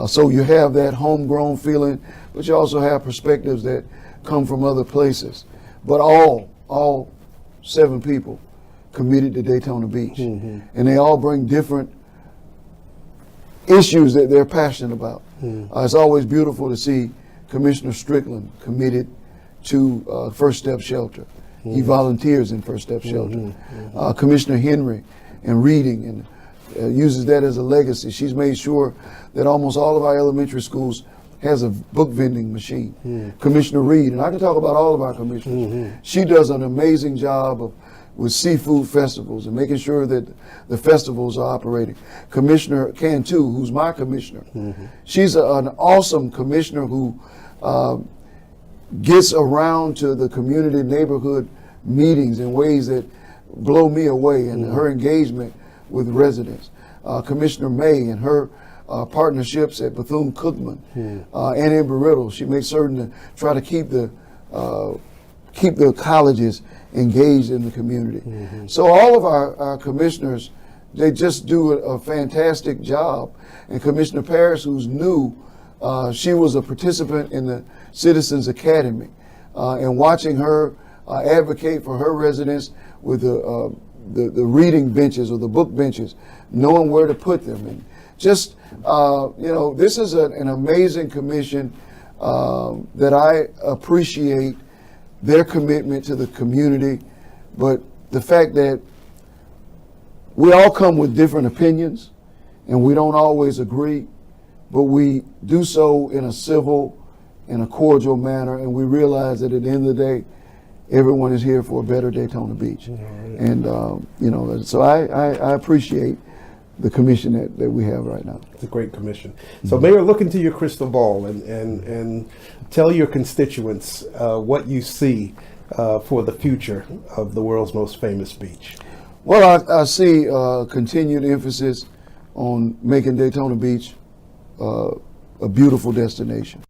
So you have that homegrown feeling, but you also have perspectives that come from other places. But all 7 people committed to Daytona Beach. And they all bring different issues that they're passionate about. It's always beautiful to see Commissioner Strickland committed to First Step Shelter. He volunteers in First Step Shelter. Commissioner Henry in reading and uses that as a legacy. She's made sure that almost all of our elementary schools has a book vending machine. Commissioner Reed, and I can talk about all of our commissioners. She does an amazing job with seafood festivals and making sure that the festivals are operating. Commissioner Cantu, who's my commissioner, she's an awesome commissioner who gets around to the community neighborhood meetings in ways that blow me away, and her engagement with residents. Commissioner May and her partnerships at Bethune-Cookman and in Barretto, she makes certain to try to keep the colleges engaged in the community. So all of our commissioners, they just do a fantastic job. And Commissioner Parrish, who's new, she was a participant in the Citizens Academy, and watching her advocate for her residents with the reading benches or the book benches, knowing where to put them. And just, this is an amazing commission that I appreciate their commitment to the community, but the fact that we all come with different opinions and we don't always agree, but we do so in a civil and a cordial manner, and we realize that at the end of the day, everyone is here for a better Daytona Beach. And, so I appreciate the commission that we have right now. It's a great commission. So Mayor, look into your crystal ball and tell your constituents what you see for the future of the world's most famous beach. Well, I see continued emphasis on making Daytona Beach a beautiful destination.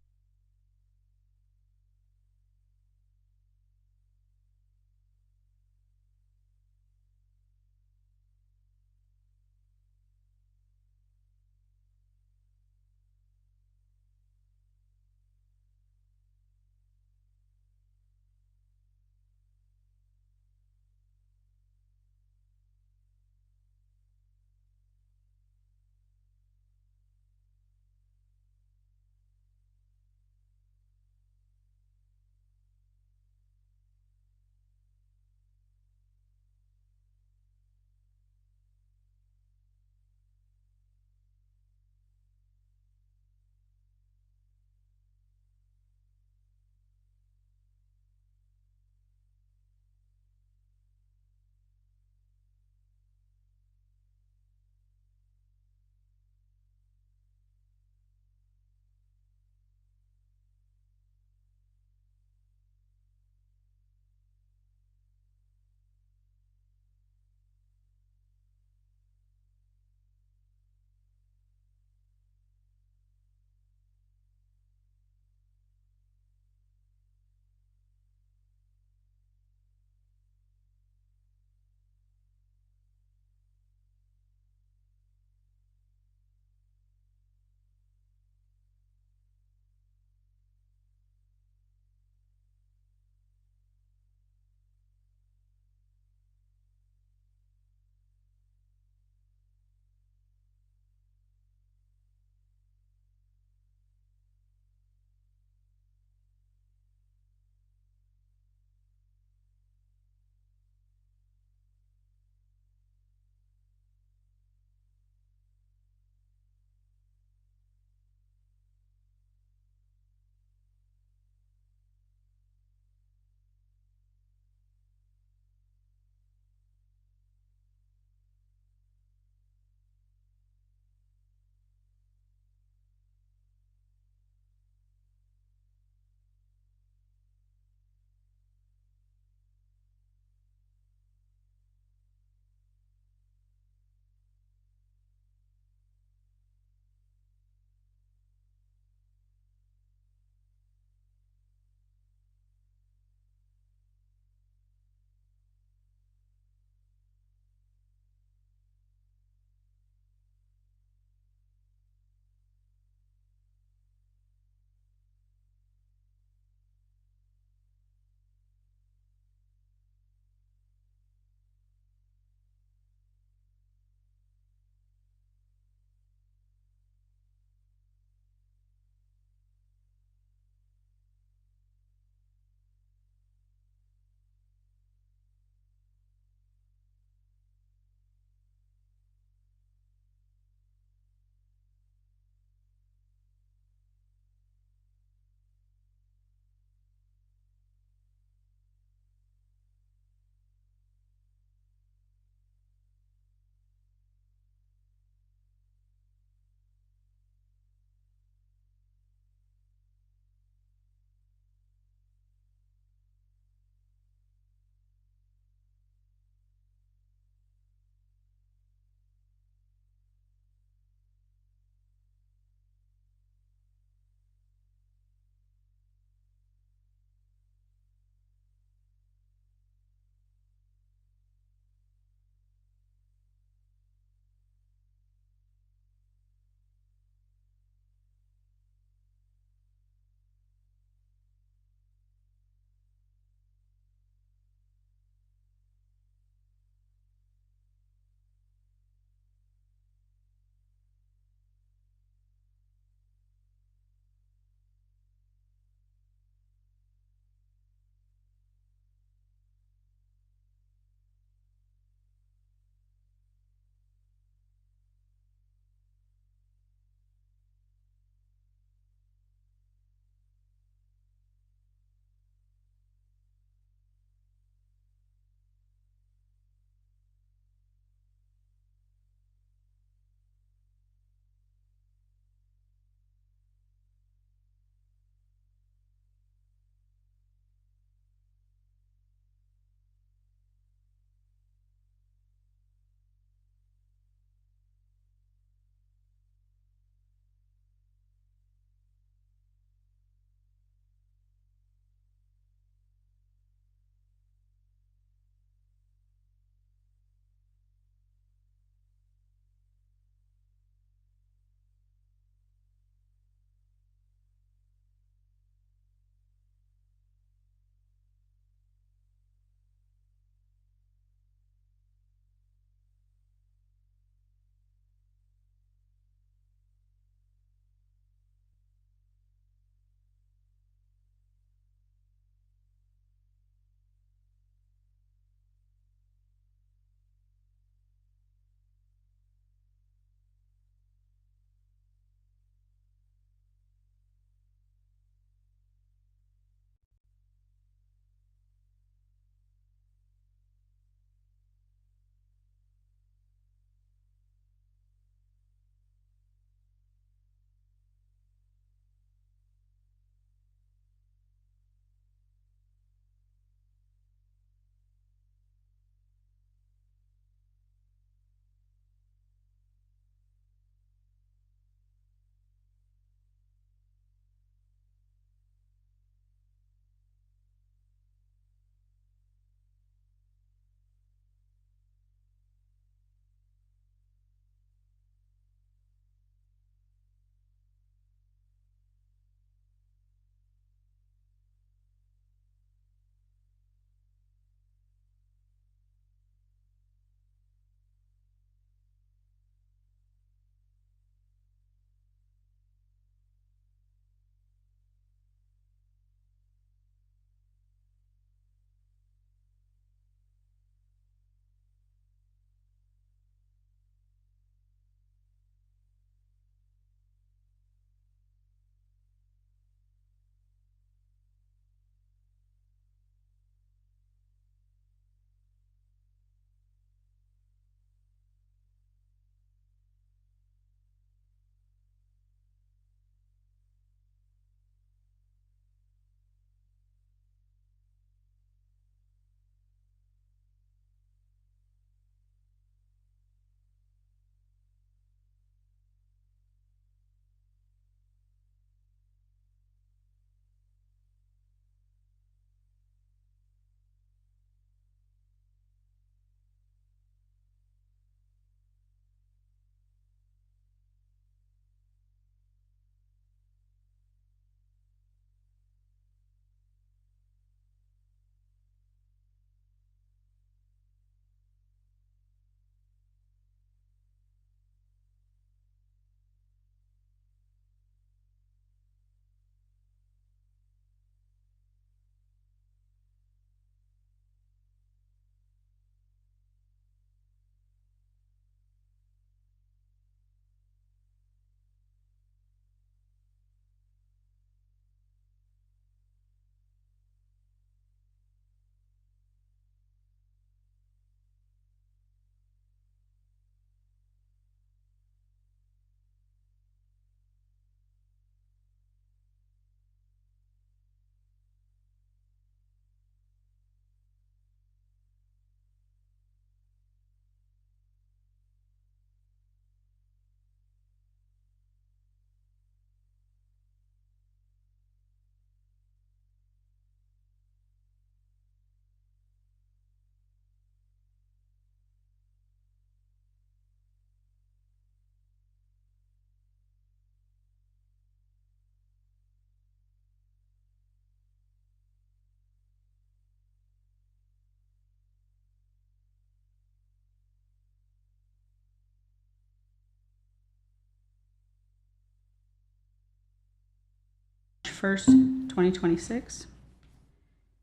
1st, 2026.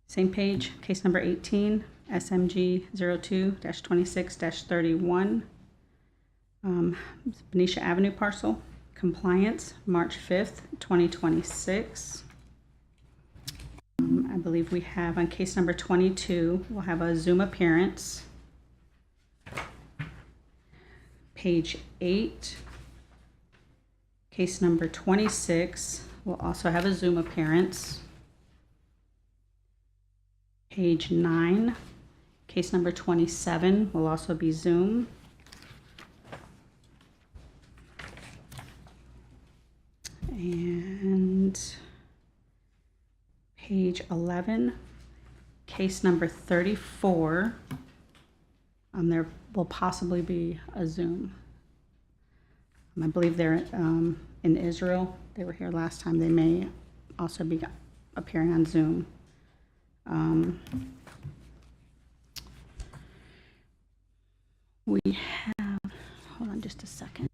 Same page, case number 18, SMG 02-26-31. Benicia Avenue parcel, compliance, March 5th, 2026. I believe we have on case number 22, we'll have a Zoom appearance. Page 8, case number 26 will also have a Zoom appearance. Page 9, case number 27 will also be Zoom. And page 11, case number 34, there will possibly be a Zoom. I believe they're in Israel. They were here last time. They may also be appearing on Zoom. We have, hold on just a second.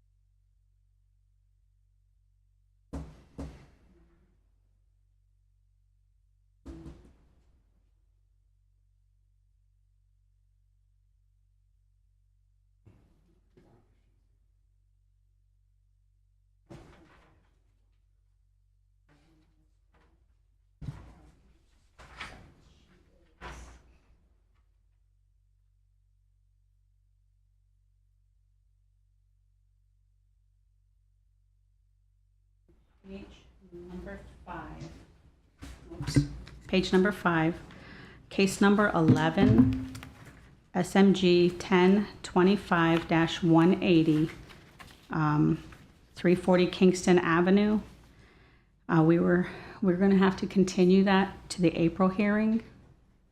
Page number 5. Oops. Page number 5. Case number 11, SMG 1025-180, 340 Kingston Avenue. We're going to have to continue that to the April hearing.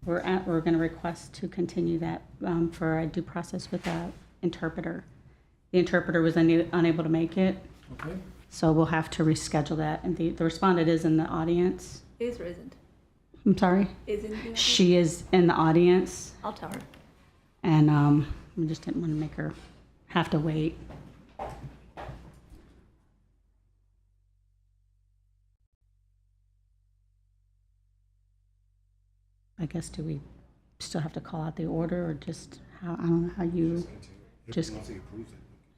We're going to request to continue that for a due process with an interpreter. The interpreter was unable to make it. Okay. So we'll have to reschedule that. And the respondent is in the audience. Is or isn't? I'm sorry? Is in the audience? She is in the audience. I'll tell her. And we just didn't want to make her have to wait. I guess, do we still have to call out the order, or just how, I don't know how you just,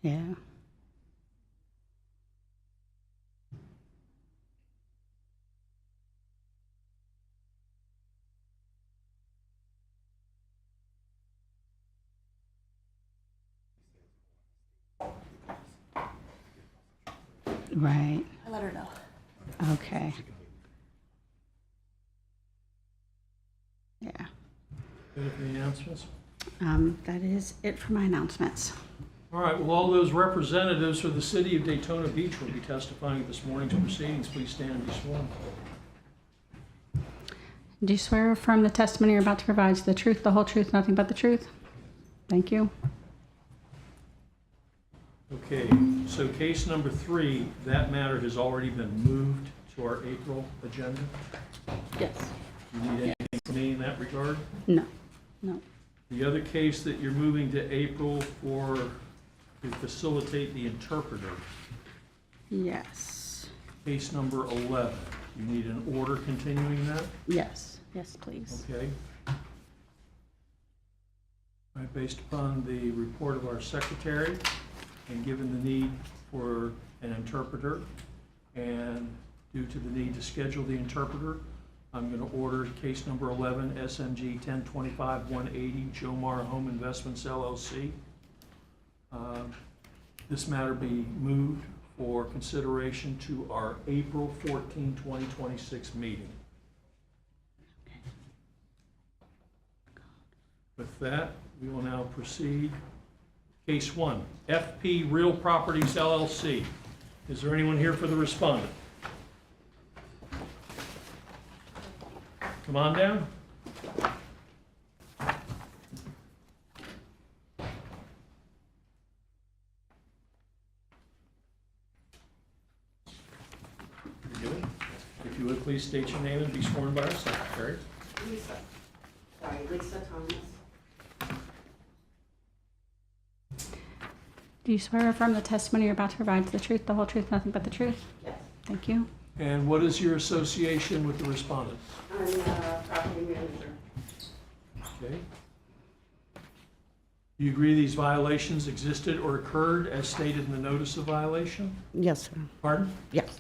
yeah. Right, I let her know. okay. Yeah, Any announcements? that is it for my announcements. All right, well, all those representatives for the city of Daytona Beach will be testifying at this morning's proceedings. Please stand and be sworn. Do you swear or affirm the testimony you're about to provide is the truth, the whole truth, nothing but the truth? Thank you. Okay, so case number 3, that matter has already been moved to our April agenda. Yes. Do you need anything from me in that regard? No, no. The other case that you're moving to April to facilitate the interpreter, Yes. case number 11. You need an order continuing that? Yes, yes, please. Okay. All right, based upon the report of our secretary, and given the need for an interpreter, and due to the need to schedule the interpreter, I'm going to order case number 11, SMG 1025-180, Jomar Home Investments LLC. This matter be moved for consideration to our April 14, 2026 meeting. With that, we will now proceed. Case 1, FP Real Properties LLC. Is there anyone here for the respondent? Come on down. You're good? If you would, please state your name and be sworn by our secretary. Lisa. Sorry, Lisa Thomas. Do you swear or affirm the testimony you're about to provide is the truth, the whole truth, nothing but the truth? Yes. Thank you. And what is your association with the respondent? I'm a property manager. Okay. Do you agree these violations existed or occurred as stated in the notice of violation? Yes, sir. Pardon? Yes.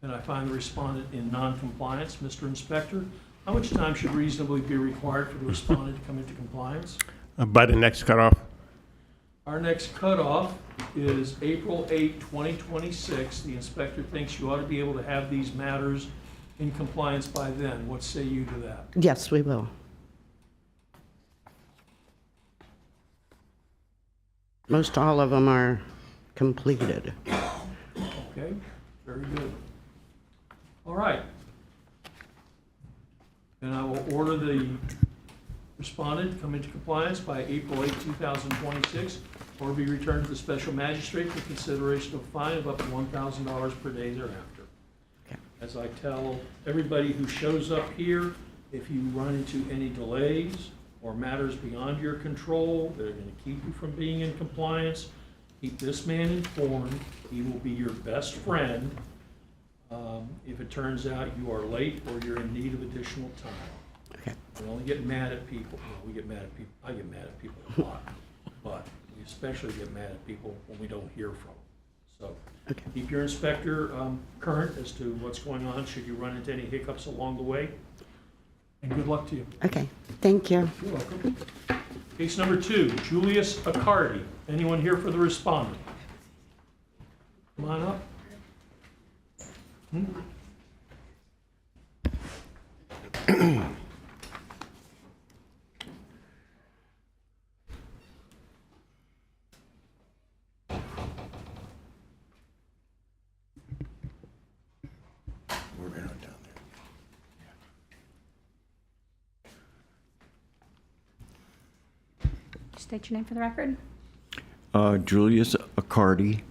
And I find the respondent in non-compliance. Mr. Inspector, how much time should reasonably be required for the respondent to come into compliance? By the next cutoff. Our next cutoff is April 8, 2026. The inspector thinks you ought to be able to have these matters in compliance by then. What say you to that? Yes, we will. Most all of them are completed. Okay, very good. All right. Then I will order the respondent to come into compliance by April 8, 2026, or be returned to the special magistrate for consideration of a fine of up to $1,000 per day thereafter. Okay. As I tell everybody who shows up here, if you run into any delays or matters beyond your control that are going to keep you from being in compliance, keep this man informed. He will be your best friend if it turns out you are late or you're in need of additional time. Okay. We only get mad at people. Well, we get mad at people. I get mad at people a lot, but we especially get mad at people when we don't hear from them. So Okay. keep your inspector current as to what's going on, should you run into any hiccups along the way. And good luck to you. Okay. Thank you. You're welcome. Case number 2, Julius Accardi. Anyone here for the respondent? Come on up. State your name for the record. Julius Accardi,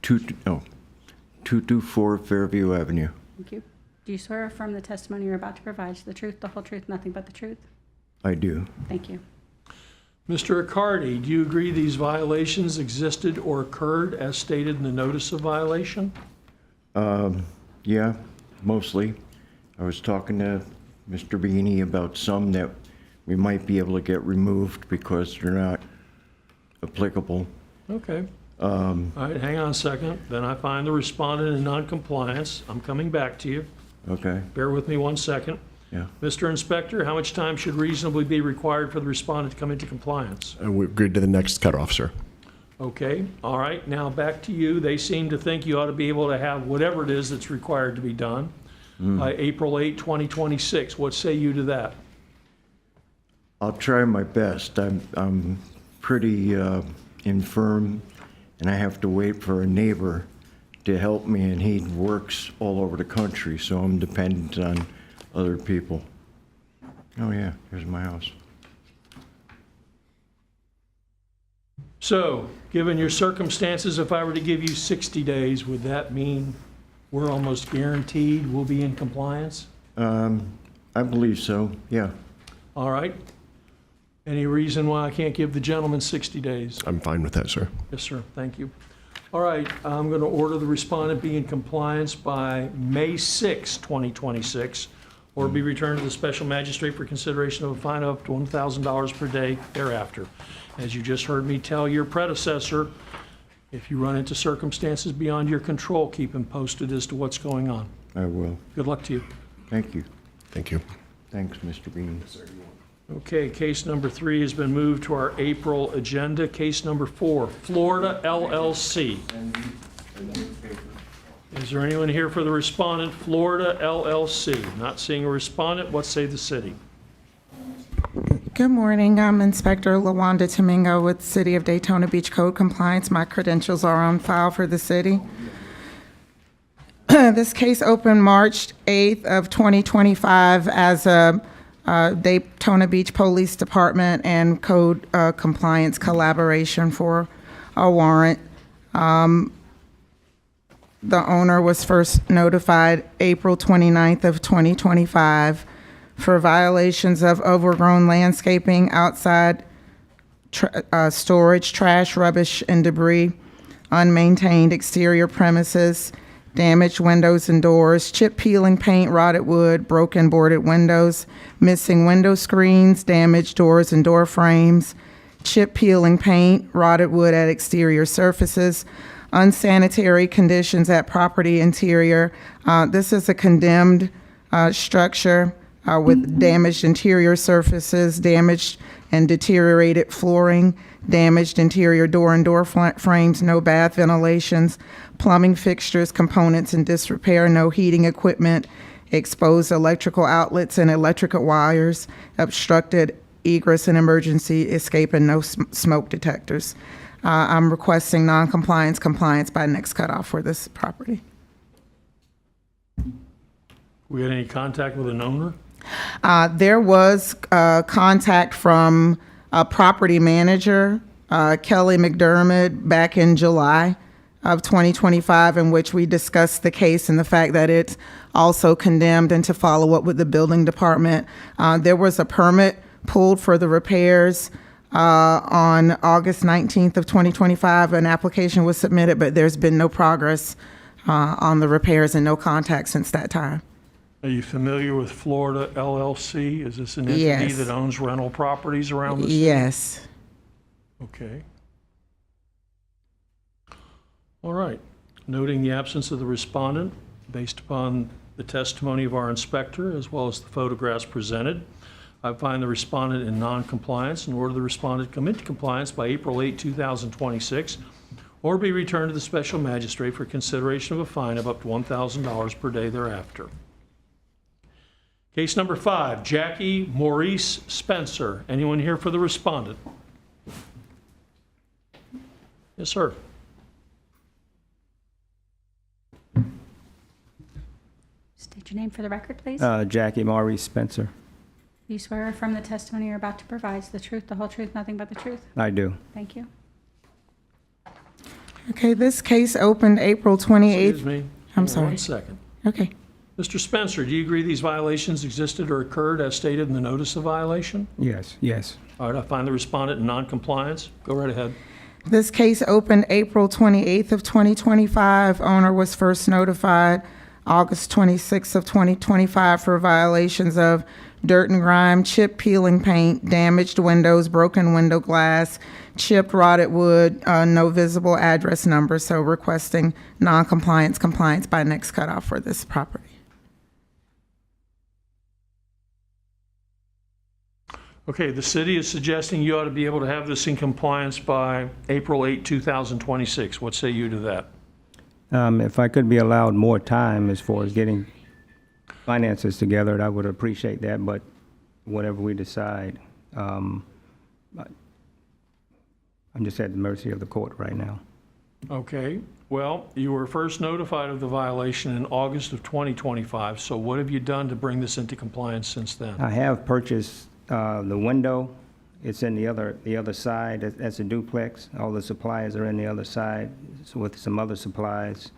224 Fairview Avenue. Thank you. Do you swear or affirm the testimony you're about to provide is the truth, the whole truth, nothing but the truth? I do. Thank you. Mr. Accardi, do you agree these violations existed or occurred as stated in the notice of violation? Yeah, mostly. I was talking to Mr. Beanie about some that we might be able to get removed because they're not applicable. Okay. All right, hang on a second. Then I find the respondent in noncompliance. I'm coming back to you. Okay, Bear with me 1 second. yeah. Mr. Inspector, how much time should reasonably be required for the respondent to come into compliance? We agreed to the next cutoff, sir. Okay, all right, now back to you. They seem to think you ought to be able to have whatever it is that's required to be done by April 8, 2026. What say you to that? I'll try my best. I'm pretty infirm, and I have to wait for a neighbor to help me, and he works all over the country, so I'm dependent on other people. Oh yeah, here's my house. So, given your circumstances, if I were to give you 60 days, would that mean we're almost guaranteed we'll be in compliance? I believe so, yeah. All right. Any reason why I can't give the gentleman 60 days? I'm fine with that, sir. Yes, sir. Thank you. All right, I'm going to order the respondent be in compliance by May 6, 2026, or be returned to the special magistrate for consideration of a fine of up to $1,000 per day thereafter. As you just heard me tell your predecessor, if you run into circumstances beyond your control, keep him posted as to what's going on. I will. Good luck to you. Thank you. Thank you. Thanks, Mr. Bean. Okay, case number 3 has been moved to our April agenda. Case number 4, Florida LLC. Is there anyone here for the respondent, Florida LLC? Not seeing a respondent, what say the city? Good morning. I'm Inspector LaWanda Domingo with City of Daytona Beach Code Compliance. My credentials are on file for the city. This case opened March 8th of 2025 as a Daytona Beach Police Department and Code Compliance collaboration for a warrant. The owner was first notified April 29th of 2025 for violations of overgrown landscaping, outside storage, trash, rubbish, and debris, unmaintained exterior premises, damaged windows and doors, chip peeling paint, rotted wood, broken boarded windows, missing window screens, damaged doors and door frames, chip peeling paint, rotted wood at exterior surfaces, unsanitary conditions at property interior. This is a condemned structure with damaged interior surfaces, damaged and deteriorated flooring, damaged interior door and door frames, no bath ventilations, plumbing fixtures, components in disrepair, no heating equipment, exposed electrical outlets and electrical wires, obstructed egress and emergency escape, and no smoke detectors. I'm requesting compliance by next cutoff for this property. We had any contact with an owner? There was contact from a property manager, Kelly McDermott, back in July of 2025, in which we discussed the case and the fact that it's also condemned, and to follow up with the building department. There was a permit pulled for the repairs on August 19th of 2025. An application was submitted, but there's been no progress on the repairs and no contact since that time. Are you familiar with Florida LLC? Is this an entity Yes. that owns rental properties around the city? Yes. Okay. All right. Noting the absence of the respondent, based upon the testimony of our inspector as well as the photographs presented, I find the respondent in non-compliance and order the respondent come into compliance by April 8, 2026, or be returned to the special magistrate for consideration of a fine of up to $1,000 per day thereafter. Case number 5, Jackie Maurice Spencer. Anyone here for the respondent? Yes, sir. State your name for the record, please. Jackie Maurice Spencer. Do you swear from the testimony you're about to provide is the truth, the whole truth, nothing but the truth? I do. Thank you. Okay, this case opened April 28th. Excuse me. I'm Hold on sorry. 1 second. Okay. Mr. Spencer, do you agree these violations existed or occurred as stated in the notice of violation? Yes, yes. All right, I find the respondent in non-compliance. Go right ahead. This case opened April 28th of 2025. Owner was first notified August 26th of 2025 for violations of dirt and grime, chip peeling paint, damaged windows, broken window glass, chipped rotted wood, no visible address number. So requesting compliance by next cutoff for this property. Okay, the city is suggesting you ought to be able to have this in compliance by April 8, 2026. What say you to that? If I could be allowed more time as far as getting finances together, I would appreciate that, but whatever we decide, I'm just at the mercy of the court right now. Okay, well, you were first notified of the violation in August of 2025, so what have you done to bring this into compliance since then? I have purchased the window. It's in the other side. That's a duplex. All the supplies are in the other side with some other supplies.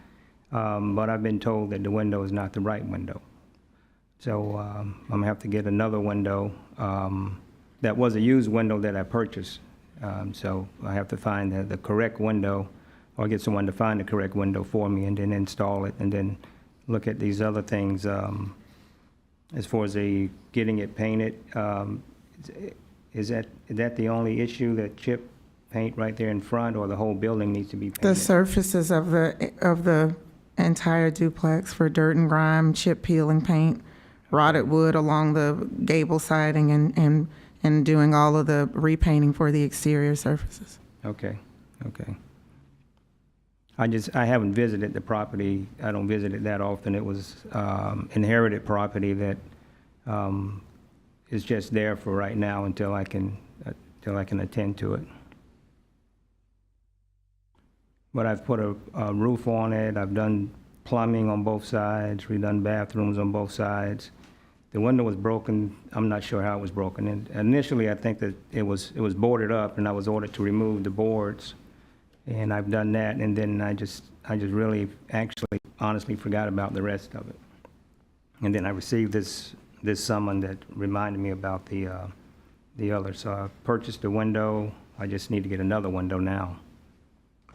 But I've been told that the window is not the right window. So I'm gonna have to get another window. That was a used window that I purchased. So I have to find the correct window, or get someone to find the correct window for me and then install it, and then look at these other things. As far as getting it painted, is that the only issue, that chip paint right there in front, or the whole building needs to be painted? The surfaces of the entire duplex for dirt and grime, chip peeling paint, rotted wood along the gable siding, and doing all of the repainting for the exterior surfaces. Okay, okay. I haven't visited the property. I don't visit it that often. It was inherited property that is just there for right now until I can attend to it. But I've put a roof on it. I've done plumbing on both sides, redone bathrooms on both sides. The window was broken. I'm not sure how it was broken. And initially, I think that it was boarded up, and I was ordered to remove the boards. And I've done that, and then I just really, actually, honestly forgot about the rest of it. And then I received this summon that reminded me about the other. So I purchased a window. I just need to get another window now.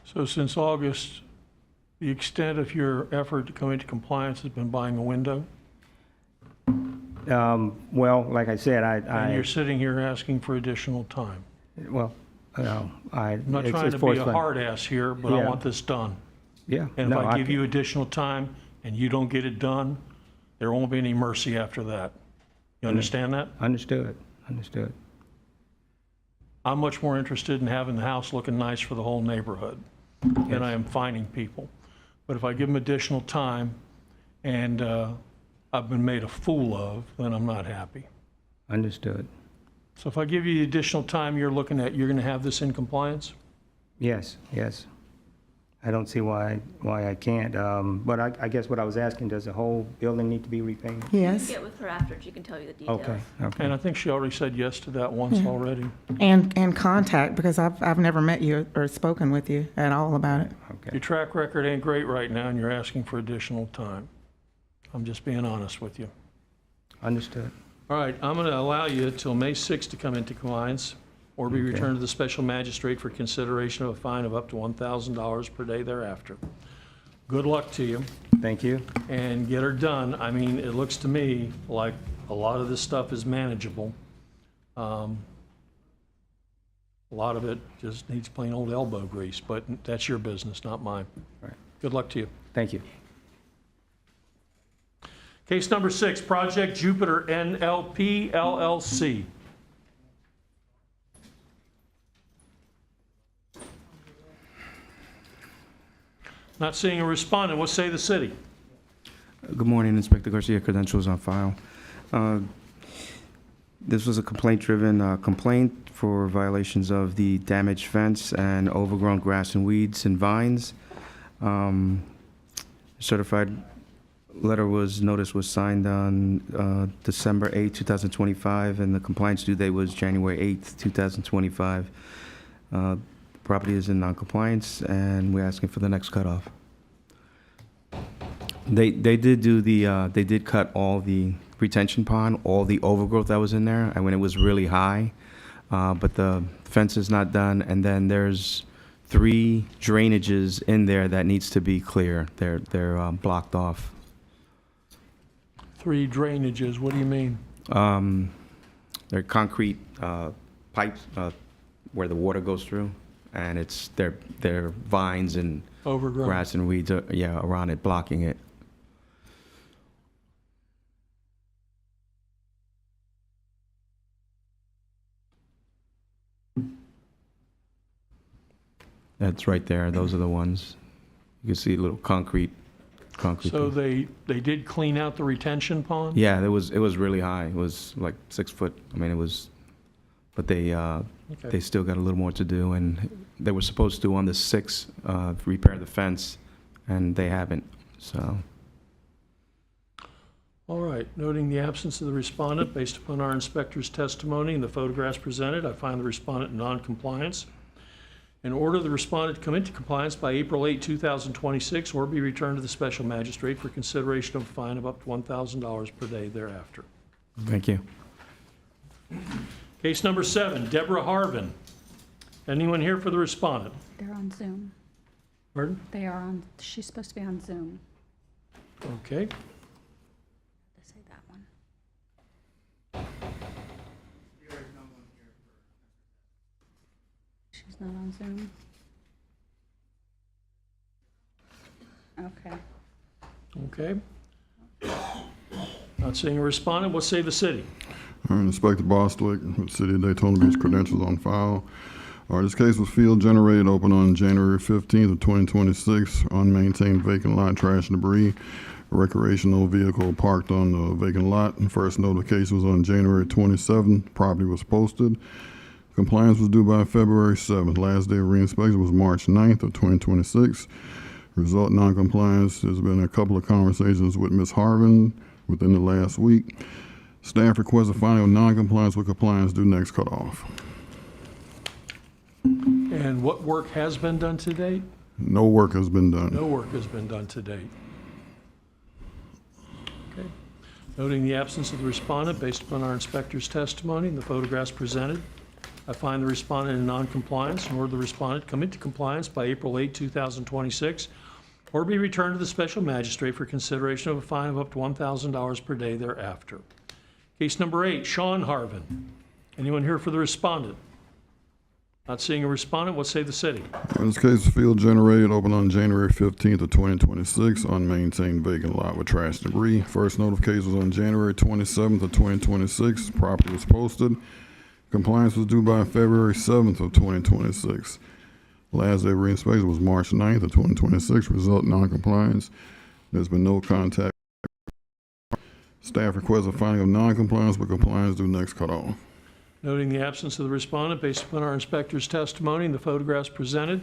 So since August The extent of your effort to come into compliance has been buying a window, Well, like I said, and you're sitting here asking for additional time. well, I'm not trying to be a hard ass here, but I Yeah. want this done. Yeah. And no, if I give can- you additional time and you don't get it done, there won't be any mercy after that. You understand that? Understood, understood. I'm much more interested in having the house looking nice for the whole neighborhood than I am fining people. But if I give them additional time and I've been made a fool of, then I'm not happy. Understood. So if I give you the additional time you're looking at, you're going to have this in compliance? Yes, yes. I don't see why I can't. But I guess what I was asking, does the whole building need to be repainted? Yes, Get with her after, she can tell you the details. Okay, okay. And I think she already said yes to that once already. and contact, because I've never met you or spoken with you at all about it. Your track record ain't great right now, and you're asking for additional time. I'm just being honest with you. Understood. All right, I'm going to allow you till May 6th to come into compliance or be Okay. returned to the special magistrate for consideration of a fine of up to $1,000 per day thereafter. Good luck to you, Thank you. and get her done. I mean, it looks to me like a lot of this stuff is manageable. A lot of it just needs plain old elbow grease, but that's your business, not mine. Right. Good luck to you. Thank you. Case number 6, Project Jupiter NLP LLC. Not seeing a respondent. What say the city? Good morning, Inspector Garcia. Credentials on file. This was a complaint-driven complaint for violations of the damaged fence and overgrown grass and weeds and vines. Certified notice was signed on December 8, 2025, and the compliance due date was January 8, 2025. Property is in non-compliance, and we're asking for the next cutoff. They did cut all the retention pond, all the overgrowth that was in there, and when it was really high, but the fence is not done, and then there's 3 drainages in there that needs to be clear. They're blocked off. 3 drainages, what do you mean? They're concrete pipes where the water goes through, and they're vines and Overgrown. grass and weeds around it, blocking it. That's right there. Those are the ones. You can see little concrete. So they did clean out the retention pond? Yeah, it was really high. It was like 6 foot. I mean, it was, but they still got a little more to do, and they were supposed to on the 6th repair the fence, and they haven't. So. All right, noting the absence of the respondent, based upon our inspector's testimony and the photographs presented, I find the respondent in non-compliance. In order the respondent to come into compliance by April 8, 2026, or be returned to the special magistrate for consideration of a fine of up to $1,000 per day thereafter. Thank you. Case number 7, Deborah Harvin. Anyone here for the respondent? They're on Zoom. Pardon? They are on, she's supposed to be on Zoom. Okay. They say that one. She's not on Zoom. Okay. Okay. Not seeing a respondent. What say the city? Inspector Bostwick with City of Daytona Beach, credentials on file. This case was field generated, open on January 15th of 2026, unmaintained vacant lot, trash and debris, a recreational vehicle parked on the vacant lot. First notification was on January 27th, property was posted. Compliance was due by February 7th. Last day of reinspection was March 9th of 2026. Result non-compliance, there's been a couple of conversations with Ms. Harvin within the last week. Staff requests a finding of non-compliance with compliance due next cutoff. And what work has been done to date? No work has been done. No work has been done to date. Okay. Noting the absence of the respondent, based upon our inspector's testimony and the photographs presented, I find the respondent in non-compliance, and order the respondent come into compliance by April 8, 2026, or be returned to the special magistrate for consideration of a fine of up to $1,000 per day thereafter. Case number 8, Sean Harvin. Anyone here for the respondent? Not seeing a respondent, what say the city? This case was field generated, open on January 15th of 2026, unmaintained vacant lot with trash debris. First notification was on January 27th of 2026. Property was posted. Compliance was due by February 7th of 2026. Last day of reinspection was March 9th of 2026. Result non-compliance. There's been no contact. Staff requests a finding of non-compliance, but compliance due next cutoff. Noting the absence of the respondent, based upon our inspector's testimony and the photographs presented,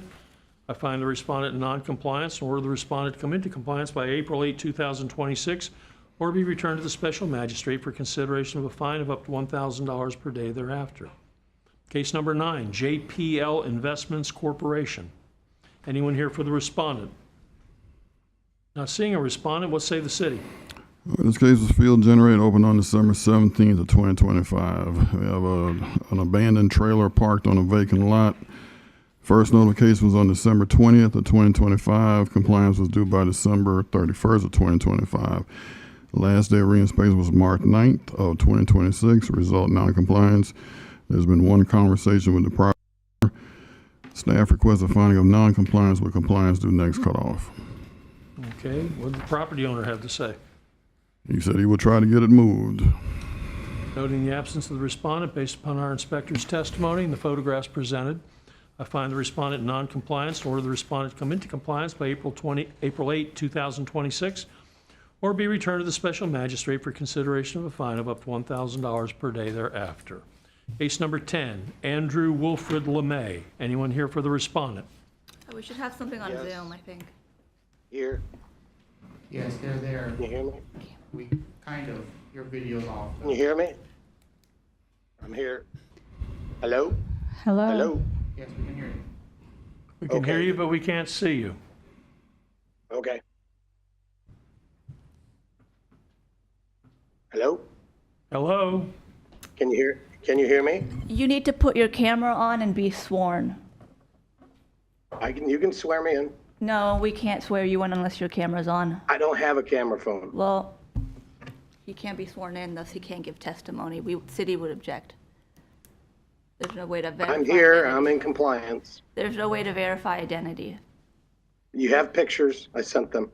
I find the respondent in non-compliance and order the respondent to come into compliance by April 8, 2026, or be returned to the special magistrate for consideration of a fine of up to $1,000 per day thereafter. Case number 9, JPL Investments Corporation. Anyone here for the respondent? Not seeing a respondent, what say the city? This case was field generated, open on December 17th of 2025. We have an abandoned trailer parked on a vacant lot. First notification was on December 20th of 2025. Compliance was due by December 31st of 2025. Last day of reinspection was March 9th of 2026. Result non-compliance. There's been one conversation with the property. Staff requests a finding of non-compliance with compliance due next cutoff. Okay, what did the property owner have to say? He said he would try to get it moved. Noting the absence of the respondent, based upon our inspector's testimony and the photographs presented, I find the respondent in non-compliance and order the respondent to come into compliance by April 8, 2026, or be returned to the special magistrate for consideration of a fine of up to $1,000 per day thereafter. Case number 10, Andrew Wilfred LeMay. Anyone here for the respondent? Oh, we should have something on Zoom, I think. Here, Yes, they're there. can you hear me? We kind of, your video's off. Can you hear me? I'm here. Hello? Hello? Hello? Yes, we can hear you. We can hear Okay. you, but we can't see you. Okay. Hello? Hello? Can you hear me? You need to put your camera on and be sworn. You can swear me in. No, we can't swear you in unless your camera's on. I don't have a camera phone. Well, he can't be sworn in, thus he can't give testimony. City would object. There's no way to verify. I'm here, identity. I'm in compliance. There's no way to verify identity. You have pictures, I sent them.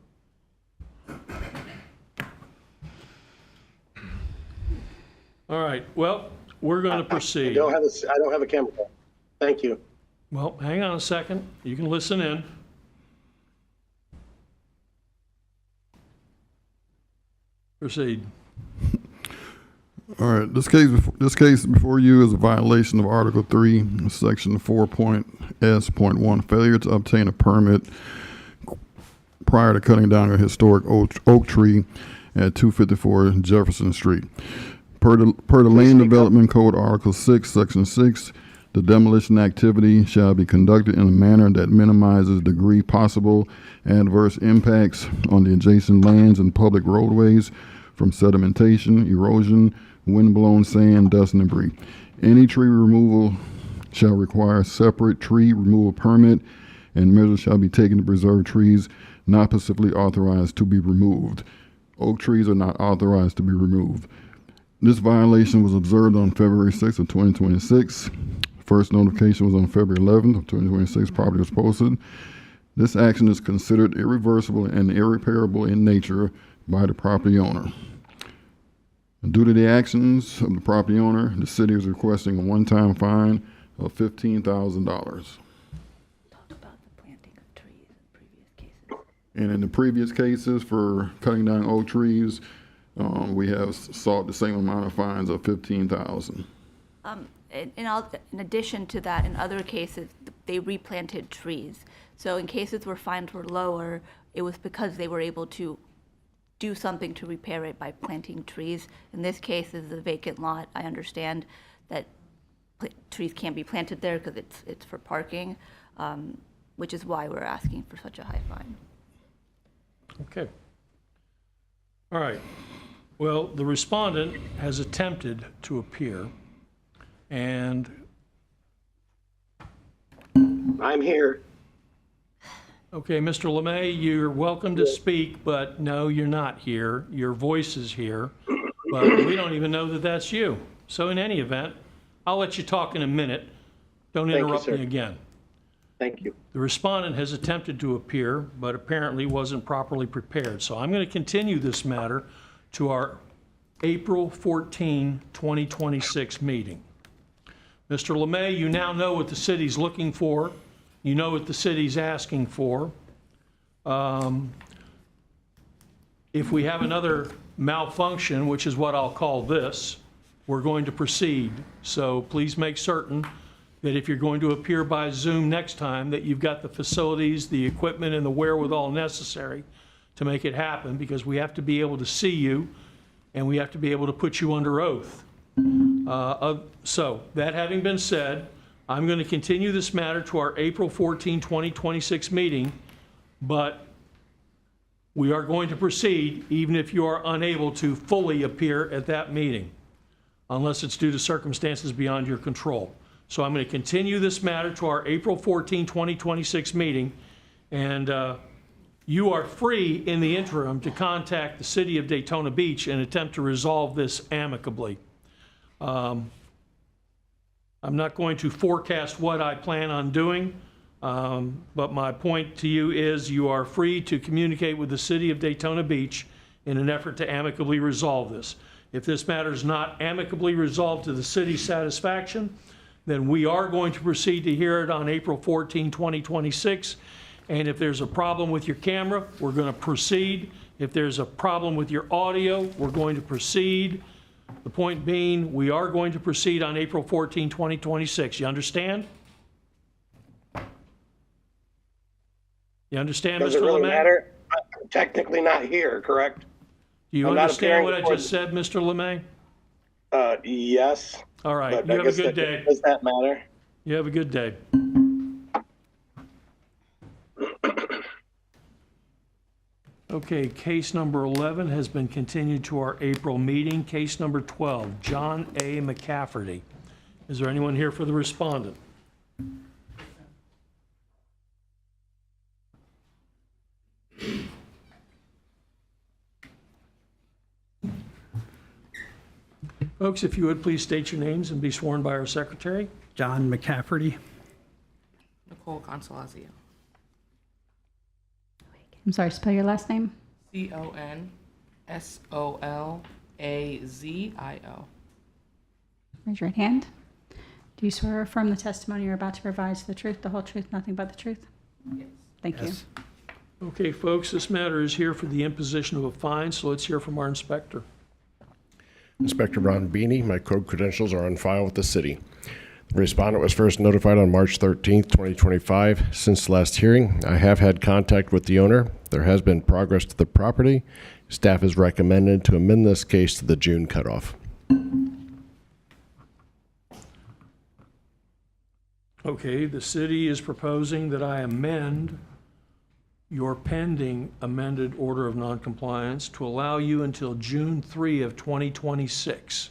All right, well, we're going to I proceed. don't have a camera phone. Thank you. Well, hang on a second. You can listen in. Proceed. All right, this case before you is a violation of Article 3, Section 4.S.1, failure to obtain a permit prior to cutting down a historic oak tree at 254 Jefferson Street. Per the Land Development Code, Article 6, Section 6, the demolition activity shall be conducted in a manner that minimizes degree possible adverse impacts on the adjacent lands and public roadways from sedimentation, erosion, windblown sand, dust, and debris. Any tree removal shall require a separate tree removal permit, and measures shall be taken to preserve trees not specifically authorized to be removed. Oak trees are not authorized to be removed. This violation was observed on February 6th of 2026. First notification was on February 11th of 2026. Property was posted. This action is considered irreversible and irreparable in nature by the property owner. Due to the actions of the property owner, the city is requesting a one-time fine of $15,000. Talked about the planting of trees in previous cases. And in the previous cases for cutting down oak trees, we have sought the same amount of fines of $15,000. In addition to that, in other cases, they replanted trees. So in cases where fines were lower, it was because they were able to do something to repair it by planting trees. In this case, this is a vacant lot. I understand that trees can't be planted there because it's for parking, which is why we're asking for such a high fine. Okay. All right. Well, the respondent has attempted to appear, and I'm here. Okay, Mr. Lemay, you're welcome to speak, but no, you're not here. Your voice is here, but we don't even know that that's you. So in any event, I'll let you talk in a minute. Don't Thank you, interrupt sir. me again. Thank you. The respondent has attempted to appear, but apparently wasn't properly prepared. So I'm going to continue this matter to our April 14, 2026 meeting. Mr. Lemay, you now know what the city's looking for. You know what the city's asking for. If we have another malfunction, which is what I'll call this, we're going to proceed. So please make certain that if you're going to appear by Zoom next time, that you've got the facilities, the equipment, and the wherewithal necessary to make it happen, because we have to be able to see you, and we have to be able to put you under oath. So, that having been said, I'm going to continue this matter to our April 14, 2026 meeting, but we are going to proceed even if you are unable to fully appear at that meeting, unless it's due to circumstances beyond your control. So I'm going to continue this matter to our April 14, 2026 meeting, and you are free in the interim to contact the City of Daytona Beach and attempt to resolve this amicably. I'm not going to forecast what I plan on doing, but my point to you is you are free to communicate with the City of Daytona Beach in an effort to amicably resolve this. If this matter is not amicably resolved to the city's satisfaction, then we are going to proceed to hear it on April 14, 2026. And if there's a problem with your camera, we're going to proceed. If there's a problem with your audio, we're going to proceed. The point being, we are going to proceed on April 14, 2026. You understand? You understand, Does Mr. it really Lemay? matter? I'm technically not here, correct? Do you I'm not understand appearing what I before just said, Mr. Lemay? Yes. All right, But you I have a guess good day. Does that matter? You have a good day. Okay, case number 11 has been continued to our April meeting. Case number 12, John A. McCafferty. Is there anyone here for the respondent? Folks, if you would please state your names and be sworn by our secretary. John McCafferty. Nicole Consolazio. I'm sorry, spell your last name. CONSOLAZIO. Raise your right hand. Do you swear or affirm the testimony you're about to provide is the truth, the whole truth, nothing but the truth? Yes. Thank you. Yes. Okay, folks, this matter is here for the imposition of a fine, so let's hear from our inspector. Inspector Ron Beanie, my code credentials are on file with the city. The respondent was first notified on March 13th, 2025. Since the last hearing, I have had contact with the owner. There has been progress to the property. Staff has recommended to amend this case to the June cutoff. Okay, the city is proposing that I amend your pending amended order of noncompliance to allow you until June 3 of 2026.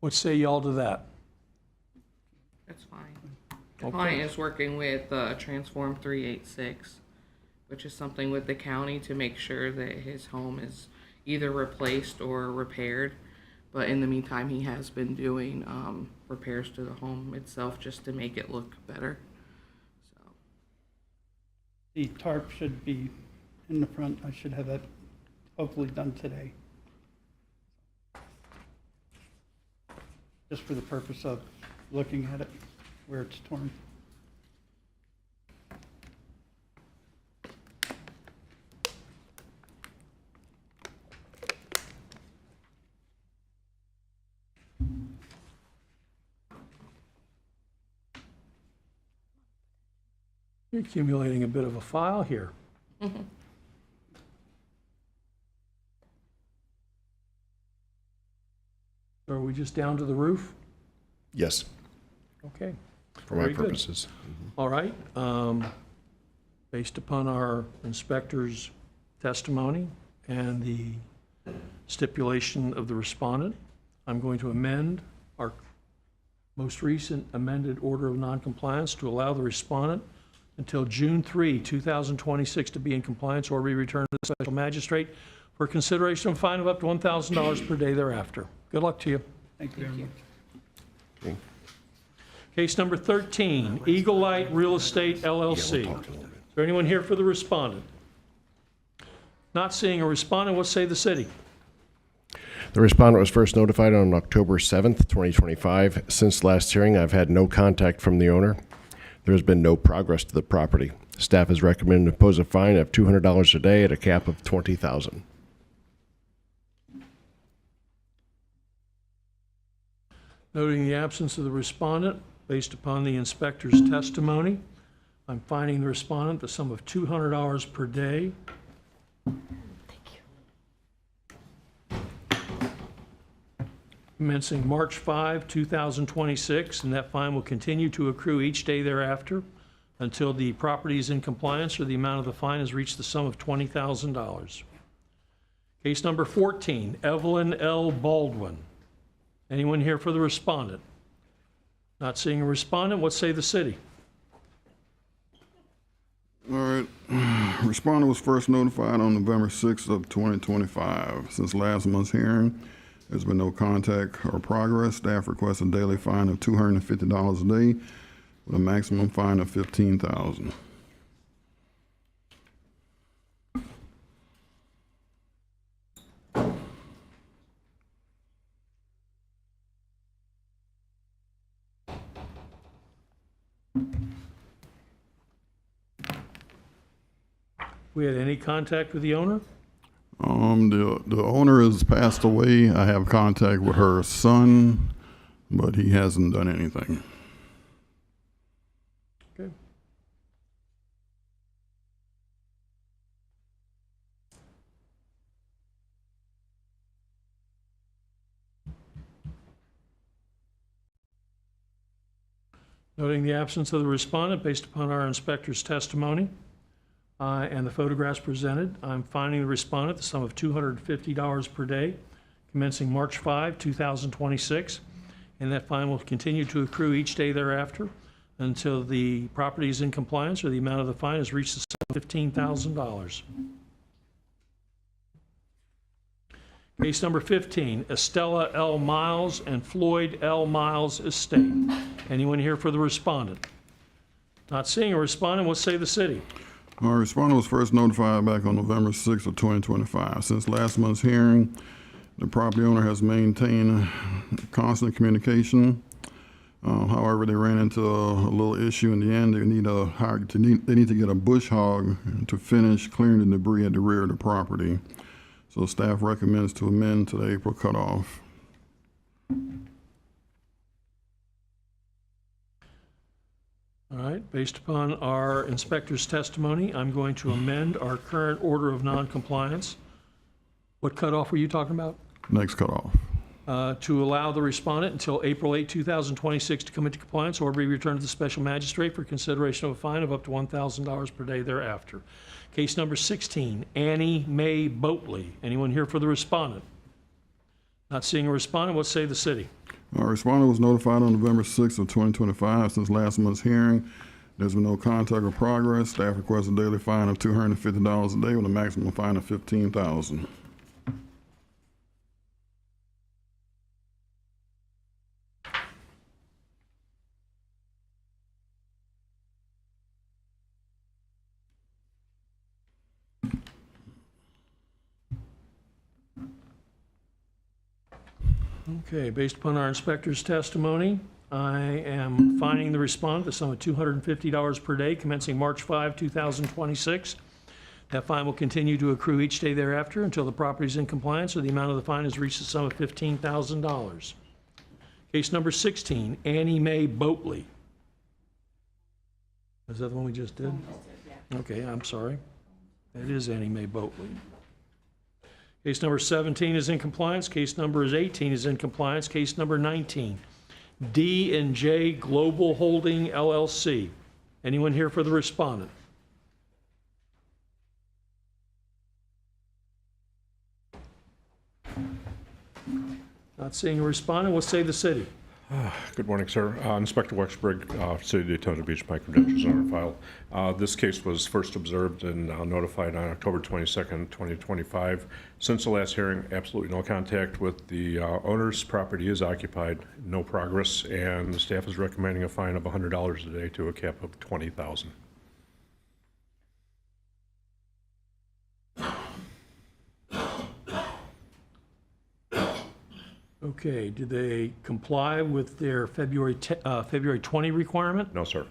What say y'all to that? That's fine. The client is working with Transform 386, which is something with the county to make sure that his home is either replaced or repaired. But in the meantime, he has been doing repairs to the home itself just to make it look better. So The tarp should be in the front. I should have that hopefully done today. Just for the purpose of looking at it where it's torn. You're accumulating a bit of a file here. Are we just down to the roof? Yes, Okay. for my Very good. purposes. All right. Based upon our inspector's testimony and the stipulation of the respondent, I'm going to amend our most recent amended order of noncompliance to allow the respondent until June 3, 2026 to be in compliance or be returned to the special magistrate for consideration of a fine of up to $1,000 per day thereafter. Good luck to you. Thank you very much. Case number 13, Eagle Light Real Estate LLC. Is there anyone here for the respondent? Not seeing a respondent, what say the city? The respondent was first notified on October 7th, 2025. Since last hearing, I've had no contact from the owner. There has been no progress to the property. Staff has recommended to impose a fine of $200 a day at a cap of $20,000. Noting the absence of the respondent, based upon the inspector's testimony, I'm fining the respondent the sum of $200 per day. Commencing March 5, 2026, and that fine will continue to accrue each day thereafter until the property is in compliance or the amount of the fine has reached the sum of $20,000. Case number 14, Evelyn L. Baldwin. Anyone here for the respondent? Not seeing a respondent, what say the city? All right. Respondent was first notified on November 6th of 2025. Since last month's hearing, there's been no contact or progress. Staff requests a daily fine of $250 a day with a maximum fine of $15,000. We had any contact with the owner? The owner has passed away. I have contact with her son, but he hasn't done anything. Okay. Noting the absence of the respondent based upon our inspector's testimony and the photographs presented, I'm fining the respondent the sum of $250 per day commencing March 5, 2026, and that fine will continue to accrue each day thereafter until the property is in compliance or the amount of the fine has reached the sum of $15,000. Case number 15, Estella L. Miles and Floyd L. Miles Estate. Anyone here for the respondent? Not seeing a respondent, what say the city? Our respondent was first notified back on November 6th of 2025. Since last month's hearing, the property owner has maintained constant communication. However, they ran into a little issue in the end. They need to get a bush hog to finish clearing the debris at the rear of the property. So staff recommends to amend to the April cutoff. All right, based upon our inspector's testimony, I'm going to amend our current order of noncompliance. What cutoff were you talking about? Next cutoff. To allow the respondent until April 8, 2026 to come into compliance or be returned to the special magistrate for consideration of a fine of up to $1,000 per day thereafter. Case number 16, Annie Mae Boatley. Anyone here for the respondent? Not seeing a respondent, what say the city? Our respondent was notified on November 6th of 2025. Since last month's hearing, there's been no contact or progress. Staff requests a daily fine of $250 a day with a maximum fine of $15,000. Okay, based upon our inspector's testimony, I am fining the respondent the sum of $250 per day commencing March 5, 2026. That fine will continue to accrue each day thereafter until the property is in compliance or the amount of the fine has reached the sum of $15,000. Case number 16, Annie Mae Boatley. Is that the one we just did? Okay, I'm sorry. That is Annie Mae Boatley. Case number 17 is in compliance. Case number 18 is in compliance. Case number 19, D&J Global Holding LLC. Anyone here for the respondent? Not seeing a respondent, what say the city? Good morning, sir. Inspector Wexbrigg, City of Daytona Beach. My credentials are on file. This case was first observed and notified on October 22nd, 2025. Since the last hearing, absolutely no contact with the owners. Property is occupied, no progress, and the staff is recommending a fine of $100 a day to a cap of $20,000. Okay, did they comply with their February 20 requirement? No, sir.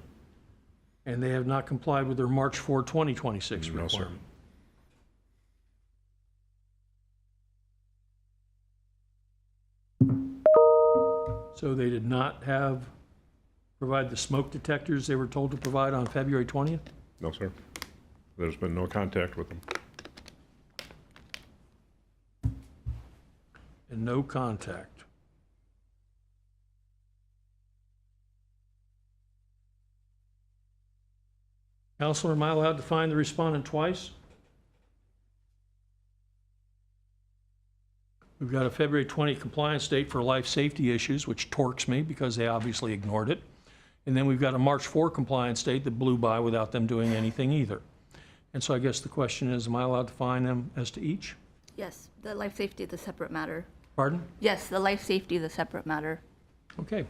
And they have not complied with their March 4, 2026 No, sir. requirement? So they did not provide the smoke detectors they were told to provide on February 20th? No, sir. There's been no contact with them. And no contact. Counselor, am I allowed to find the respondent twice? We've got a February 20 compliance date for life safety issues, which torques me because they obviously ignored it. And then we've got a March 4 compliance date that blew by without them doing anything either. And so I guess the question is, am I allowed to fine them as to each? Yes, the life safety is a separate matter. Pardon? Yes, the life safety is a separate matter. Okay.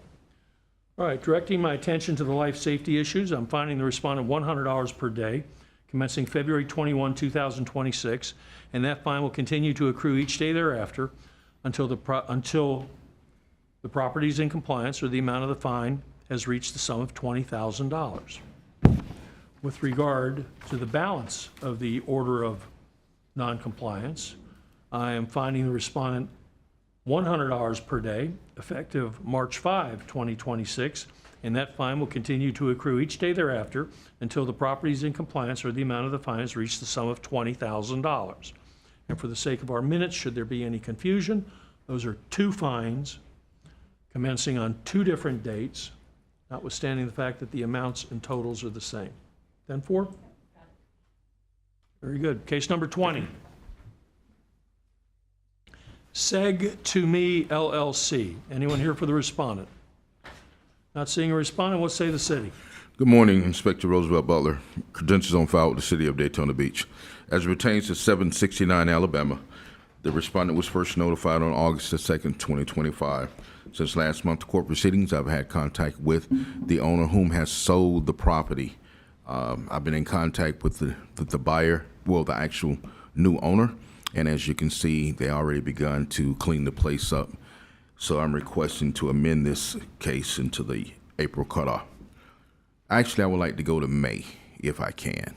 All right, directing my attention to the life safety issues, I'm fining the respondent $100 per day, commencing February 21, 2026, and that fine will continue to accrue each day thereafter until the property is in compliance or the amount of the fine has reached the sum of $20,000. With regard to the balance of the order of noncompliance, I am fining the respondent $100 per day, effective March 5, 2026, and that fine will continue to accrue each day thereafter until the property is in compliance or the amount of the fine has reached the sum of $20,000. And for the sake of our minutes, should there be any confusion, those are two fines commencing on two different dates, notwithstanding the fact that the amounts and totals are the same. 10-4? Very good. Case number 20. Seg to Me LLC. Anyone here for the respondent? Not seeing a respondent, what say the city? Good morning, Inspector Roosevelt Butler. Credentials on file with the City of Daytona Beach. As it pertains to 769 Alabama, the respondent was first notified on August the 2nd, 2025. Since last month, court proceedings, I've had contact with the owner whom has sold the property. I've been in contact with the buyer, well, the actual new owner. And as you can see, they already begun to clean the place up. So I'm requesting to amend this case into the April cutoff. Actually, I would like to go to May, if I can.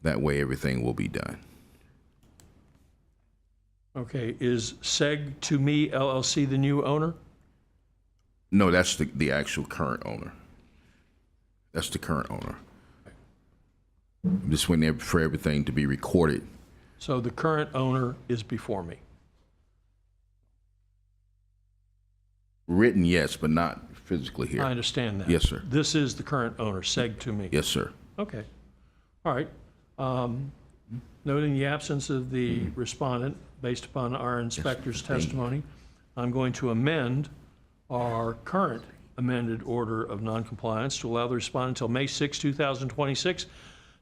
That way, everything will be done. Okay, is Seg to Me LLC the new owner? No, that's the actual current owner. That's the current owner. I'm just waiting for everything to be recorded. So the current owner is before me. Written, yes, but not physically here. I understand that. Yes, sir. This is the current owner, Seg to Me. Yes, sir. Okay. All right. Noting the absence of the respondent, based upon our inspector's testimony, I'm going to amend our current amended order of noncompliance to allow the respondent until May 6, 2026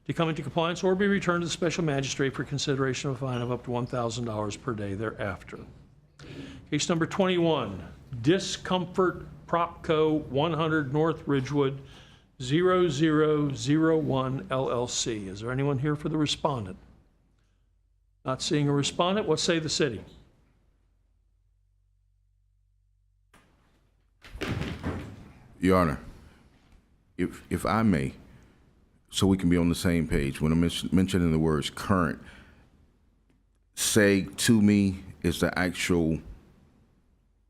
to come into compliance or be returned to the special magistrate for consideration of a fine of up to $1,000 per day thereafter. Case number 21, Discomfort Propco 100 North Ridgewood 0001 LLC. Is there anyone here for the respondent? Not seeing a respondent, what say the city? Your Honor, if I may, so we can be on the same page, when I'm mentioning the words current, Seg to Me is the actual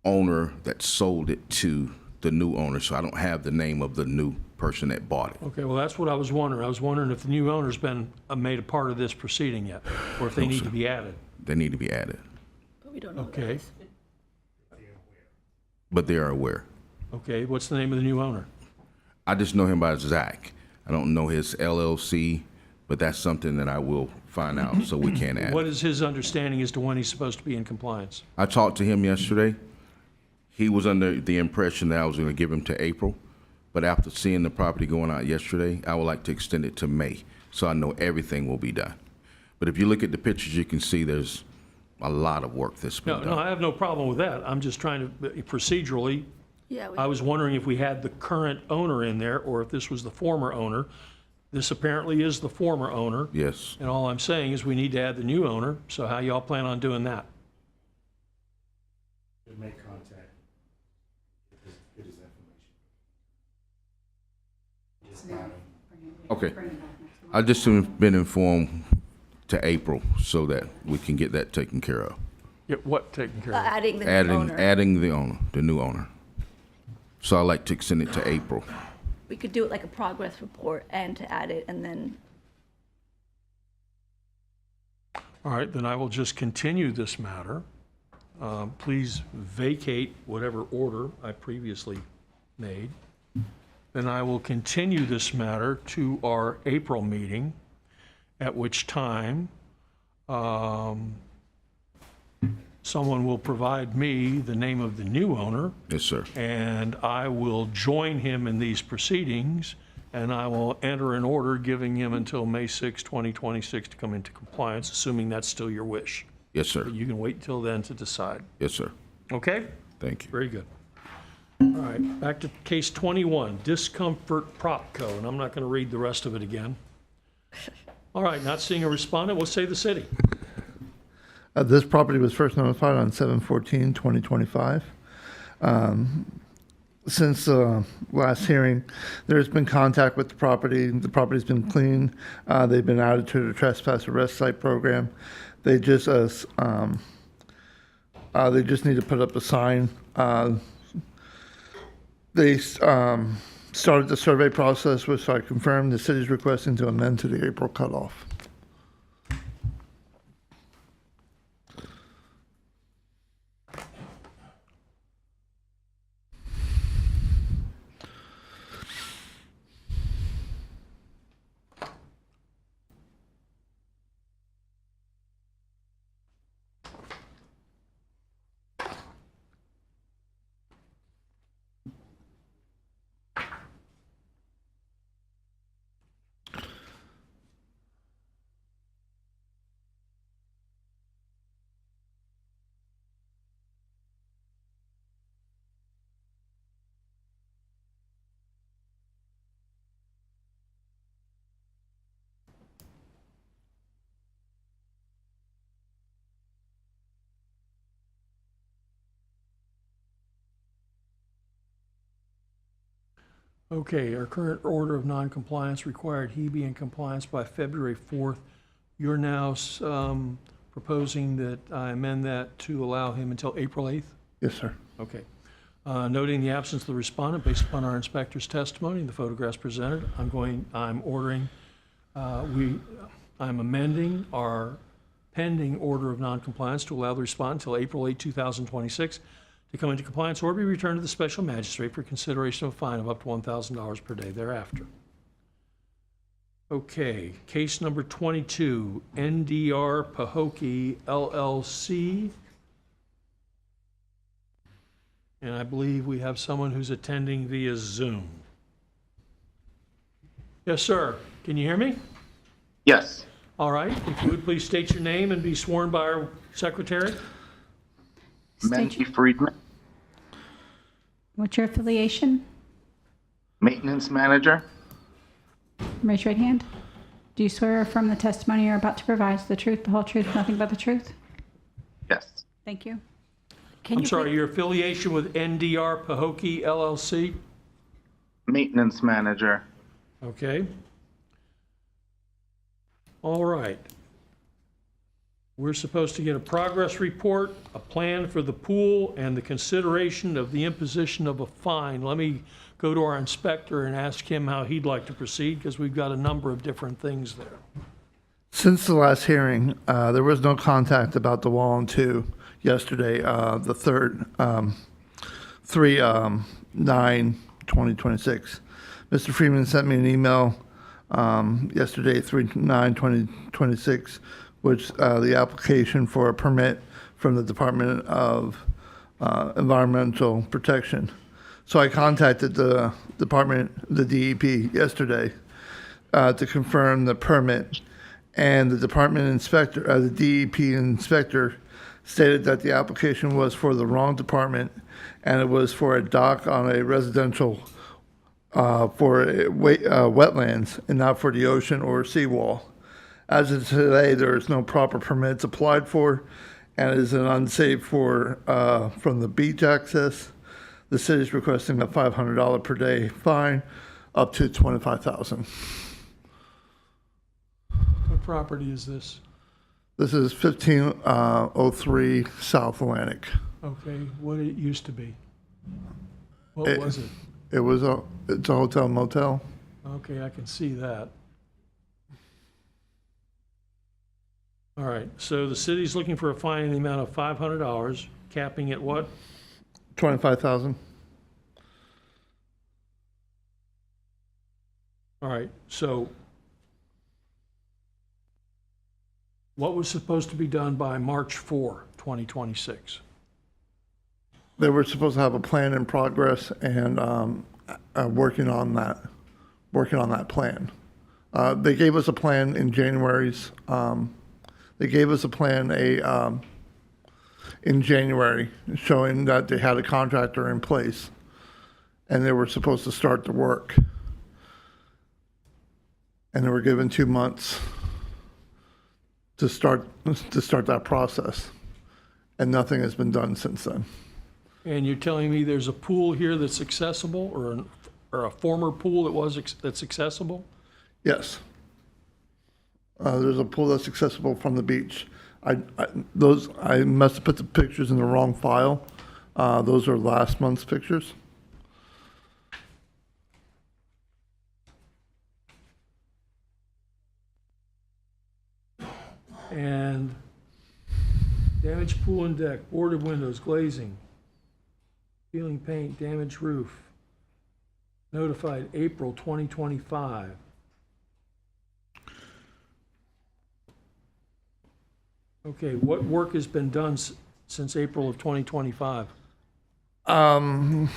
owner that sold it to the new owner, so I don't have the name of the new person that bought it. Okay, well, that's what I was wondering. I was wondering if the new owner's been made a part of this proceeding yet, or if they need to be added. They need to be added. But we don't know. Okay. But they are aware. Okay, what's the name of the new owner? I just know him by Zach. I don't know his LLC, but that's something that I will find out so we can add. What is his understanding as to when he's supposed to be in compliance? I talked to him yesterday. He was under the impression that I was going to give him to April, but after seeing the property going out yesterday, I would like to extend it to May, so I know everything will be done. But if you look at the pictures, you can see there's a lot of work that's been No, done. I have no problem with that. I'm just trying to, procedurally, Yeah, I was wondering if we had the current owner in there or if this was the former owner. This apparently is the former owner. Yes. And all I'm saying is we need to add the new owner. So how y'all plan on doing that? Make contact. Get his information. Okay. I just have been informed to April so that we can get that taken care of. Get what taken care of? Adding the new owner. Adding the owner, the new owner. So I'd like to extend it to April. We could do it like a progress report and to add it, and then All right, then I will just continue this matter. Please vacate whatever order I previously made. Then I will continue this matter to our April meeting, at which time someone will provide me the name of the new owner. Yes, sir. And I will join him in these proceedings, and I will enter an order giving him until May 6, 2026 to come into compliance, assuming that's still your wish. Yes, sir. But you can wait until then to decide. Yes, sir. Okay? Thank you. Very good. All right, back to case 21, Discomfort Prop Co., and I'm not going to read the rest of it again. All right, not seeing a respondent, we'll say the city. This property was first notified on 7/14/2025. Since the last hearing, there's been contact with the property. The property's been cleaned. They've been added to the trespass arrest site program. They just need to put up a sign. They started the survey process, which I confirmed the city's requesting to amend to the April cutoff. Okay, our current order of noncompliance required he be in compliance by February 4th. You're now proposing that I amend that to allow him until April 8th? Yes, sir. Okay. Noting the absence of the respondent based upon our inspector's testimony and the photographs presented, I'm amending our pending order of noncompliance to allow the respondent until April 8, 2026 to come into compliance or be returned to the special magistrate for consideration of a fine of up to $1,000 per day thereafter. Okay, case number 22, NDR Pahokee LLC. And I believe we have someone who's attending via Zoom. Yes, sir. Can you hear me? Yes. All right. If you would please state your name and be sworn by our secretary. Mendy Friedman, What's your affiliation? maintenance manager. Raise your right hand. Do you swear or affirm the testimony you're about to provide is the truth, the whole truth, nothing but the truth? Yes. Thank you. I'm sorry, your affiliation with NDR Pahokee LLC? Maintenance manager. Okay. All right. We're supposed to get a progress report, a plan for the pool, and the consideration of the imposition of a fine. Let me go to our inspector and ask him how he'd like to proceed, because we've got a number of different things there. Since the last hearing, there was no contact about the wall and two yesterday, the 3/9/2026. Mr. Freeman sent me an email yesterday, 3/9/2026, which the application for a permit from the Department of environmental protection. So I contacted the department, the DEP, yesterday to confirm the permit, and the department inspector, the DEP inspector, stated that the application was for the wrong department, and it was for a dock on a residential wetlands and not for the ocean or seawall. As of today, there is no proper permits applied for, and it is an unsafe for from the beach access. The city is requesting a $500 per day fine, up to $25,000. What property is this? This is 1503 South Atlantic. Okay, what it used to be? What was it? It's a hotel motel. Okay, I can see that. All right, so the city's looking for a fine in the amount of $500, capping at what? 25,000. All right, so what was supposed to be done by March 4, 2026? They were supposed to have a plan in progress and working on that plan. They gave us a plan in January's. They gave us a plan in January showing that they had a contractor in place, and they were supposed to start the work. And they were given 2 months to start that process, and nothing has been done since then. And you're telling me there's a pool here that's accessible, or a former pool that's accessible? Yes. There's a pool that's accessible from the beach. I must have put the pictures in the wrong file. Those are last month's pictures. And damaged pool and deck, boarded windows, glazing, peeling paint, damaged roof. Notified April 2025. Okay, what work has been done since April of 2025? The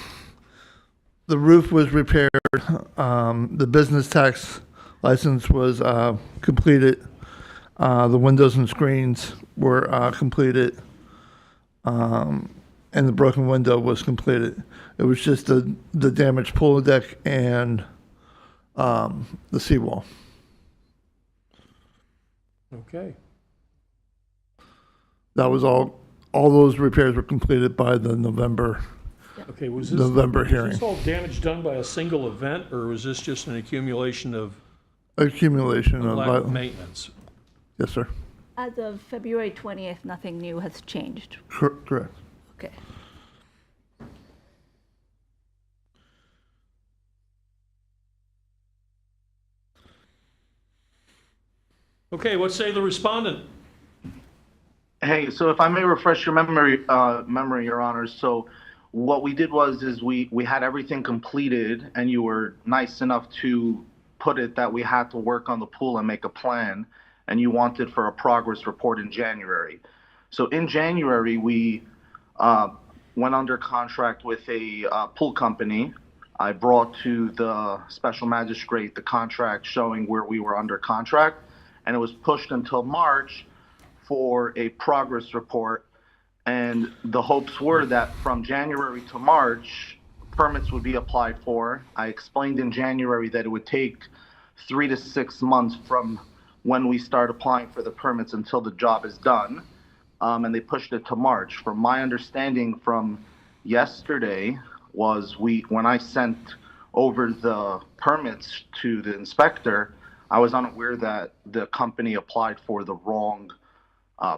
roof was repaired. The business tax license was completed. The windows and screens were completed. And the broken window was completed. It was just the damaged pool deck and the seawall. Okay. That was all those repairs were completed by the November Okay, was hearing. this all damage done by a single event, or was this just an accumulation of Accumulation of lack of maintenance? Yes, sir. As of February 20th, nothing new has changed. Correct. Okay. Okay, what say the respondent? Hey, so if I may refresh your memory, Your Honors. So what we did is we had everything completed, and you were nice enough to put it that we had to work on the pool and make a plan, and you wanted for a progress report in January. So in January, we went under contract with a pool company. I brought to the special magistrate the contract showing where we were under contract, and it was pushed until March for a progress report. And the hopes were that from January to March, permits would be applied for. I explained in January that it would take 3 to 6 months from when we start applying for the permits until the job is done. And they pushed it to March. From my understanding from yesterday was when I sent over the permits to the inspector, I was unaware that the company applied for the wrong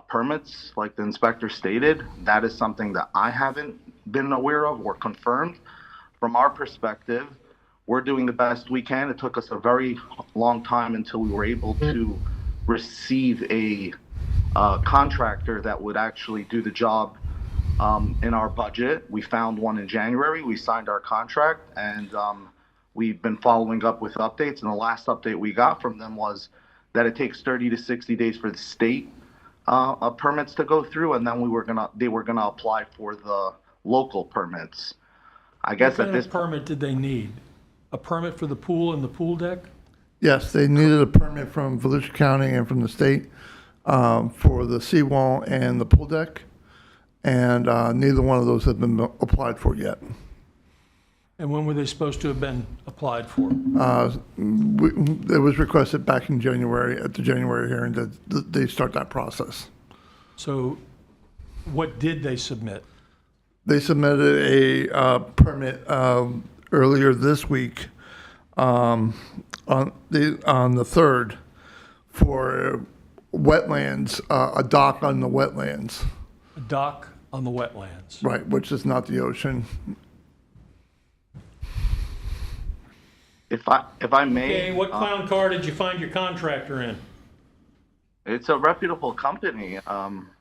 permits, like the inspector stated. That is something that I haven't been aware of or confirmed. From our perspective, we're doing the best we can. It took us a very long time until we were able to receive a contractor that would actually do the job in our budget. We found one in January. We signed our contract, and we've been following up with updates. And the last update we got from them was that it takes 30 to 60 days for the state permits to go through, and then they were gonna apply for the local permits. I guess What at kind this of permit did they need? A permit for the pool and the pool deck? Yes, they needed a permit from Volusia County and from the state for the seawall and the pool deck, and neither one of those have been applied for yet. And when were they supposed to have been applied for? It was requested back in January, at the January hearing, that they start that process. So what did they submit? They submitted a permit earlier this week on the 3rd for wetlands, a dock on the wetlands. A dock on the wetlands. Right, which is not the ocean. If I may. Okay, what clown car did you find your contractor in? It's a reputable company.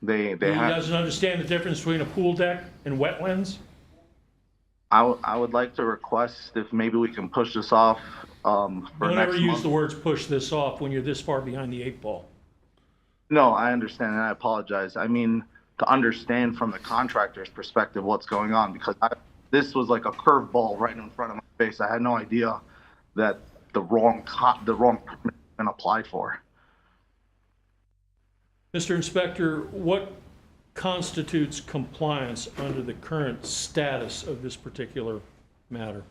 They He have. doesn't understand the difference between a pool deck and wetlands? I would like to request if maybe we can push this off for Don't next ever use month. the words push this off when you're this far behind the 8 ball. No, I understand and I apologize. I mean, to understand from the contractor's perspective what's going on, because this was like a curveball right in front of my face. I had no idea that the wrong permit had been applied for. Mr. Inspector, what constitutes compliance under the current status of this particular matter?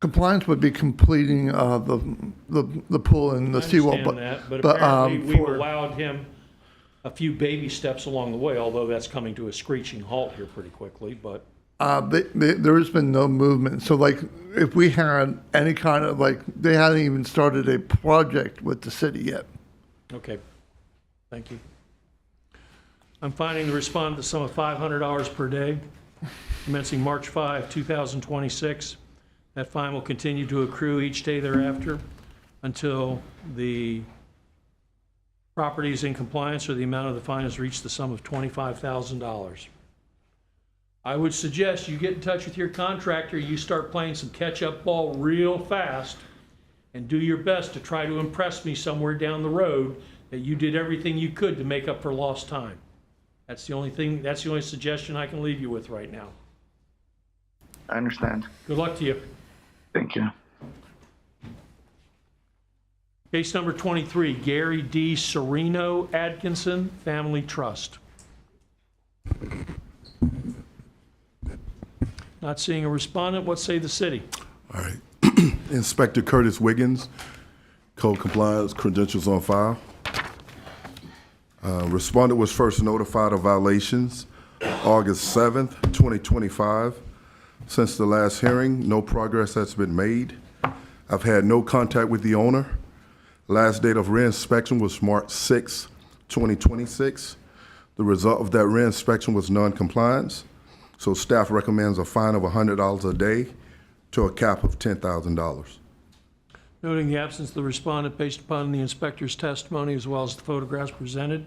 Compliance would be completing the pool and the seawall. I understand that, but apparently we've allowed him a few baby steps along the way, although that's coming to a screeching halt here pretty quickly, but. There has been no movement. So like, if we had any kind of, like, they hadn't even started a project with the city yet. Okay, thank you. I'm finding the respondent the sum of $500 per day, commencing March 5, 2026. That fine will continue to accrue each day thereafter until the property is in compliance or the amount of the fine has reached the sum of $25,000. I would suggest you get in touch with your contractor, you start playing some catch-up ball real fast, and do your best to try to impress me somewhere down the road that you did everything you could to make up for lost time. That's the only suggestion I can leave you with right now. I understand. Good luck to you. Thank you. Case number 23, Gary D. Sereno Atkinson Family Trust. Not seeing a respondent, what say the city? All right. Inspector Curtis Wiggins, code compliance, credentials on file. Respondent was first notified of violations August 7th, 2025. Since the last hearing, no progress has been made. I've had no contact with the owner. Last date of reinspection was March 6, 2026. The result of that reinspection was non-compliance. So staff recommends a fine of $100 a day to a cap of $10,000. Noting the absence of the respondent based upon the inspector's testimony as well as the photographs presented,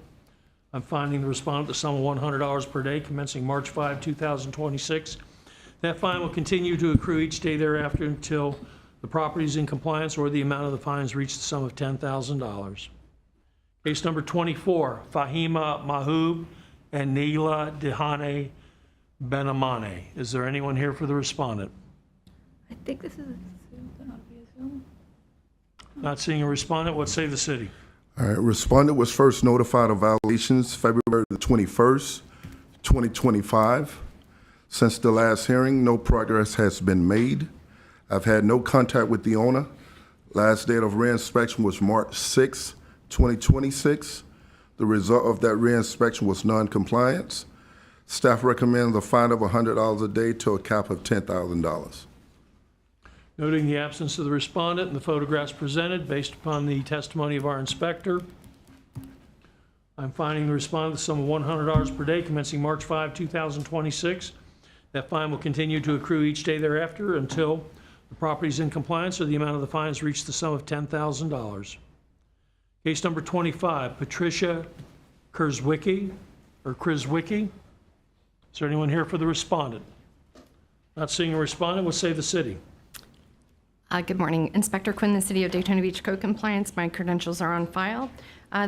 I'm finding the respondent the sum of $100 per day commencing March 5, 2026. That fine will continue to accrue each day thereafter until the property is in compliance or the amount of the fines reach the sum of $10,000. Case number 24, Fahima Mahoob and Neela Dehane Benamane. Is there anyone here for the respondent? I think this is a Zoom, but not via Zoom. Not seeing a respondent, what say the city? All right, respondent was first notified of violations February the 21st, 2025. Since the last hearing, no progress has been made. I've had no contact with the owner. Last date of reinspection was March 6, 2026. The result of that reinspection was non-compliance. Staff recommends a fine of $100 a day to a cap of $10,000. Noting the absence of the respondent and the photographs presented based upon the testimony of our inspector, I'm finding the respondent the sum of $100 per day commencing March 5, 2026. That fine will continue to accrue each day thereafter until the property is in compliance or the amount of the fines reach the sum of $10,000. Case number 25, Patricia Krzwicki. Is there anyone here for the respondent? Not seeing a respondent, what say the city? Good morning. Inspector Quinn, the City of Daytona Beach Code Compliance. My credentials are on file.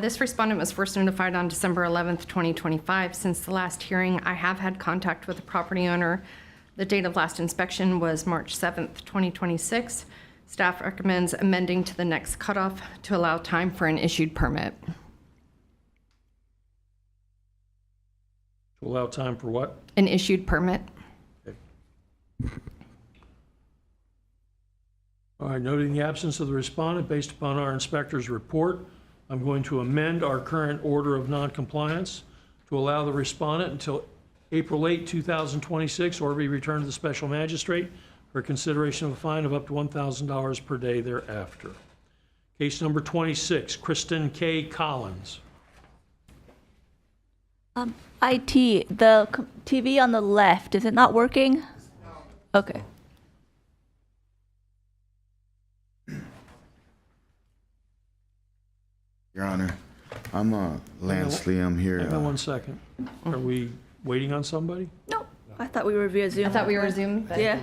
This respondent was first notified on December 11th, 2025. Since the last hearing, I have had contact with the property owner. The date of last inspection was March 7th, 2026. Staff recommends amending to the next cutoff to allow time for an issued permit. To allow time for what? An issued permit. All right, noting the absence of the respondent, based upon our inspector's report, I'm going to amend our current order of noncompliance to allow the respondent until April 8, 2026, or be returned to the special magistrate for consideration of a fine of up to $1,000 per day thereafter. Case number 26, Kristen K. Collins. IT, the TV on the left, is it not working? Okay. Your Honor, I'm Lance Lee. I'm here. Hang on 1 second. Are we waiting on somebody? No, I thought we were via Zoom. I thought we were Zoom. But Yeah.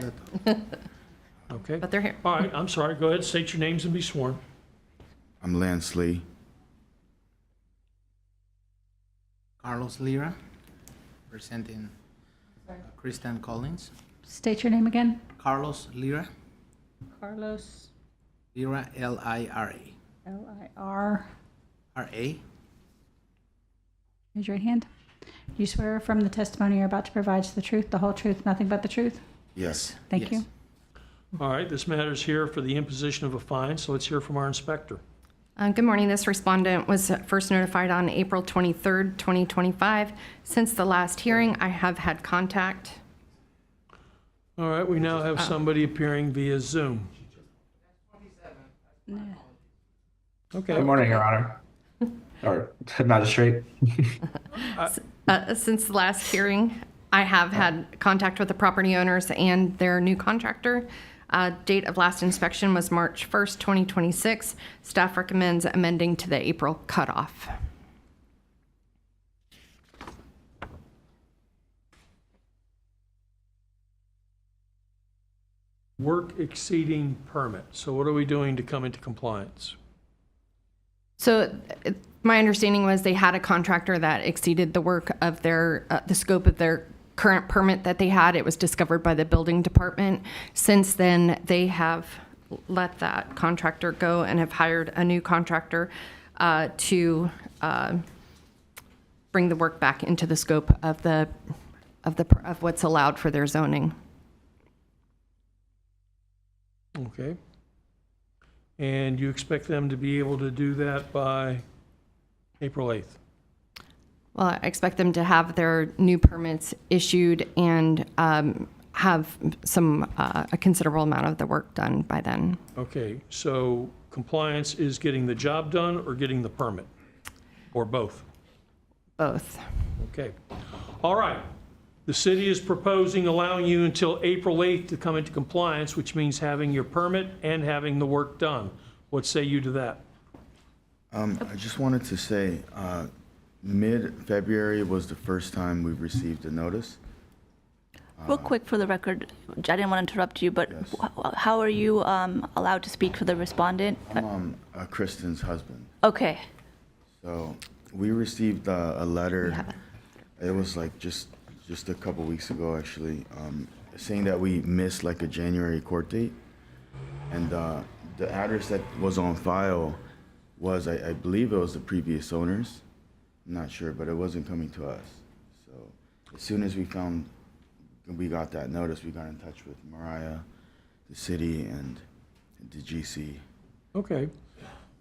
Okay. But they're here. All right, I'm sorry. Go ahead, state your names and be sworn. I'm Lance Lee. Carlos Lira, presenting Kristen Collins. State your name again. Carlos Lira, Carlos, Lira, L-I-R-A. L-I-R. R-A. Raise your right hand. You swear from the testimony you're about to provide is the truth, the whole truth, nothing but the truth? Yes. Thank you. All right, this matter is here for the imposition of a fine, so let's hear from our inspector. Good morning. This respondent was first notified on April 23rd, 2025. Since the last hearing, I have had contact. All right, we now have somebody appearing via Zoom. Okay. Good morning, Your Honor. Or Magistrate. Since the last hearing, I have had contact with the property owners and their new contractor. Date of last inspection was March 1st, 2026. Staff recommends amending to the April cutoff. Work exceeding permit. So what are we doing to come into compliance? So my understanding was they had a contractor that exceeded the work of their, the scope of their current permit that they had. It was discovered by the building department. Since then, they have let that contractor go and have hired a new contractor to bring the work back into the scope of of what's allowed for their zoning. Okay. And you expect them to be able to do that by April 8th? Well, I expect them to have their new permits issued and have a considerable amount of the work done by then. Okay, so compliance is getting the job done or getting the permit? Or both? Both. Okay. All right. The city is proposing allowing you until April 8th to come into compliance, which means having your permit and having the work done. What say you to that? I just wanted to say, mid-February was the first time we've received a notice. Real quick for the record, I didn't want to interrupt you, but how are you allowed to speak for the respondent? I'm Kristen's husband. Okay. So we received a letter. It was like just a couple weeks ago, actually, saying that we missed like a January court date. And the address that was on file was, I believe it was the previous owners. I'm not sure, but it wasn't coming to us. So as soon as we got that notice, we got in touch with Mariah, the city, and the GC. Okay.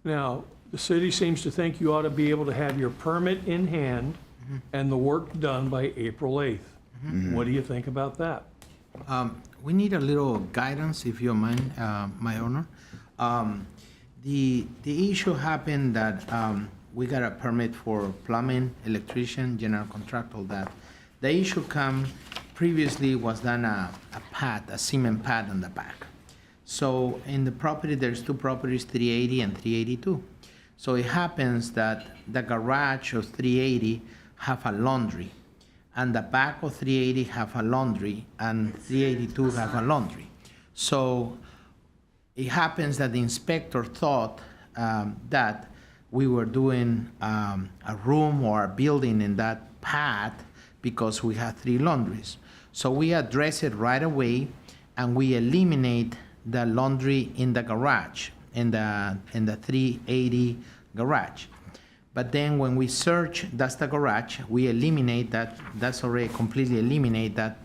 Now, the city seems to think you ought to be able to have your permit in hand and the work done by April 8th. What do you think about that? We need a little guidance, if you don't mind, my honor. The issue happened that we got a permit for plumbing, electrician, general contractor, all that. The issue previously was done a cement pad on the back. So in the property, there's two properties, 380 and 382. So it happens that the garage of 380 have a laundry, and the back of 380 have a laundry, and 382 have a laundry. So it happens that the inspector thought that we were doing a room or a building in that path because we had 3 laundries. So we address it right away, and we eliminate the laundry in the garage, in the 380 garage. But then when we search, that's the garage, we eliminate that, that's already completely eliminate that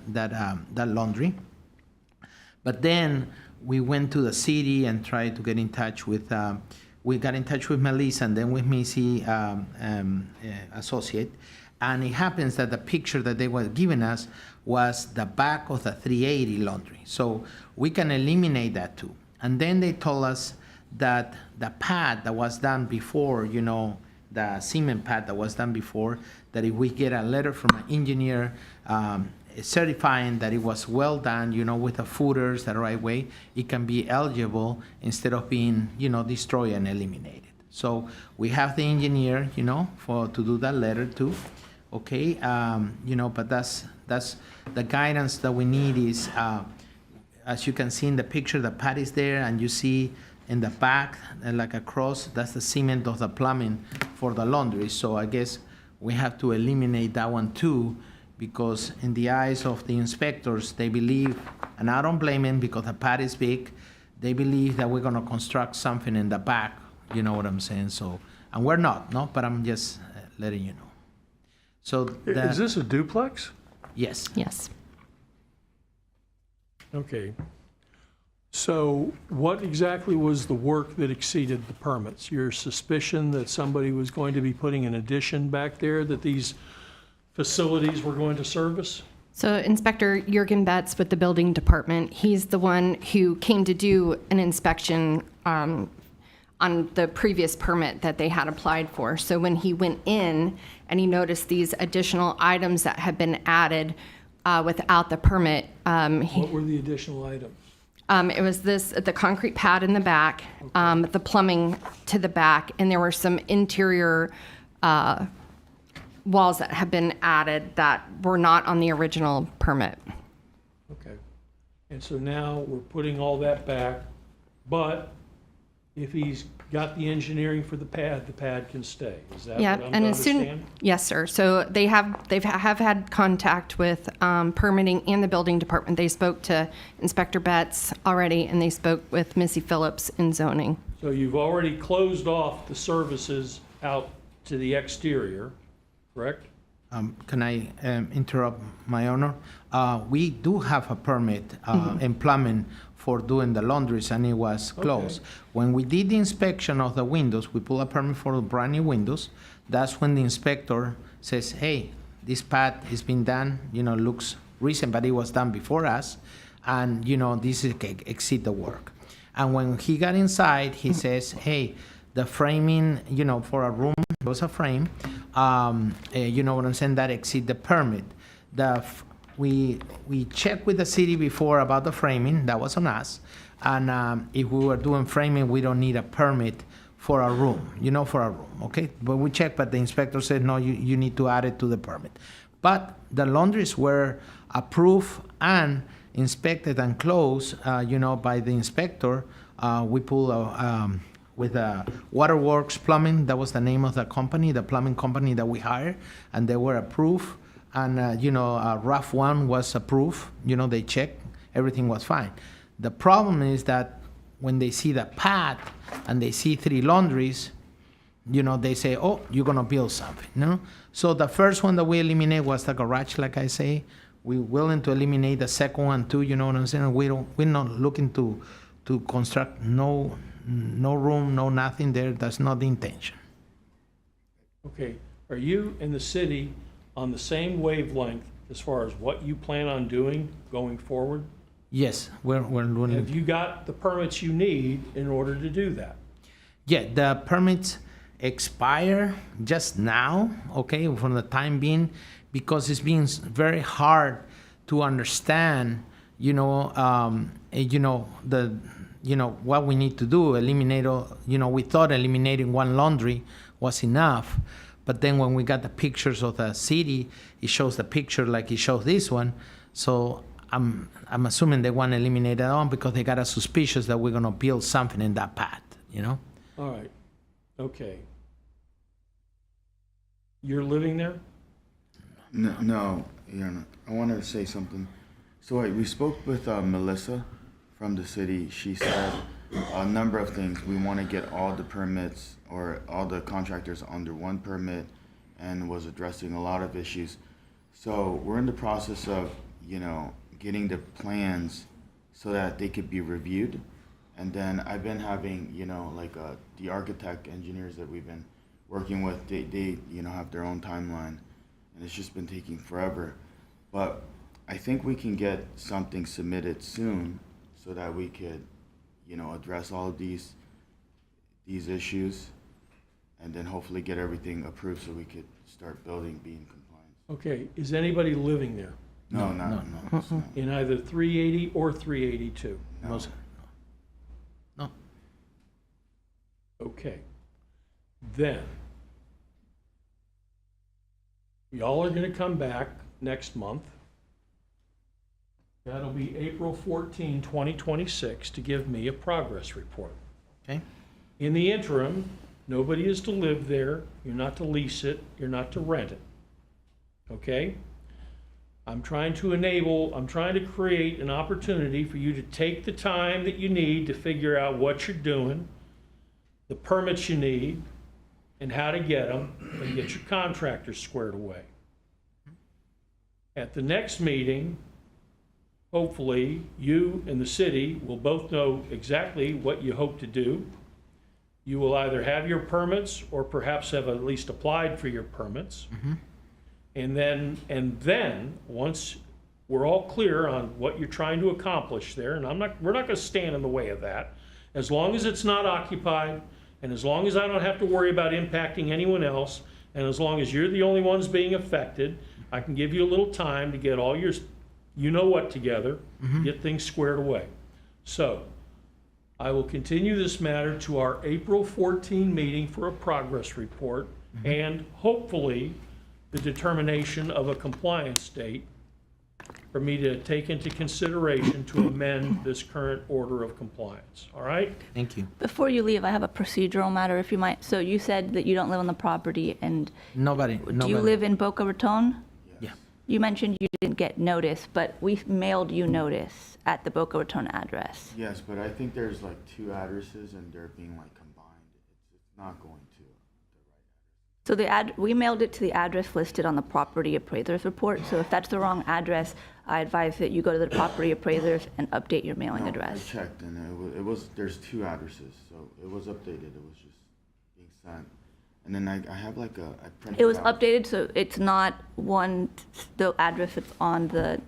laundry. But then we went to the city and tried to get in touch with, we got in touch with Melissa and then with Missy associate. And it happens that the picture that they were giving us was the back of the 380 laundry. So we can eliminate that too. And then they told us that the pad that was done before, you know, the cement pad that was done before, that if we get a letter from an engineer certifying that it was well done, you know, with the footers the right way, it can be eligible instead of being, you know, destroyed and eliminated. So we have the engineer, you know, to do that letter too. Okay, you know, but that's the guidance that we need is, as you can see in the picture, the pad is there, and you see in the back, like across, that's the cement of the plumbing for the laundry. So I guess we have to eliminate that one too, because in the eyes of the inspectors, they believe, and I don't blame them because the pad is big, they believe that we're gonna construct something in the back, you know what I'm saying? So, and we're not, no, but I'm just letting you know. So Is this a duplex? Yes. Yes. Okay. So what exactly was the work that exceeded the permits? Your suspicion that somebody was going to be putting an addition back there that these facilities were going to service? So Inspector Jürgen Betz with the building department, he's the one who came to do an inspection on the previous permit that they had applied for. So when he went in and he noticed these additional items that had been added without the permit. What were the additional items? It was the concrete pad in the back, the plumbing to the back, and there were some interior walls that have been added that were not on the original permit. Okay. And so now we're putting all that back, but if he's got the engineering for the pad can stay. Is that Yeah, what I'm and to as soon, understand? yes, sir. So they've had contact with permitting and the building department. They spoke to Inspector Betz already, and they spoke with Missy Phillips in zoning. So you've already closed off the services out to the exterior, correct? Can I interrupt, My Honor? We do have a permit in plumbing for doing the laundries, and it was closed. Okay. When we did the inspection of the windows, we pulled a permit for the brand new windows. That's when the inspector says, hey, this pad has been done, you know, looks recent, but it was done before us, and, you know, this is exceed the work. And when he got inside, he says, hey, the framing, you know, for a room, it was a frame, you know what I'm saying, that exceed the permit. We checked with the city before about the framing, that was on us, and if we were doing framing, we don't need a permit for a room, you know, for a room, okay? But we checked, but the inspector said, no, you need to add it to the permit. But the laundries were approved and inspected and closed, you know, by the inspector. We pulled with Waterworks Plumbing, that was the name of the company, the plumbing company that we hired, and they were approved. And, you know, RAF 1 was approved, you know, they checked, everything was fine. The problem is that when they see the pad and they see 3 laundries, you know, they say, oh, you're gonna build something, you know? So the first one that we eliminate was the garage, like I say. We're willing to eliminate the second one too, you know what I'm saying? We're not looking to construct no room, no nothing there. That's not the intention. Okay. Are you and the city on the same wavelength as far as what you plan on doing going forward? Yes, we're doing. Have you got the permits you need in order to do that? Yeah, the permits expire just now, okay, for the time being, because it's been very hard to understand, you know, what we need to do, eliminate, you know, we thought eliminating one laundry was enough, but then when we got the pictures of the city, it shows the picture like it shows this one, so I'm assuming they want to eliminate that on because they got a suspicious that we're gonna build something in that path, you know? All right, okay. You're living there? No, Your Honor. I wanted to say something. So wait, we spoke with Melissa from the city. She said a number of things. We want to get all the permits or all the contractors under one permit, and was addressing a lot of issues. So we're in the process of, getting the plans so that they could be reviewed. And then I've been having, the architect engineers that we've been working with, they have their own timeline, and it's just been taking forever. But I think we can get something submitted soon so that we could, address all of these issues, and then hopefully get everything approved so we could start building, be in compliance. Okay, is anybody living there? No. In either 380 or 382? No. Okay. Then, y'all are gonna come back next month. That'll be April 14, 2026, to give me a progress report. Okay. In the interim, nobody is to live there, you're not to lease it, you're not to rent it. Okay? I'm trying to create an opportunity for you to take the time that you need to figure out what you're doing, the permits you need, and how to get them, and get your contractors squared away. At the next meeting, hopefully, you and the city will both know exactly what you hope to do. You will either have your permits or perhaps have at least applied for your permits. And then once we're all clear on what you're trying to accomplish there, and we're not gonna stand in the way of that, as long as it's not occupied, and as long as I don't have to worry about impacting anyone else, and as long as you're the only ones being affected, I can give you a little time to get all your you-know-what together, get things squared away. So, I will continue this matter to our April 14 meeting for a progress report, and hopefully the determination of a compliance date for me to take into consideration to amend this current order of compliance. All right? Thank you. Before you leave, I have a procedural matter, if you might. So you said that you don't live on the property, and Nobody. do you live in Boca Raton? Yeah. You mentioned you didn't get notice, but we mailed you notice at the Boca Raton address. Yes, but I think there's like two addresses and they're being like combined. It's not going to. So we mailed it to the address listed on the property appraiser's report. So if that's the wrong address, I advise that you go to the property appraisers and update your mailing address. I checked and there's two addresses, so it was updated. It was just being sent. And then I have like I printed It was out. updated, so it's not the address that's on the,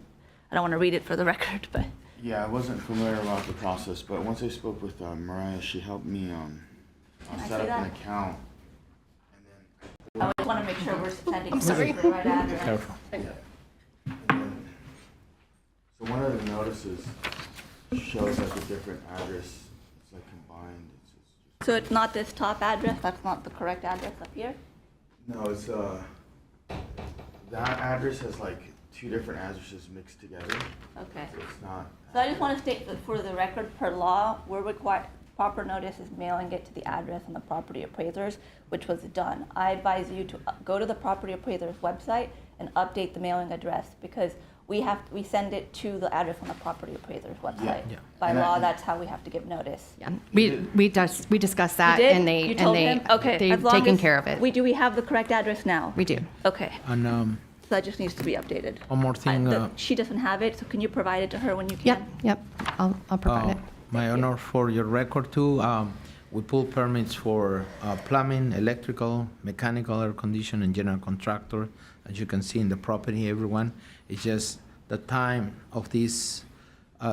I don't want to read it for the record, but. Yeah, I wasn't familiar about the process, but once I spoke with Mariah, she helped me set up an account. I just want to make sure we're sending to the right address. Careful. So one of the notices shows like a different address. It's like combined. So it's not this top address? That's not the correct address up here? No, it's that address has like two different addresses mixed together. Okay. So it's not. So I just want to state that for the record, per law, we're required, proper notice is mailing it to the address on the property appraisers, which was done. I advise you to go to the property appraiser's website and update the mailing address, because we send it to the address on the property appraiser's website. Yeah. By law, that's how we have to give notice. Yeah, we discussed that, You did? and You told them? Okay, they've as long taken as care of it. Do we have the correct address now? We do. Okay, And so that just needs to be updated. one more thing. She doesn't have it, so can you provide it to her when you can? Yep. I'll provide it. My honor, for your record too, we pull permits for plumbing, electrical, mechanical, air condition, and general contractor. As you can see in the property, everyone, it's just the time of this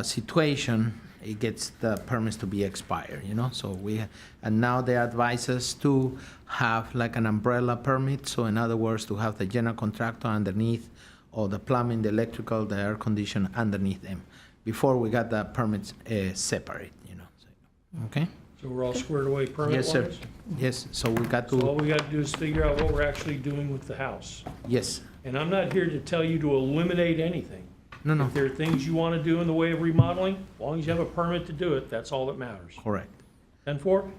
situation, it gets the permits to be expired, So and now they advise us to have like an umbrella permit. So in other words, to have the general contractor underneath, or the plumbing, the electrical, the air condition underneath them. Before we got the permits separate, Okay? So we're all squared away permit-wise? Yes, sir. Yes, so we got So all to, we got to do is figure out what we're actually doing with the house. yes, And I'm not here to tell you to eliminate anything. No, no. If there are things you want to do in the way of remodeling, as long as you have a permit to do it, that's all that matters. Correct. 10-4?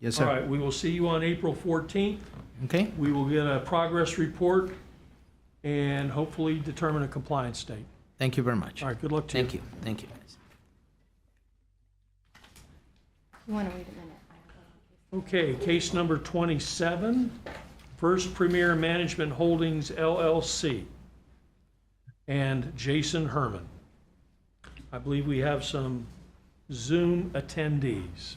Yes, All sir. right, we will see you on April 14th. Okay. We will get a progress report and hopefully determine a compliance date. Thank you very much. All right, good luck to you. Thank you. Thank you. You want to wait a minute? Okay, case number 27, First Premier Management Holdings LLC, and Jason Herman. I believe we have some Zoom attendees.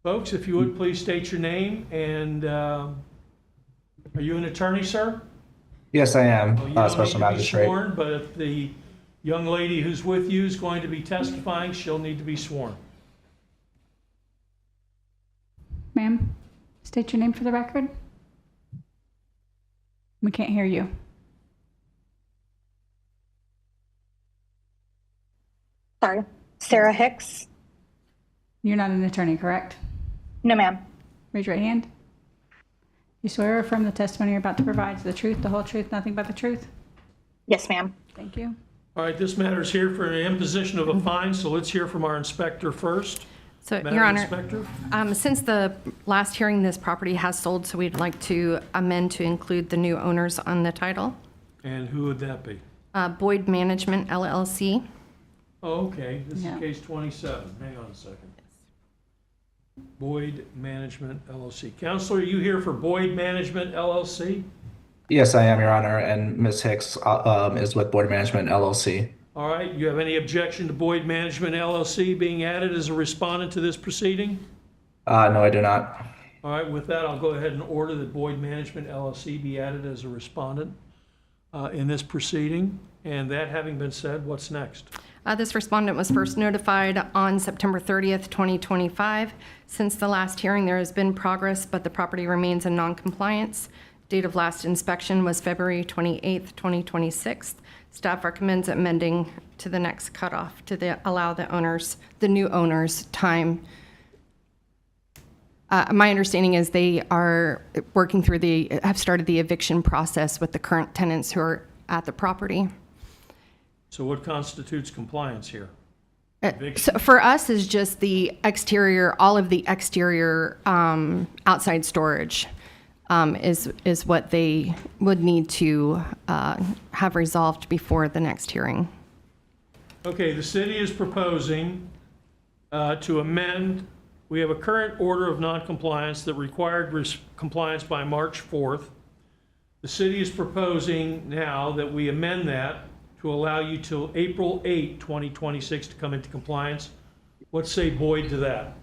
Folks, if you would please state your name, and are you an attorney, sir? Yes, I am, Well, you don't Special need to be Magistrate. sworn, but if the young lady who's with you is going to be testifying, she'll need to be sworn. Ma'am, state your name for the record. We can't hear you. Sorry. Sarah Hicks? You're not an attorney, correct? No, ma'am. Raise your right hand. You swear or affirm the testimony you're about to provide is the truth, the whole truth, nothing but the truth? Yes, ma'am. Thank you. All right, this matter is here for an imposition of a fine, so let's hear from our inspector first. So, Madam Your Honor, Inspector? since the last hearing, this property has sold, so we'd like to amend to include the new owners on the title. And who would that be? Boyd Management LLC. Oh, okay, this Yeah. is case 27. Hang on a second. Boyd Management LLC. Counselor, are you here for Boyd Management LLC? Yes, I am, Your Honor, and Ms. Hicks is with Board Management LLC. All right, you have any objection to Boyd Management LLC being added as a respondent to this proceeding? No, I do not. All right, with that, I'll go ahead and order that Boyd Management LLC be added as a respondent in this proceeding. And that having been said, what's next? This respondent was first notified on September 30th, 2025. Since the last hearing, there has been progress, but the property remains in non-compliance. Date of last inspection was February 28th, 2026. Staff recommends amending to the next cutoff to allow the new owners, time. My understanding is they are working through have started the eviction process with the current tenants who are at the property. So what constitutes compliance here? So for us is just the exterior, all of the exterior outside storage is what they would need to have resolved before the next hearing. Okay, the city is proposing to amend. We have a current order of noncompliance that required compliance by March 4th. The city is proposing now that we amend that to allow you till April 8, 2026 to come into compliance. What say Boyd to that?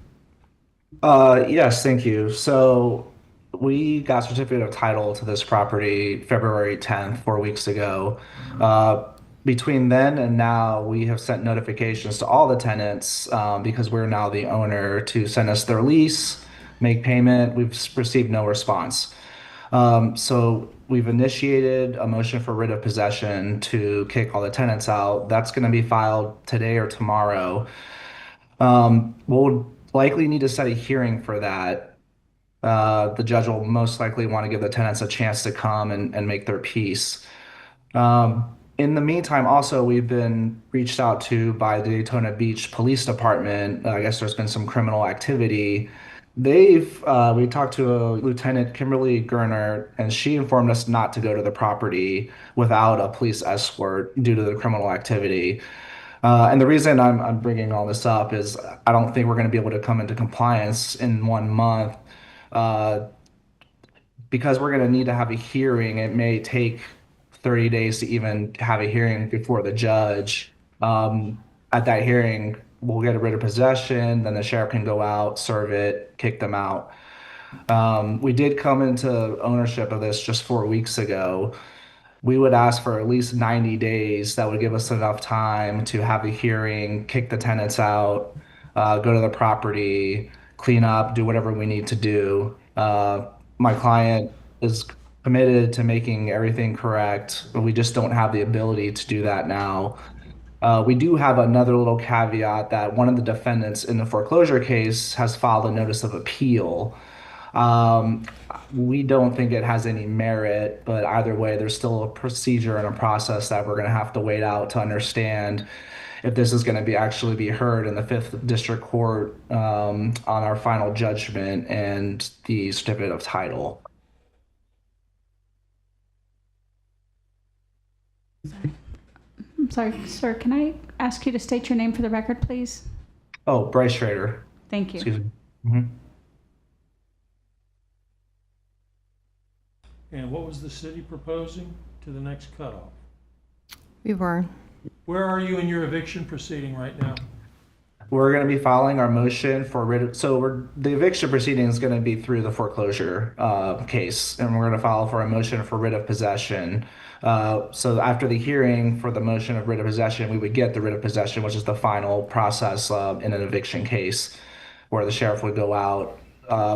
Yes, thank you. So we got certificate of title to this property February 10th, 4 weeks ago. Between then and now, we have sent notifications to all the tenants because we're now the owner to send us their lease, make payment. We've received no response. So we've initiated a motion for writ of possession to kick all the tenants out. That's going to be filed today or tomorrow. We'll likely need to set a hearing for that. The judge will most likely want to give the tenants a chance to come and make their peace. In the meantime, also, we've been reached out to by the Daytona Beach Police Department. I guess there's been some criminal activity. We talked to Lieutenant Kimberly Gerner, and she informed us not to go to the property without a police escort due to the criminal activity. And the reason I'm bringing all this up is I don't think we're going to be able to come into compliance in 1 month because we're going to need to have a hearing. It may take 30 days to even have a hearing before the judge. At that hearing, we'll get a writ of possession, then the sheriff can go out, serve it, kick them out. We did come into ownership of this just 4 weeks ago. We would ask for at least 90 days. That would give us enough time to have a hearing, kick the tenants out, go to the property, clean up, do whatever we need to do. My client is committed to making everything correct, but we just don't have the ability to do that now. We do have another little caveat that one of the defendants in the foreclosure case has filed a notice of appeal. We don't think it has any merit, but either way, there's still a procedure and a process that we're going to have to wait out to understand if this is going to actually be heard in the Fifth District Court on our final judgment and the certificate of title. I'm sorry, sir, can I ask you to state your name for the record, please? Oh, Bryce Schrader. Thank you. Excuse me. Mm-hmm. And what was the city proposing to the next cutoff? We were. Where are you in your eviction proceeding right now? We're going to be filing our motion for writ of, the eviction proceeding is going to be through the foreclosure case, and we're going to file for a motion for writ of possession. So after the hearing for the motion of writ of possession, we would get the writ of possession, which is the final process in an eviction case where the sheriff would go out.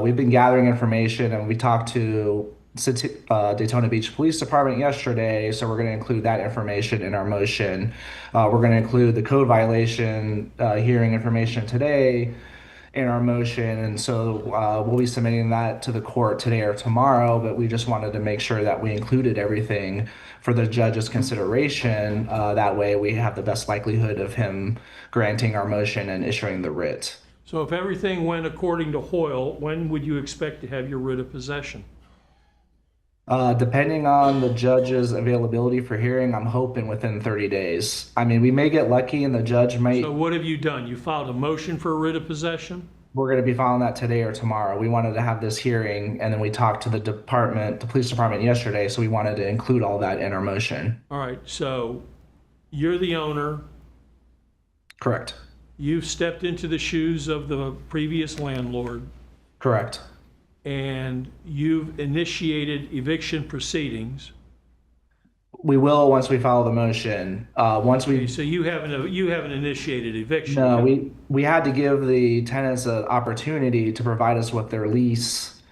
We've been gathering information, and we talked to Daytona Beach Police Department yesterday, so we're going to include that information in our motion. We're going to include the code violation hearing information today in our motion, and so we'll be submitting that to the court today or tomorrow, but we just wanted to make sure that we included everything for the judge's consideration. That way we have the best likelihood of him granting our motion and issuing the writ. So if everything went according to Hoyle, when would you expect to have your writ of possession? Depending on the judge's availability for hearing, I'm hoping within 30 days. I mean, we may get lucky and the judge might... So what have you done? You filed a motion for a writ of possession? We're going to be filing that today or tomorrow. We wanted to have this hearing, and then we talked to the police department yesterday, so we wanted to include all that in our motion. All right, so you're the owner. Correct. You've stepped into the shoes of the previous landlord. Correct. And you've initiated eviction proceedings. We will once we file the motion. So you haven't initiated eviction. No, we had to give the tenants an opportunity to provide us with their lease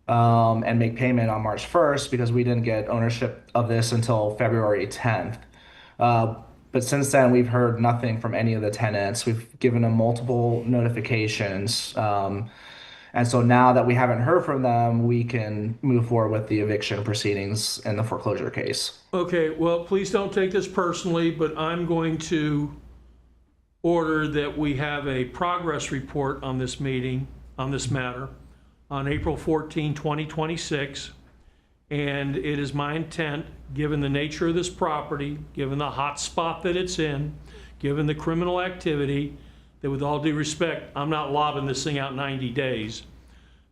and make payment on March 1st because we didn't get ownership of this until February 10th. But since then, we've heard nothing from any of the tenants. We've given them multiple notifications. And so now that we haven't heard from them, we can move forward with the eviction proceedings in the foreclosure case. Okay, well, please don't take this personally, but I'm going to order that we have a progress report on this meeting, on this matter, on April 14, 2026. And it is my intent, given the nature of this property, given the hot spot that it's in, given the criminal activity, that with all due respect, I'm not lobbing this thing out 90 days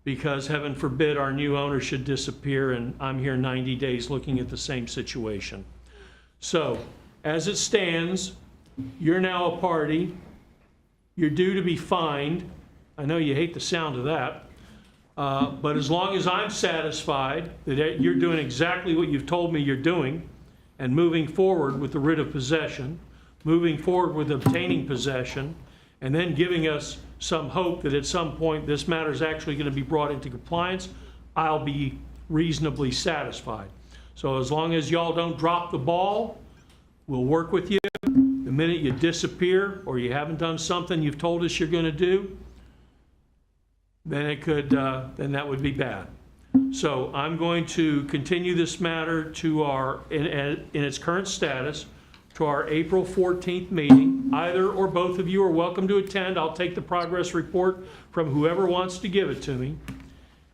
because heaven forbid our new owner should disappear and I'm here 90 days looking at the same situation. So as it stands, you're now a party. You're due to be fined. I know you hate the sound of that. But as long as I'm satisfied that you're doing exactly what you've told me you're doing and moving forward with the writ of possession, moving forward with obtaining possession, and then giving us some hope that at some point this matter is actually going to be brought into compliance, I'll be reasonably satisfied. So as long as y'all don't drop the ball, we'll work with you. The minute you disappear or you haven't done something you've told us you're going to do, then then that would be bad. So I'm going to continue this matter to in its current status, to our April 14th meeting. Either or both of you are welcome to attend. I'll take the progress report from whoever wants to give it to me.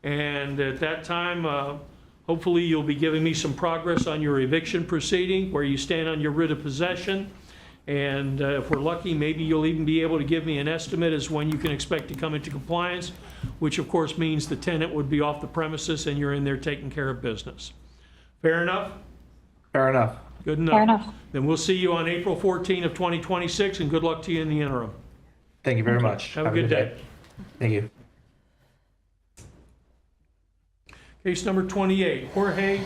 And at that time, hopefully you'll be giving me some progress on your eviction proceeding, where you stand on your writ of possession. And if we're lucky, maybe you'll even be able to give me an estimate as when you can expect to come into compliance, which of course means the tenant would be off the premises and you're in there taking care of business. Fair enough? Fair enough. Good enough. Fair enough. Then we'll see you on April 14 of 2026, and good luck to you in the interim. Thank you very much. Have a good day. Thank you. Case number 28, Jorge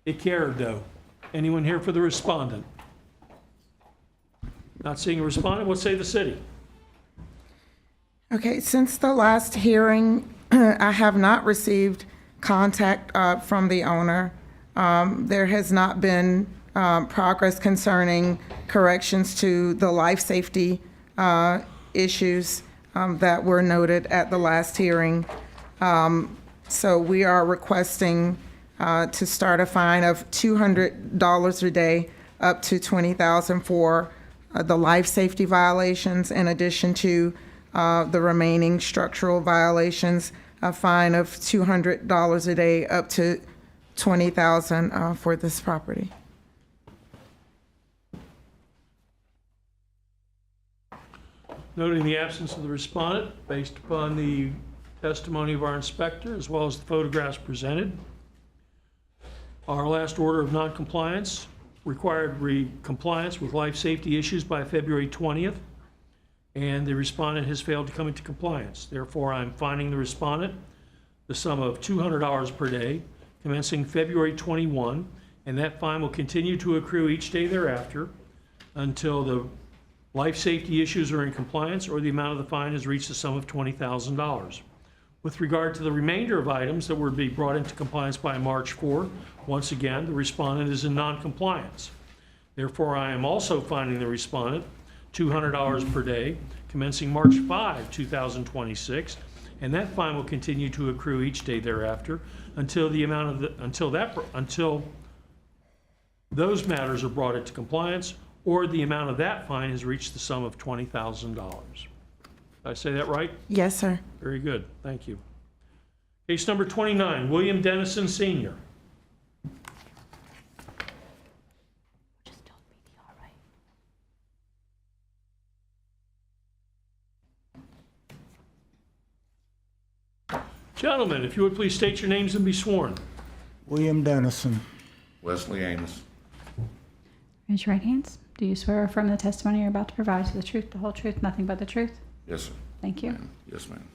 Izquierdo. Anyone here for the respondent? Not seeing a respondent, what say the city? Okay, since the last hearing, I have not received contact from the owner. There has not been progress concerning corrections to the life safety issues that were noted at the last hearing. So we are requesting to start a fine of $200 a day up to $20,000 for the life safety violations, in addition to the remaining structural violations, a fine of $200 a day up to $20,000 for this property. Noting the absence of the respondent, based upon the testimony of our inspector as well as the photographs presented, our last order of noncompliance required compliance with life safety issues by February 20th, and the respondent has failed to come into compliance. Therefore, I'm fining the respondent the sum of $200 per day commencing February 21, and that fine will continue to accrue each day thereafter until the life safety issues are in compliance or the amount of the fine has reached the sum of $20,000. With regard to the remainder of items that will be brought into compliance by March 4, once again, the respondent is in non-compliance. Therefore, I am also fining the respondent $200 per day commencing March 5, 2026, and that fine will continue to accrue each day thereafter until the amount of until those matters are brought into compliance or the amount of that fine has reached the sum of $20,000. Did I say that right? Yes, sir. Very good, thank you. Case number 29, William Dennison Sr. Gentlemen, if you would please state your names and be sworn. William Dennison. Wesley Amos. Raise your right hands. Do you swear or affirm the testimony you're about to provide is the truth, the whole truth, nothing but the truth? Yes, sir. Thank you. Yes, ma'am.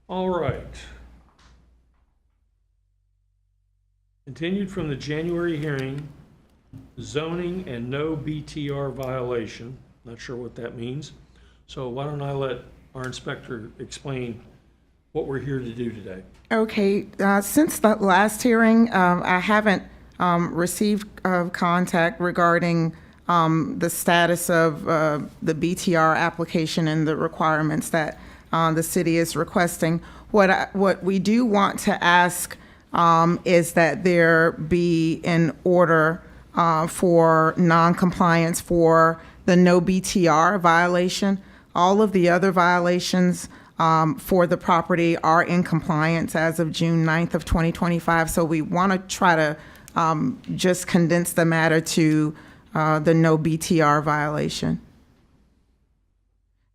All right. Continued from the January hearing, zoning and no BTR violation. Not sure what that means. So why don't I let our inspector explain what we're here to do today. Okay, since the last hearing, I haven't received contact regarding the status of the BTR application and the requirements that the city is requesting. What we do want to ask is that there be an order for non-compliance for the no BTR violation. All of the other violations for the property are in compliance as of June 9th of 2025. So we want to try to just condense the matter to the no BTR violation.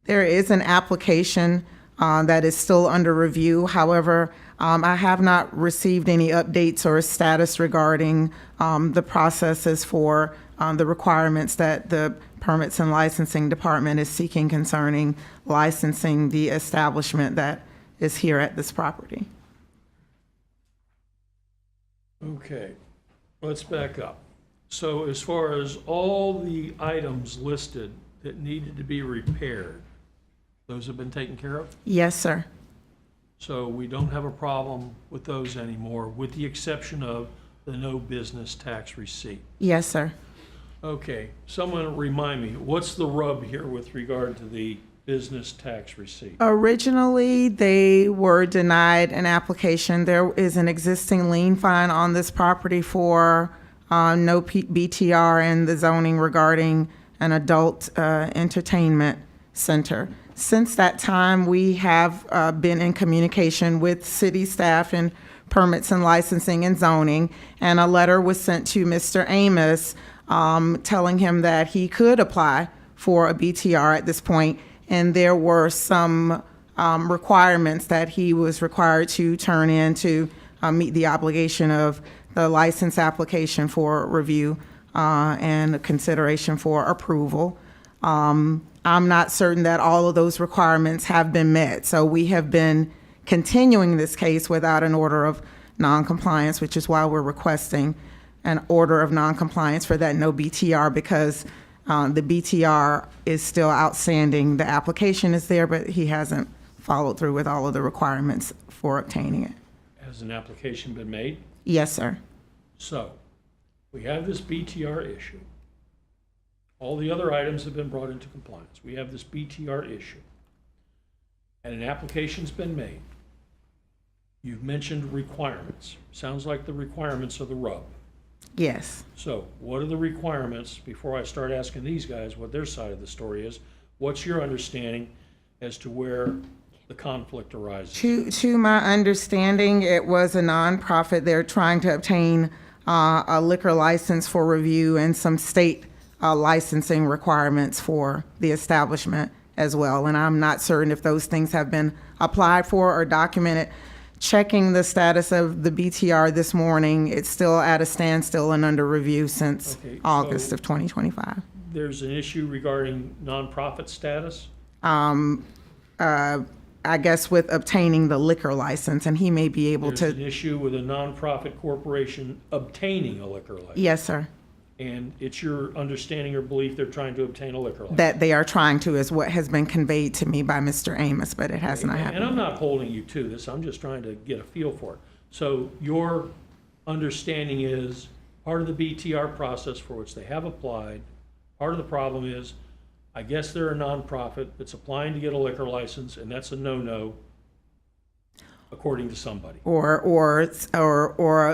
There is an application that is still under review. However, I have not received any updates or status regarding the processes for the requirements that the Permits and Licensing Department is seeking concerning licensing the establishment that is here at this property. Okay, let's back up. So as far as all the items listed that needed to be repaired, those have been taken care of? Yes, sir. So we don't have a problem with those anymore, with the exception of the no business tax receipt. Yes, sir. Okay, someone remind me, what's the rub here with regard to the business tax receipt? Originally, they were denied an application. There is an existing lien fine on this property for no BTR and the zoning regarding an adult entertainment center. Since that time, we have been in communication with city staff and Permits and Licensing and Zoning, and a letter was sent to Mr. Amos telling him that he could apply for a BTR at this point, and there were some requirements that he was required to turn in to meet the obligation of the license application for review and consideration for approval. I'm not certain that all of those requirements have been met, so we have been continuing this case without an order of noncompliance, which is why we're requesting an order of noncompliance for that no BTR, because the BTR is still outstanding. The application is there, but he hasn't followed through with all of the requirements for obtaining it. Has an application been made? Yes, sir. So, we have this BTR issue. All the other items have been brought into compliance. We have this BTR issue. And an application's been made. You've mentioned requirements. Sounds like the requirements are the rub. Yes. So what are the requirements, before I start asking these guys what their side of the story is, what's your understanding as to where the conflict arises? To my understanding, it was a nonprofit. They're trying to obtain a liquor license for review and some state licensing requirements for the establishment as well. And I'm not certain if those things have been applied for or documented. Checking the status of the BTR this morning, it's still at a standstill and under review since Okay, August so of 2025. There's an issue regarding nonprofit status? I guess with obtaining the liquor license, and he may be able There's an to. issue with a nonprofit corporation obtaining a liquor license? Yes, sir. And it's your understanding or belief they're trying to obtain a liquor license? That they are trying to, is what has been conveyed to me by Mr. Amos, but it has not And happened. I'm not holding you to this, I'm just trying to get a feel for it. So your understanding is, part of the BTR process for which they have applied, part of the problem is, I guess they're a nonprofit that's applying to get a liquor license, and that's a no-no, according to somebody. Or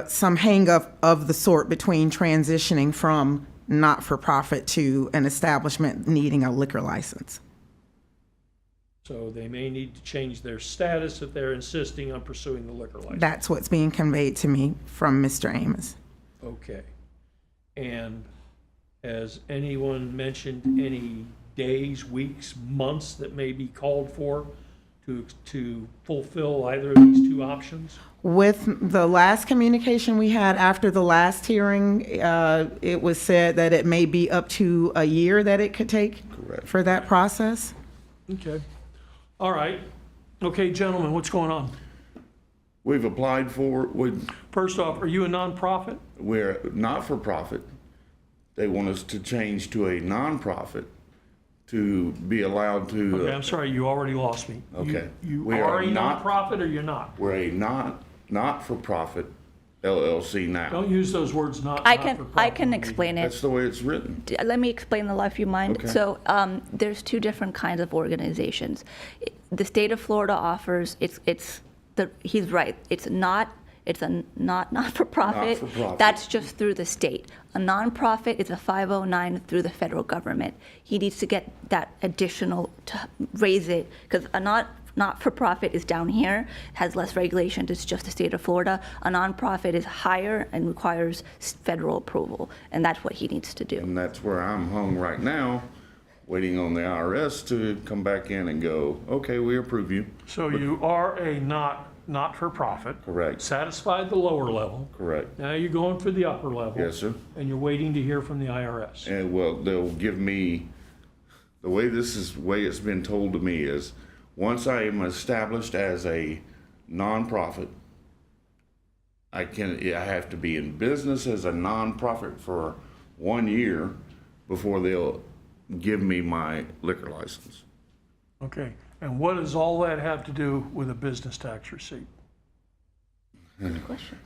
some hang up of the sort between transitioning from not-for-profit to an establishment needing a liquor license. So they may need to change their status if they're insisting on pursuing the liquor license. That's what's being conveyed to me from Mr. Amos. Okay. And has anyone mentioned any days, weeks, months that may be called for to fulfill either of these two options? With the last communication we had after the last hearing, it was said that it may be up to a year that it could take for that process. Okay. All right. Okay, gentlemen, what's going on? We've applied for, First off, are you a nonprofit? we're not-for-profit. They want us to change to a nonprofit to be allowed to. Okay, I'm sorry, you already lost me. Okay. You We are are a not- nonprofit or you're not? We're a not-for-profit LLC now. Don't use those words, not I not-for-profit. can explain it. That's the way it's written. Let me explain the law if you mind. Okay. So there's two different kinds of organizations. The state of Florida offers, he's right, it's a not-for-profit. Not-for-profit. That's just through the state. A nonprofit is a 509 through the federal government. He needs to get that additional to raise it, because a not-for-profit is down here, has less regulations, it's just the state of Florida. A nonprofit is higher and requires federal approval, and that's what he needs to do. And that's where I'm hung right now, waiting on the IRS to come back in and go, okay, we approve you. So you are a not-for-profit. Correct. Satisfied the lower level. Correct. Now you're going for the upper level. Yes, sir. And you're waiting to hear from the IRS. And well, they'll give me, the way it's been told to me is, once I am established as a nonprofit, I have to be in business as a nonprofit for 1 year before they'll give me my liquor license. Okay, and what does all that have to do with a business tax receipt?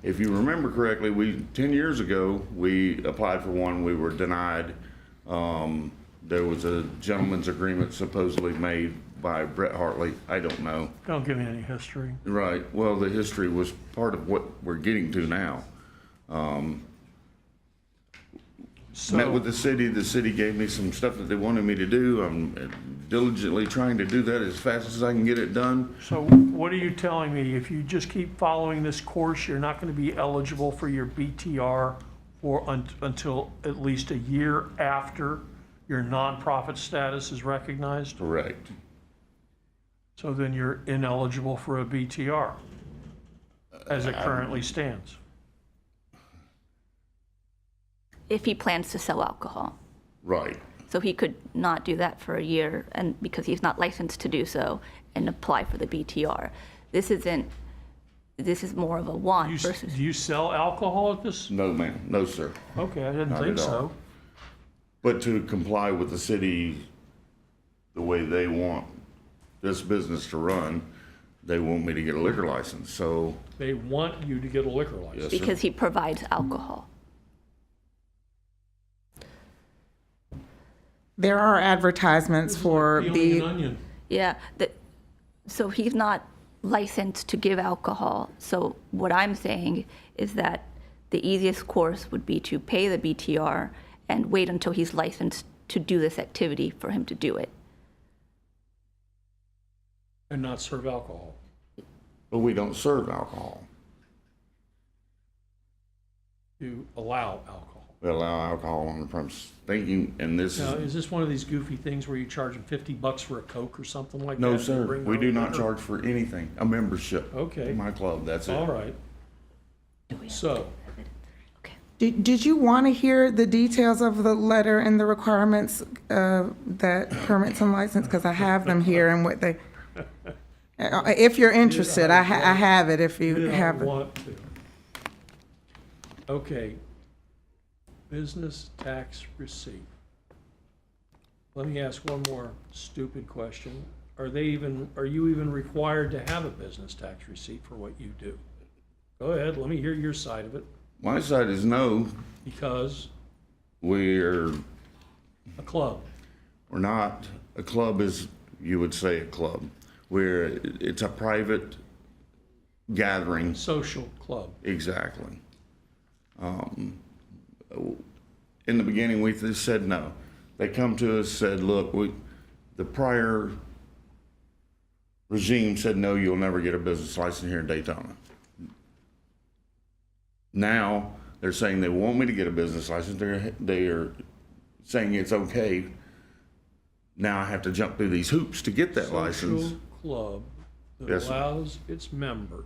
If you remember correctly, 10 years ago, we applied for one, we were denied. There was a gentleman's agreement supposedly made by Brett Hartley, I don't know. Don't give me any history. Right, well, the history was part of what we're getting to now. Met with the city gave me some stuff that they wanted me to do. I'm diligently trying to do that as fast as I can get it done. So what are you telling me? If you just keep following this course, you're not going to be eligible for your BTR until at least a year after your nonprofit status is recognized? Correct. So then you're ineligible for a BTR as it currently stands. If he plans to sell alcohol. Right. So he could not do that for a year, and because he's not licensed to do so, and apply for the BTR. This is more of a want versus. Do you sell alcohol at this? No, ma'am, no, sir. Okay, I didn't Not think at all. so. But to comply with the city, the way they want this business to run, they want me to get a liquor license, so. They want you to get a liquor license. Yes, sir. Because he provides alcohol. There are advertisements for Peeling an onion. Yeah, so he's not licensed to give alcohol. So what I'm saying is that the easiest course would be to pay the BTR and wait until he's licensed to do this activity for him to do it. And not serve alcohol. But we don't serve alcohol. To allow alcohol. We allow alcohol on the premises. Thinking, and this Now, is, is this one of these goofy things where you charge them $50 for a Coke or something like that? no, and they sir, bring we their do own not liquor? charge for anything, a membership. Okay. In my club, that's it. All right. So, Did you want to hear the details of the letter and the requirements that permits and license? Because I have them here and what they, if you're interested, I have it if you you have don't it. want to. Okay. Business tax receipt. Let me ask one more stupid question. Are you even required to have a business tax receipt for what you do? Go ahead, let me hear your side of it. My side is no. Because We're a club. We're not. A club is, you would say, a club. It's a private gathering. Social club. Exactly. In the beginning, we just said no. They come to us, said, look, the prior regime said, no, you'll never get a business license here in Daytona. Now, they're saying they want me to get a business license. They are saying it's okay. Now I have to jump through these hoops to get that license. Social club that Yes, sir. allows its members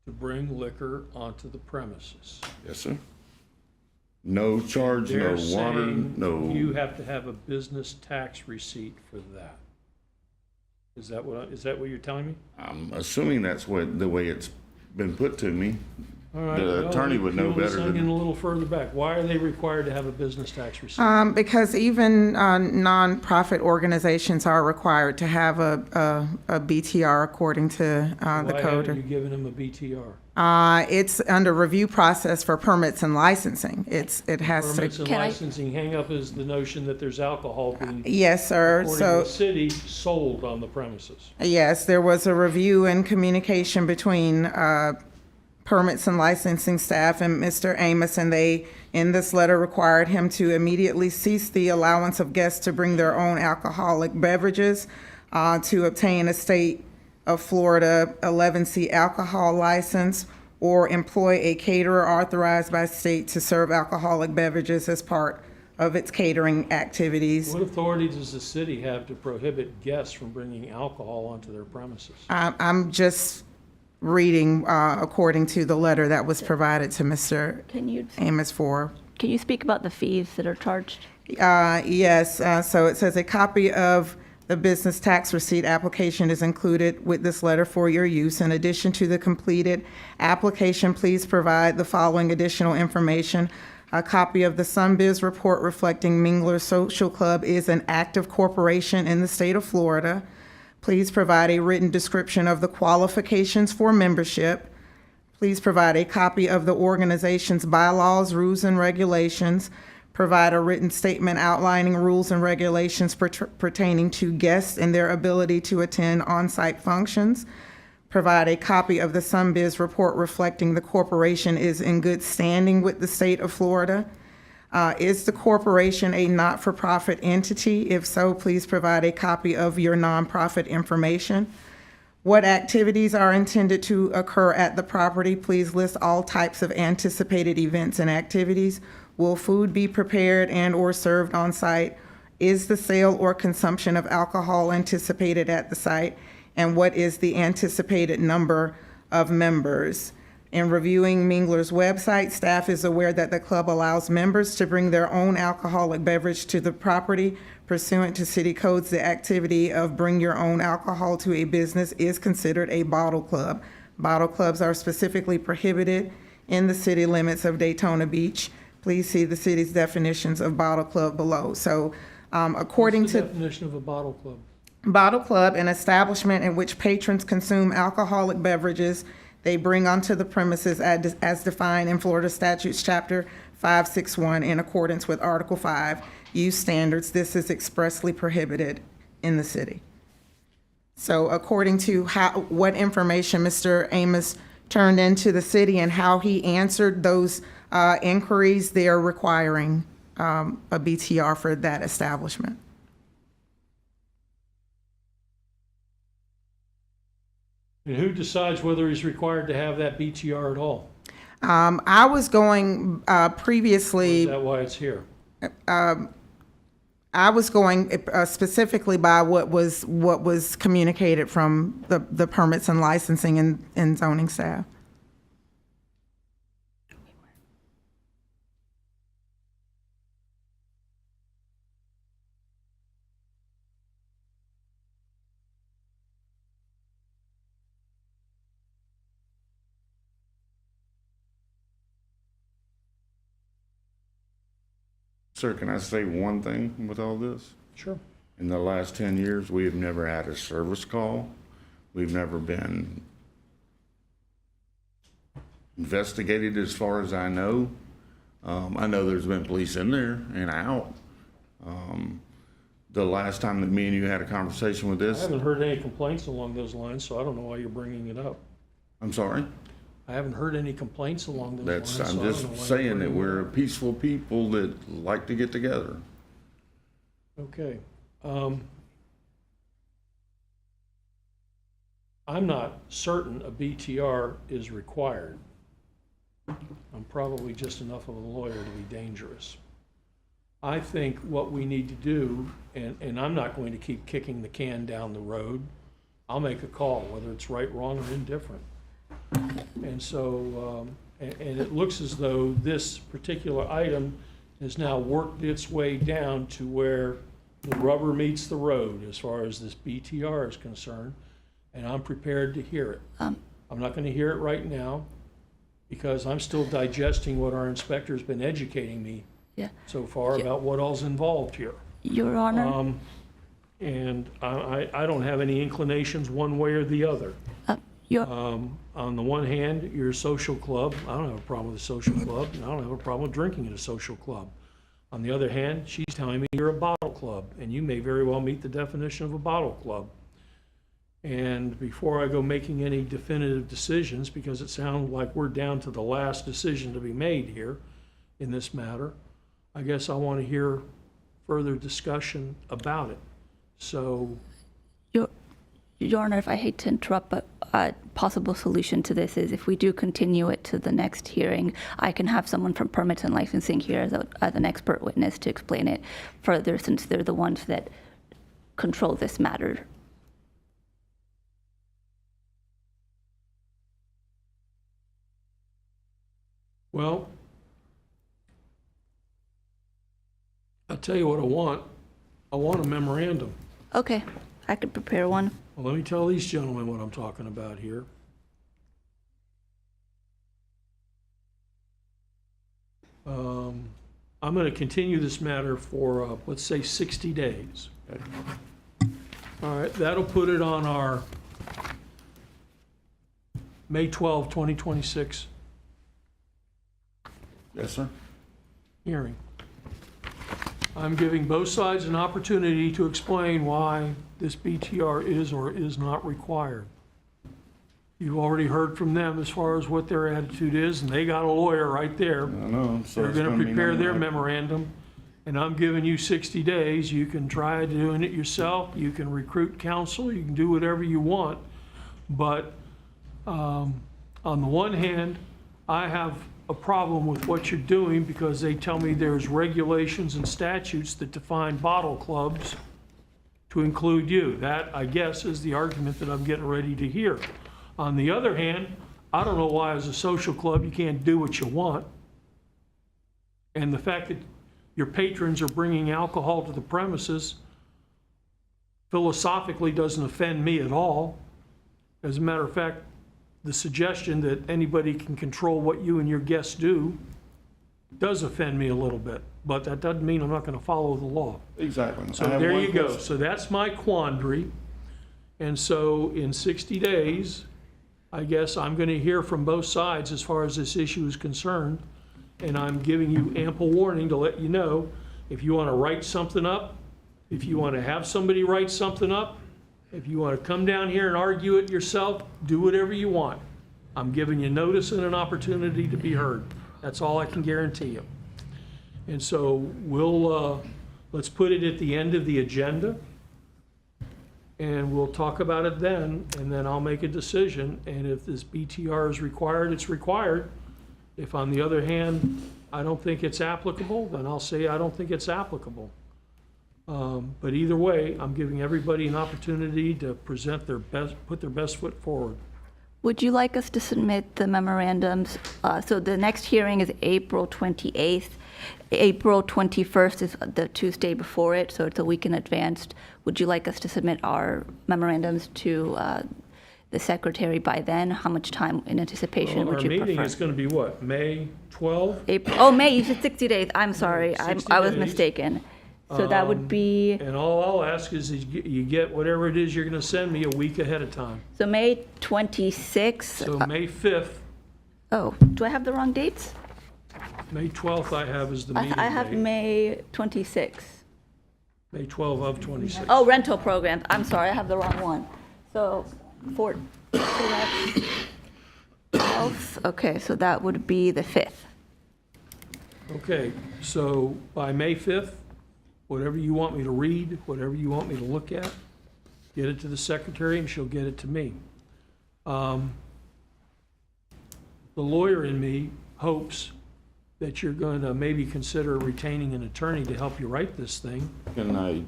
to bring liquor onto the premises. Yes, sir. No charge, They're no water, saying no. you have to have a business tax receipt for that. Is that what you're telling me? I'm assuming that's the way it's been put to me. All right. The attorney would know better Peel this onion than. a little further back. Why are they required to have a business tax receipt? Because even nonprofit organizations are required to have a BTR according to the Why code. haven't you given them a BTR? It's under review process for permits and licensing. It has Permits to. and licensing hang up is the notion that there's alcohol being, Yes, sir. according So. to the city, sold on the premises. Yes, there was a review and communication between permits and licensing staff and Mr. Amos, and they, in this letter, required him to immediately cease the allowance of guests to bring their own alcoholic beverages, to obtain a state of Florida 11C alcohol license, or employ a caterer authorized by state to serve alcoholic beverages as part of its catering activities. What authority does the city have to prohibit guests from bringing alcohol onto their premises? I'm just reading according to the letter that was provided to Mr. Amos for. Can you speak about the fees that are charged? Yes, so it says a copy of the business tax receipt application is included with this letter for your use. In addition to the completed application, please provide the following additional information. A copy of the SunBiz report reflecting Mingler Social Club is an active corporation in the state of Florida. Please provide a written description of the qualifications for membership. Please provide a copy of the organization's bylaws, rules, and regulations. Provide a written statement outlining rules and regulations pertaining to guests and their ability to attend on-site functions. Provide a copy of the SunBiz report reflecting the corporation is in good standing with the state of Florida. Is the corporation a not-for-profit entity? If so, please provide a copy of your nonprofit information. What activities are intended to occur at the property? Please list all types of anticipated events and activities. Will food be prepared and/or served on site? Is the sale or consumption of alcohol anticipated at the site? And what is the anticipated number of members? In reviewing Mingler's website, staff is aware that the club allows members to bring their own alcoholic beverage to the property. Pursuant to city codes, the activity of bring your own alcohol to a business is considered a bottle club. Bottle clubs are specifically prohibited in the city limits of Daytona Beach. Please see the city's definitions of bottle club below. So, according What's the to definition of a bottle club? Bottle club, an establishment in which patrons consume alcoholic beverages they bring onto the premises as defined in Florida Statutes Chapter 561 in accordance with Article 5, use standards, this is expressly prohibited in the city. So according to what information Mr. Amos turned into the city and how he answered those inquiries, they are requiring a BTR for that establishment. And who decides whether he's required to have that BTR at all? I was going previously. Is that why it's here? I was going specifically by what was communicated from the permits and licensing and zoning staff. Sir, can I say one thing with all this? Sure. In the last 10 years, we have never had a service call. We've never been investigated as far as I know. I know there's been police in there and out. The last time that me and you had a conversation with I this, haven't heard any complaints along those lines, so I don't know why you're bringing it up. I'm sorry? I haven't heard any complaints along those lines. That's, so I'm I don't just know why you're saying that bringing it we're up. peaceful people that like to get together. Okay. I'm not certain a BTR is required. I'm probably just enough of a lawyer to be dangerous. I think what we need to do, and I'm not going to keep kicking the can down the road. I'll make a call, whether it's right, wrong, or indifferent. And so, and it looks as though this particular item has now worked its way down to where the rubber meets the road as far as this BTR is concerned, and I'm prepared to hear it. I'm not going to hear it right now because I'm still digesting what our inspector's been educating me so far about what all's involved here. Your Honor. And I don't have any inclinations one way or the other. On the one hand, you're a social club. I don't have a problem with a social club, and I don't have a problem with drinking at a social club. On the other hand, she's telling me you're a bottle club, and you may very well meet the definition of a bottle club. And before I go making any definitive decisions, because it sounds like we're down to the last decision to be made here in this matter, I guess I want to hear further discussion about it. So, Your Honor, if I hate to interrupt, but a possible solution to this is if we do continue it to the next hearing, I can have someone from permits and licensing here as an expert witness to explain it further, since they're the ones that control this matter. well, I'll tell you what I want. I want a memorandum. Okay, I could prepare one. Well, let me tell these gentlemen what I'm talking about here. I'm going to continue this matter for, let's say, 60 days. All right, that'll put it on our May 12, 2026 Yes, sir. hearing. I'm giving both sides an opportunity to explain why this BTR is or is not required. You've already heard from them as far as what their attitude is, and they got a lawyer right there. I know. So They're it's going to be prepare their nothing like- memorandum, and I'm giving you 60 days. You can try doing it yourself. You can recruit counsel. You can do whatever you want. But on the one hand, I have a problem with what you're doing because they tell me there's regulations and statutes that define bottle clubs to include you. That, I guess, is the argument that I'm getting ready to hear. On the other hand, I don't know why as a social club you can't do what you want. And the fact that your patrons are bringing alcohol to the premises philosophically doesn't offend me at all. As a matter of fact, the suggestion that anybody can control what you and your guests do does offend me a little bit, but that doesn't mean I'm not going to follow the law. Exactly. So I have there one you go. question. So that's my quandary. And so in 60 days, I guess I'm going to hear from both sides as far as this issue is concerned. And I'm giving you ample warning to let you know If you want to write something up, if you want to have somebody write something up, if you want to come down here and argue it yourself, do whatever you want. I'm giving you notice and an opportunity to be heard. That's all I can guarantee you. And so let's put it at the end of the agenda, and we'll talk about it then, and then I'll make a decision. And if this BTR is required, it's required. If on the other hand, I don't think it's applicable, then I'll say I don't think it's applicable. But either way, I'm giving everybody an opportunity to present their best, put their best foot forward. Would you like us to submit the memorandums? So the next hearing is April 28th. April 21st is the Tuesday before it, so it's a week in advance. Would you like us to submit our memorandums to the secretary by then? How much time in anticipation would you prefer? Our meeting is going to be what, May 12th? April, oh, May, you said 60 days. I'm sorry, 60 I was days. mistaken. So that would be, And all I'll ask is you get whatever it is you're going to send me a week ahead of time. so May 26th. So May 5th, Oh, do I have the wrong dates? May 12th I have as the meeting I have date. May 26th. May 12 of 26. Oh, rental programs. I'm sorry, I have the wrong one. So, so that's 12th. Okay, so that would be the 5th. Okay, so by May 5th, whatever you want me to read, whatever you want me to look at, get it to the secretary and she'll get it to me. The lawyer in me hopes that you're going to maybe consider retaining an attorney to help you write this thing. Can I,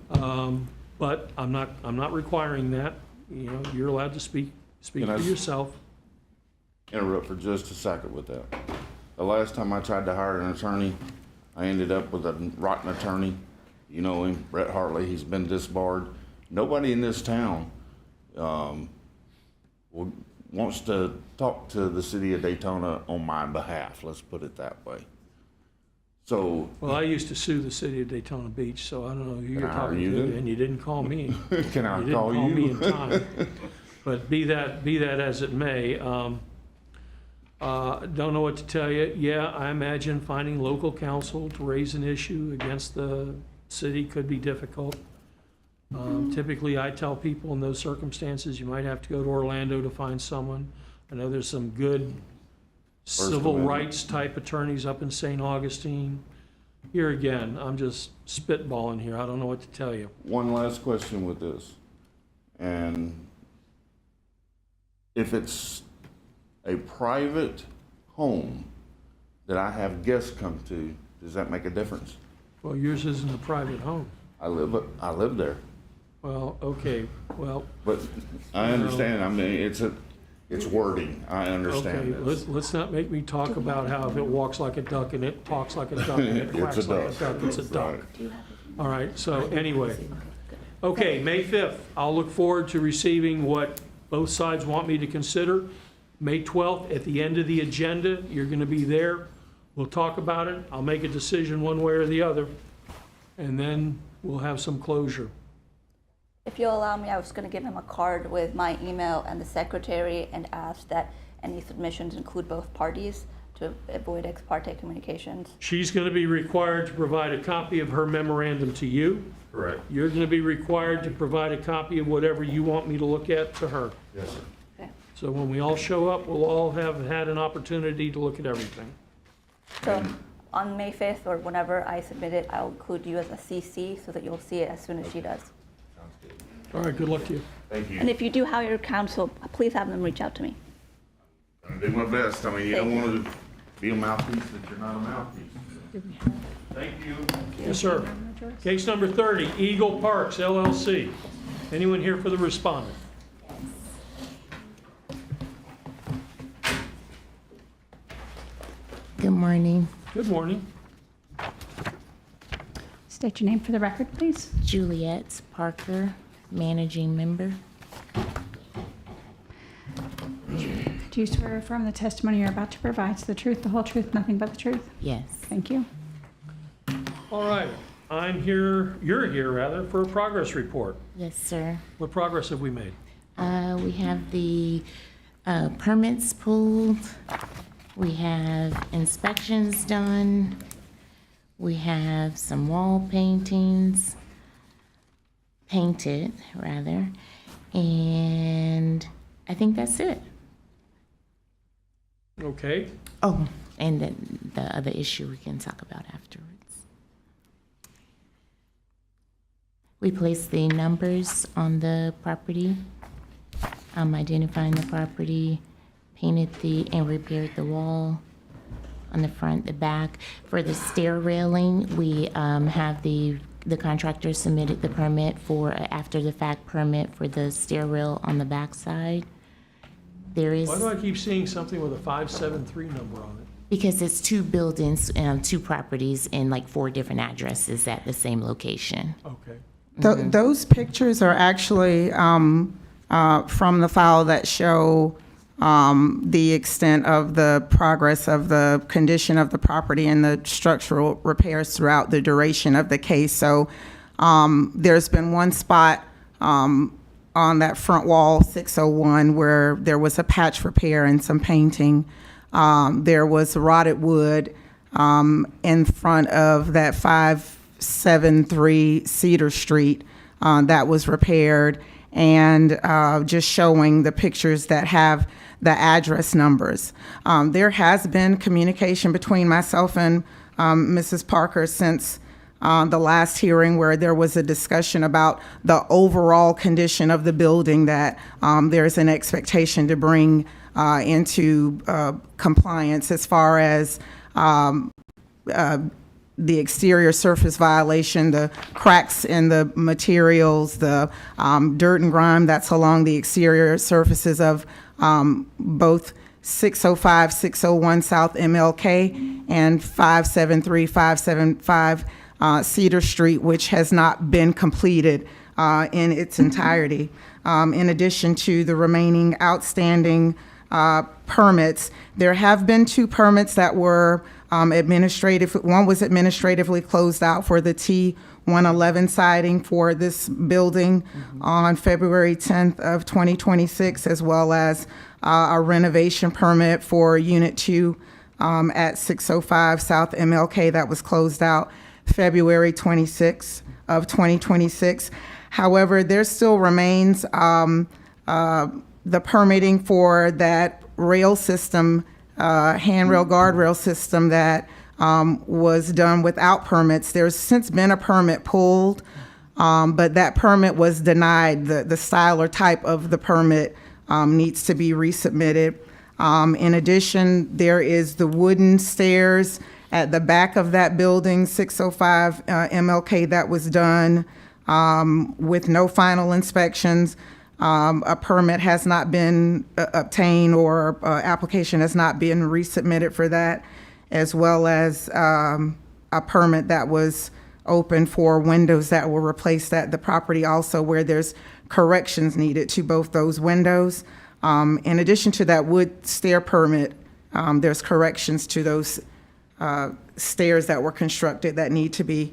But I'm not requiring that. You know, you're allowed to speak Can for I- yourself. interrupt for just a second with that? The last time I tried to hire an attorney, I ended up with a rotten attorney. You know him, Brett Hartley, he's been disbarred. Nobody in this town wants to talk to the city of Daytona on my behalf, let's put it that way. So, Well, I used to sue the city of Daytona Beach, so I don't know who you're Can I talking hire you to, then? and you didn't call me. Can I You didn't call call me you? in time. But be that as it may, don't know what to tell you. Yeah, I imagine finding local counsel to raise an issue against the city could be difficult. Typically, I tell people in those circumstances, you might have to go to Orlando to find someone. I know there's some good civil Amendment. rights type attorneys up in St. Augustine. Here again, I'm just spitballing here. I don't know what to tell you. one last question with this. And if it's a private home that I have guests come to, does that make a difference? Well, yours isn't a private home. I live there, Well, okay, well, but I understand, I mean, it's wording, I okay, understand this. let's not make me talk about how if it walks like a duck and it talks like a duck and it It's a quacks like a duck. duck, it's a duck. Right. All right, so anyway. Okay, May 5th, I'll look forward to receiving what both sides want me to consider. May 12th, at the end of the agenda, you're going to be there. We'll talk about it. I'll make a decision one way or the other, and then we'll have some closure. If you'll allow me, I was going to give him a card with my email and the secretary and ask that any submissions include both parties to avoid ex parte communications. She's going to be required to provide a copy of her memorandum to you. Correct. You're going to be required to provide a copy of whatever you want me to look at to her. Yes, sir. Okay. So when we all show up, we'll all have had an opportunity to look at everything. So on May 5th or whenever I submit it, I'll include you as a CC so that you'll see it as soon as she does. All right, good luck to you. Thank you. And if you do hire counsel, please have them reach out to me. I'll do my best, I mean, you don't want to be a mouthpiece that you're not a mouthpiece. Thank you. Yes, sir. Case number 30, Eagle Parks LLC. Anyone here for the respondent? Good morning. Good morning. State your name for the record, please. Juliet Parker, managing member. Do you swear or affirm the testimony you're about to provide is the truth, the whole truth, nothing but the truth? Yes. Thank you. All right, you're here rather, for a progress report. Yes, sir. What progress have we made? We have the permits pulled. We have inspections done. We have some wall paintings, painted rather, and I think that's it. Okay. Oh, and the other issue we can talk about afterwards. We placed the numbers on the property, identifying the property, painted and repaired the wall on the front, the back. For the stair railing, we have the contractor submitted the permit for after the fact permit for the stair rail on the back side. There is. Why do I keep seeing something with a 573 number on it? Because it's two buildings, two properties in like 4 different addresses at the same location. Okay. Those pictures are actually from the file that show the extent of the progress of the condition of the property and the structural repairs throughout the duration of the case. So there's been one spot on that front wall, 601, where there was a patch repair and some painting. There was rotted wood in front of that 573 Cedar Street that was repaired, and just showing the pictures that have the address numbers. There has been communication between myself and Mrs. Parker since the last hearing, where there was a discussion about the overall condition of the building that there's an expectation to bring into compliance as far as the exterior surface violation, the cracks in the materials, the dirt and grime that's along the exterior surfaces of both 605, 601 South MLK and 573, 575 Cedar Street, which has not been completed in its entirety. In addition to the remaining outstanding permits, there have been 2 permits that were one was administratively closed out for the T111 siding for this building on February 10th of 2026, as well as a renovation permit for Unit 2 at 605 South MLK that was closed out February 26th of 2026. However, there still remains the permitting for that rail system, handrail guardrail system that was done without permits. There's since been a permit pulled, but that permit was denied. The style or type of the permit needs to be resubmitted. In addition, there is the wooden stairs at the back of that building, 605 MLK, that was done with no final inspections. A permit has not been obtained, or application has not been resubmitted for that, as well as a permit that was open for windows that were replaced at the property also, where there's corrections needed to both those windows. In addition to that wood stair permit, there's corrections to those stairs that were constructed that need to be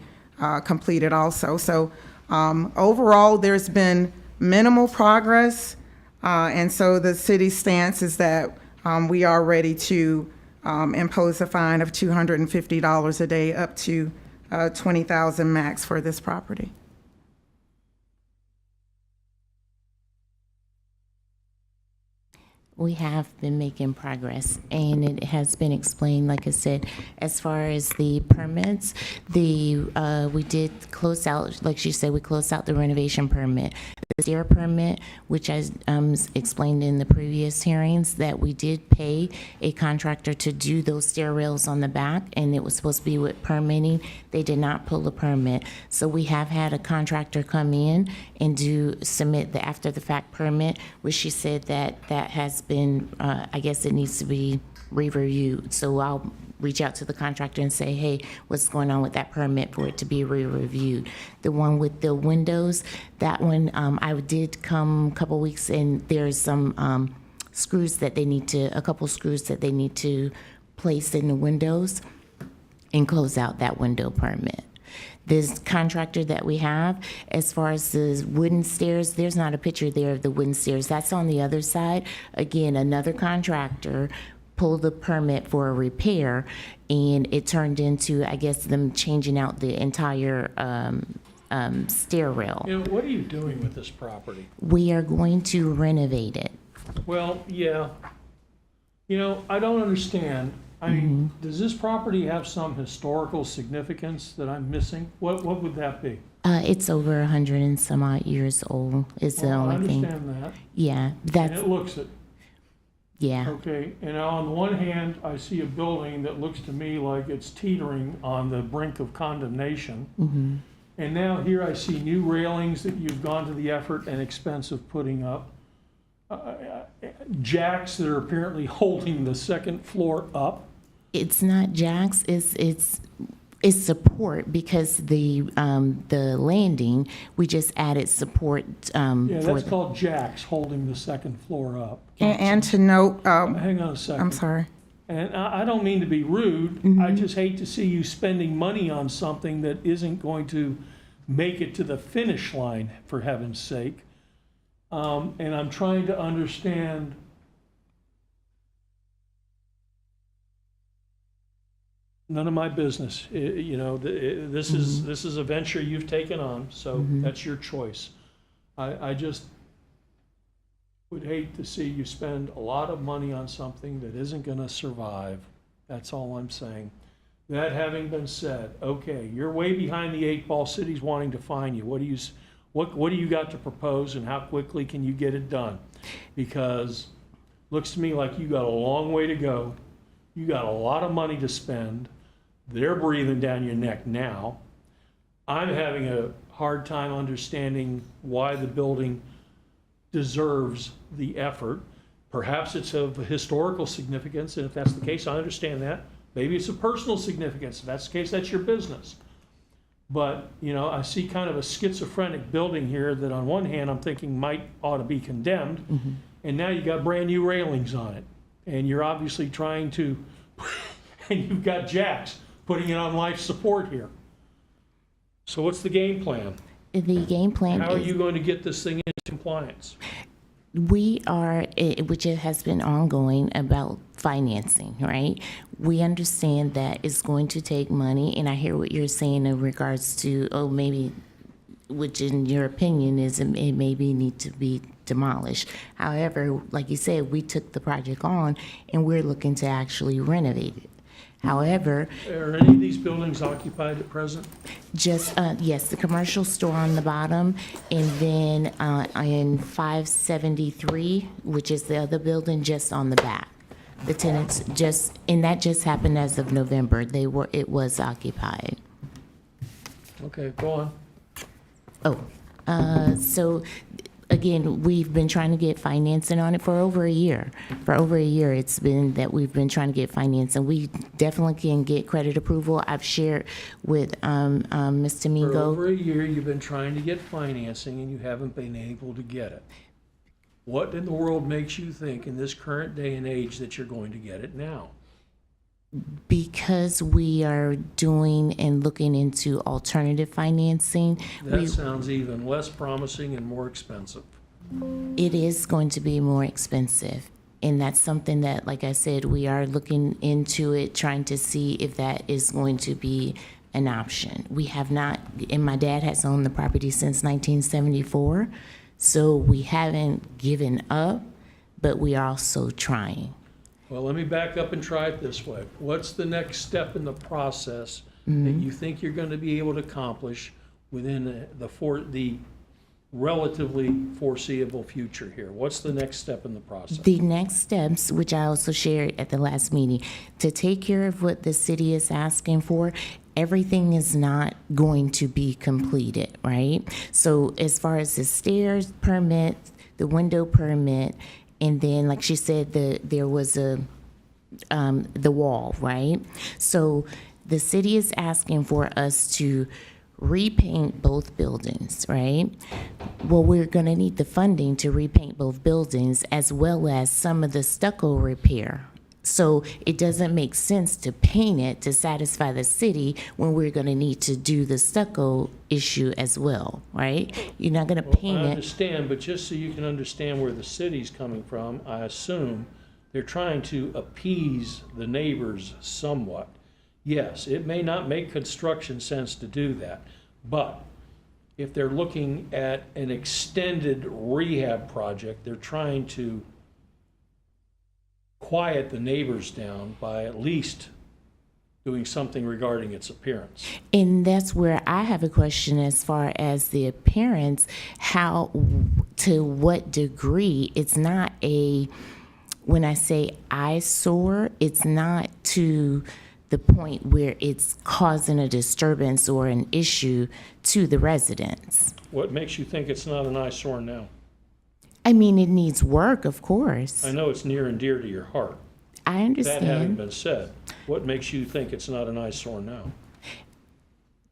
completed also. So overall, there's been minimal progress, and so the city's stance is that we are ready to impose a fine of $250 a day up to $20,000 max for this property. We have been making progress, and it has been explained, like I said, as far as the permits, we did close out, like she said, we closed out the renovation permit. The stair permit, which I explained in the previous hearings, that we did pay a contractor to do those stair rails on the back, and it was supposed to be with permitting. They did not pull the permit. So we have had a contractor come in and submit the after the fact permit, which she said that has been, I guess it needs to be re-reviewed. So I'll reach out to the contractor and say, hey, what's going on with that permit for it to be re-reviewed? The one with the windows, that one, I did come a couple weeks, and there's some screws that they need to, a couple screws that they need to place in the windows and close out that window permit. This contractor that we have, as far as the wooden stairs, there's not a picture there of the wooden stairs. That's on the other side. Again, another contractor pull the permit for a repair, and it turned into, I guess, them changing out the entire stair rail. You know, what are you doing with this property? We are going to renovate it. Well, yeah. You know, I don't understand. I mean, does this property have some historical significance that I'm missing? What would that be? It's over 100 and some odd years old. Is the Well, I only thing. understand that. Yeah, And that's it looks it. yeah. Okay, and on the one hand, I see a building that looks to me like it's teetering on the brink of condemnation. Mm-hmm. And now here I see new railings that you've gone to the effort and expense of putting up. Jacks that are apparently holding the second floor up. It's not jacks. It's support because the landing we just added support. Yeah, for that's the, called jacks holding the second floor up. And to note, Hang on a second. I'm sorry. And I don't mean to be rude. I just hate to see you spending money on something that isn't going to make it to the finish line, for heaven's sake. And I'm trying to understand. None of my business. You know, this is a venture you've taken on, so that's your choice. I just would hate to see you spend a lot of money on something that isn't going to survive. That's all I'm saying. That having been said, okay, you're way behind the eight ball. City's wanting to fine you. What do you got to propose, and how quickly can you get it done? Because looks to me like you got a long way to go. You got a lot of money to spend. They're breathing down your neck now. I'm having a hard time understanding why the building deserves the effort. Perhaps it's of historical significance, and if that's the case, I understand that. Maybe it's of personal significance. If that's the case, that's your business. But, you know, I see kind of a schizophrenic building here that on one hand I'm thinking ought to be condemned, and now you got brand new railings on it. And you're obviously trying to, and you've got jacks putting it on life support here. So what's the game plan? The game plan How are is you going to get this thing into compliance? we are, which it has been ongoing about financing, right? We understand that it's going to take money, and I hear what you're saying in regards to, maybe, which in your opinion is it maybe need to be demolished. However, like you said, we took the project on and we're looking to actually renovate it. However, Are any of these buildings occupied at present? just, yes, the commercial store on the bottom, and then in 573, which is the other building, just on the back. The tenants and that just happened as of November. It was occupied. Okay, go on. So again, we've been trying to get financing on it for over a year. For over a year, it's been that we've been trying to get financing. We definitely can get credit approval. I've shared with Mr. For Mingo. over a year, you've been trying to get financing and you haven't been able to get it. What in the world makes you think in this current day and age that you're going to get it now? Because we are doing and looking into alternative financing. That sounds even less promising and more expensive. It is going to be more expensive. And that's something that, like I said, we are looking into it, trying to see if that is going to be an option. We have not, and my dad has owned the property since 1974, so we haven't given up, but we are also trying. Well, let me back up and try it this way. What's the next step in the process that you think you're going to be able to accomplish within the relatively foreseeable future here? What's the next step in the process? The next steps, which I also shared at the last meeting, to take care of what the city is asking for, everything is not going to be completed, right? So as far as the stairs permit, the window permit, and then, like she said, there was the wall, right? So the city is asking for us to repaint both buildings, right? Well, we're going to need the funding to repaint both buildings as well as some of the stucco repair. So it doesn't make sense to paint it to satisfy the city when we're going to need to do the stucco issue as well, right? You're not going to paint I it. understand, but just so you can understand where the city's coming from, I assume they're trying to appease the neighbors somewhat. Yes, it may not make construction sense to do that, but if they're looking at an extended rehab project, they're trying to quiet the neighbors down by at least doing something regarding its appearance. And that's where I have a question as far as the appearance, how, to what degree it's not when I say eyesore, it's not to the point where it's causing a disturbance or an issue to the residents. What makes you think it's not an eyesore now? I mean, it needs work, of course. I know it's near and dear to your heart. I understand. That having been said, what makes you think it's not an eyesore now?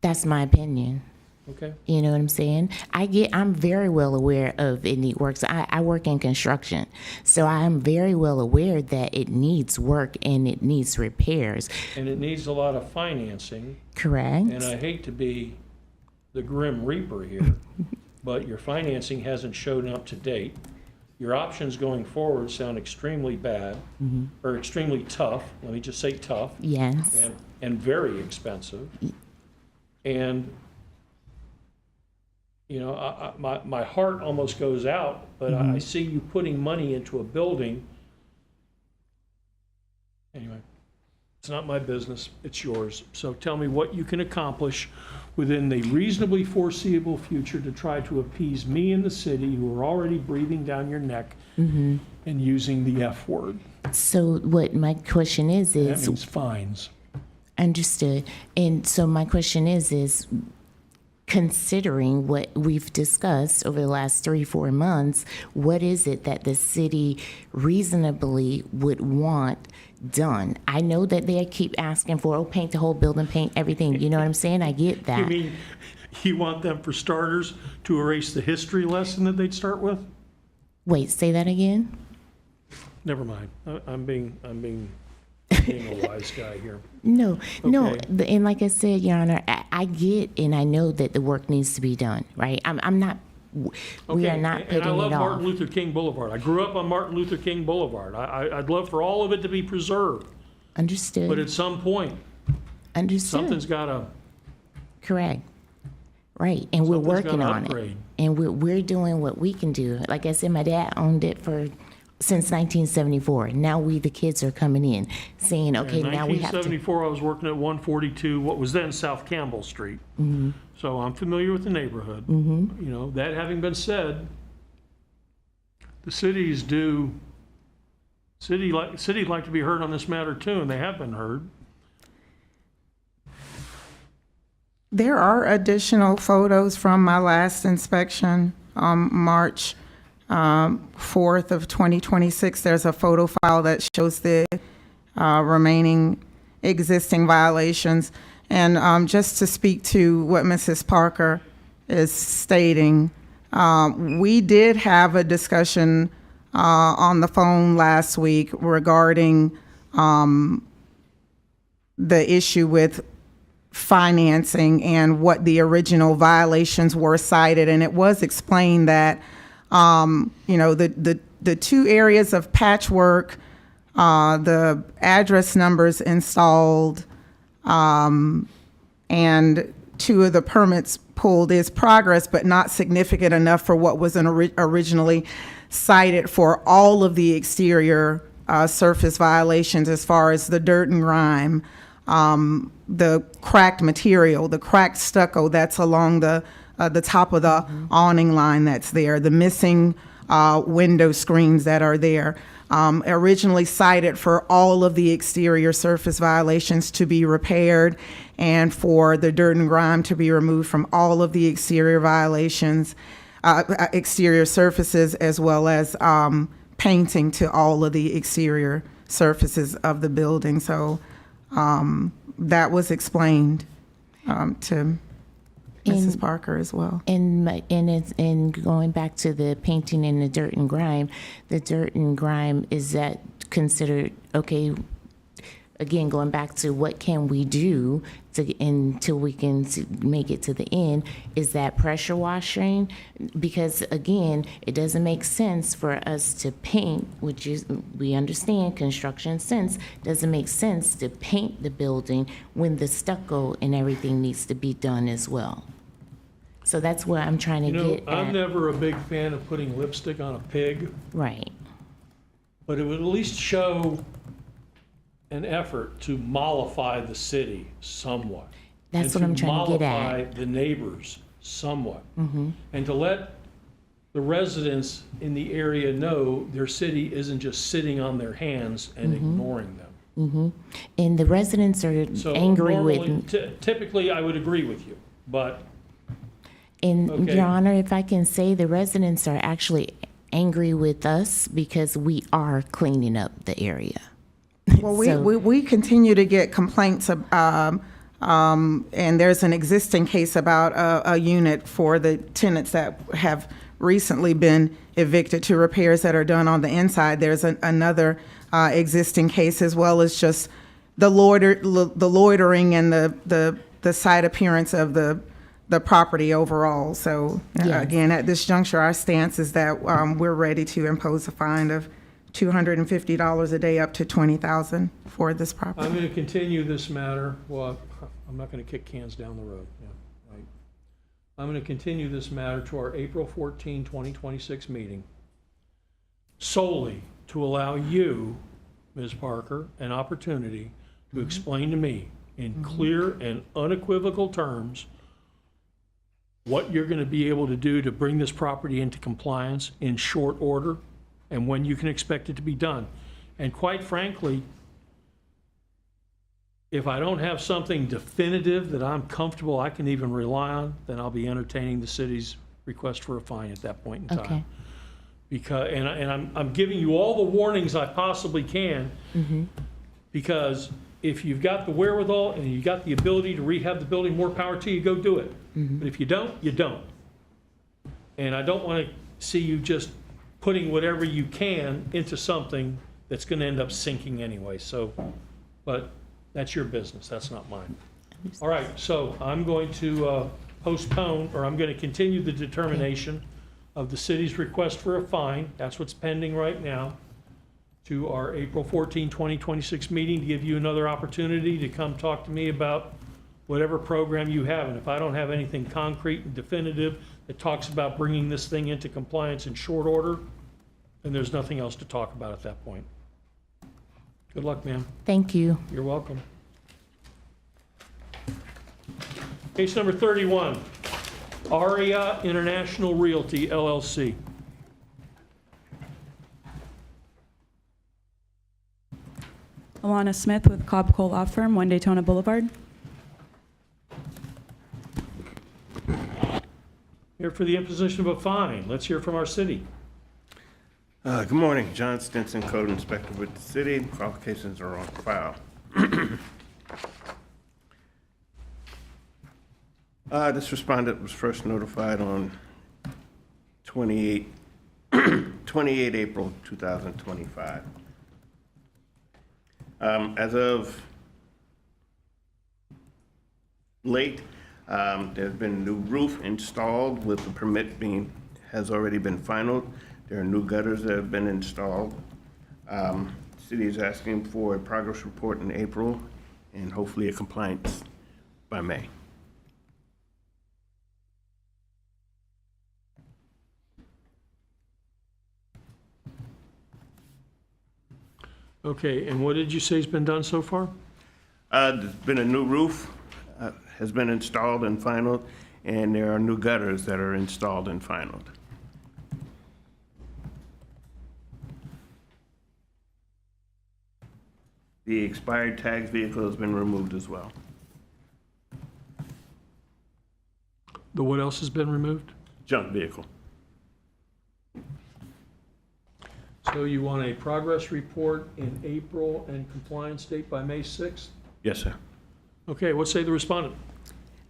That's my opinion. Okay. You know what I'm saying? I'm very well aware of it need work. So I work in construction. So I'm very well aware that it needs work and it needs repairs. And it needs a lot of financing. Correct. And I hate to be the grim reaper here, but your financing hasn't shown up to date. Your options going forward sound extremely bad, or extremely tough. Let me just say tough. Yes. And very expensive. And you know, my heart almost goes out, but I see you putting money into a building. Anyway, it's not my business, it's yours. So tell me what you can accomplish within the reasonably foreseeable future to try to appease me and the city, who are already breathing down your neck and using the F word. So what my question is That means fines. Understood. And so my question is considering what we've discussed over the last 3-4 months, what is it that the city reasonably would want done? I know that they keep asking for, paint the whole building, paint everything. You know what I'm saying? I get that. You mean you want them, for starters, to erase the history lesson that they'd start with? Wait, say that again? Never mind. I'm being a wise guy here. No, Okay. and like I said, Your Honor, I get and I know that the work needs to be done, right? I'm not, we are not putting and I love it Martin off. Luther King Boulevard. I grew up on Martin Luther King Boulevard. I'd love for all of it to be preserved. Understood. But at some point, Understood. something's got to. Correct. Right, and we're Something's working gotta on upgrade. it. And we're doing what we can do. Like I said, my dad owned it since 1974. Now we, the kids, are coming in saying, okay, In now we have to. 1974, I was working at 142, what was then South Campbell Street. So I'm familiar with the neighborhood. You know, that having been said, the city's due. City'd like to be heard on this matter too, and they have been heard. There are additional photos from my last inspection, March 4th of 2026. There's a photo file that shows the remaining existing violations. And just to speak to what Mrs. Parker is stating, we did have a discussion on the phone last week regarding the issue with financing and what the original violations were cited. And it was explained that you know, the two areas of patchwork, the address numbers installed, and 2 of the permits pulled is progress, but not significant enough for what was originally cited for all of the exterior surface violations, as far as the dirt and grime, the cracked material, the cracked stucco that's along the top of the awning line that's there, the missing window screens that are there, originally cited for all of the exterior surface violations to be repaired and for the dirt and grime to be removed from all of the exterior violations, exterior surfaces, as well as painting to all of the exterior surfaces of the building. So that was explained to Mrs. Parker as well. And going back to the painting and the dirt and grime, is that considered, okay, again, going back to what can we do until we can make it to the end, is that pressure washing. Because again, it doesn't make sense for us to paint, which is, we understand construction sense, doesn't make sense to paint the building when the stucco and everything needs to be done as well. So that's what I'm trying to get I'm at. never a big fan of putting lipstick on a pig, Right. but it would at least show an effort to mollify the city somewhat. That's and what I'm trying to get at. mollify the neighbors somewhat. Mm-hmm. And to let the residents in the area know their city isn't just sitting on their hands and ignoring them. Mm-hmm. And the residents are So angry normally, with. typically, I would agree with you, but And Okay. Your Honor, if I can say, the residents are actually angry with us because we are cleaning up the area. Well, So- we continue to get complaints, and there's an existing case about a unit for the tenants that have recently been evicted to repairs that are done on the inside. There's another existing case, as well as just the loitering and the site appearance of the property overall. So Yes. again, at this juncture, our stance is that we're ready to impose a fine of $250 a day up to $20,000 for this property. I'm going to continue this matter. Well, I'm not going to kick cans down the road. Yeah, right. I'm going to continue this matter to our April 14, 2026 meeting solely to allow you, Ms. Parker, an opportunity to explain to me in clear and unequivocal terms what you're going to be able to do to bring this property into compliance in short order and when you can expect it to be done. And quite frankly, if I don't have something definitive that I'm comfortable I can even rely on, then I'll be entertaining the city's request for a fine at that point in time. Okay. Because, and I'm giving you all the warnings I possibly can, because if you've got the wherewithal and you've got the ability to rehab the building, more power to you, go do it. But if you don't, you don't. And I don't want to see you just putting whatever you can into something that's going to end up sinking anyway. So, but that's your business, that's not mine. All right, so I'm going to postpone, or I'm going to continue the determination of the city's request for a fine, that's what's pending right now, to our April 14, 2026 meeting to give you another opportunity to come talk to me about whatever program you have. And if I don't have anything concrete and definitive that talks about bringing this thing into compliance in short order, then there's nothing else to talk about at that point. Good luck, ma'am. Thank you. You're welcome. Case number 31, Aria International Realty, LLC. Alana Smith with Cobb Cole Law Firm, 1 Daytona Boulevard. Here for the imposition of a fine. Let's hear from our city. Good morning, John Stinson, Code Inspector with the city. Qualifications are on file. This respondent was first notified on 28 April 2025. As of late, there's been a new roof installed with the permit has already been finalized. There are new gutters that have been installed. City is asking for a progress report in April and hopefully a compliance by May. Okay, and what did you say has been done so far? There's been a new roof has been installed and finalized, and there are new gutters that are installed and finalized. The expired tags vehicle has been removed as well. The what else has been removed? Junk vehicle. So you want a progress report in April and compliance date by May 6th? Yes, sir. Okay, what say the respondent?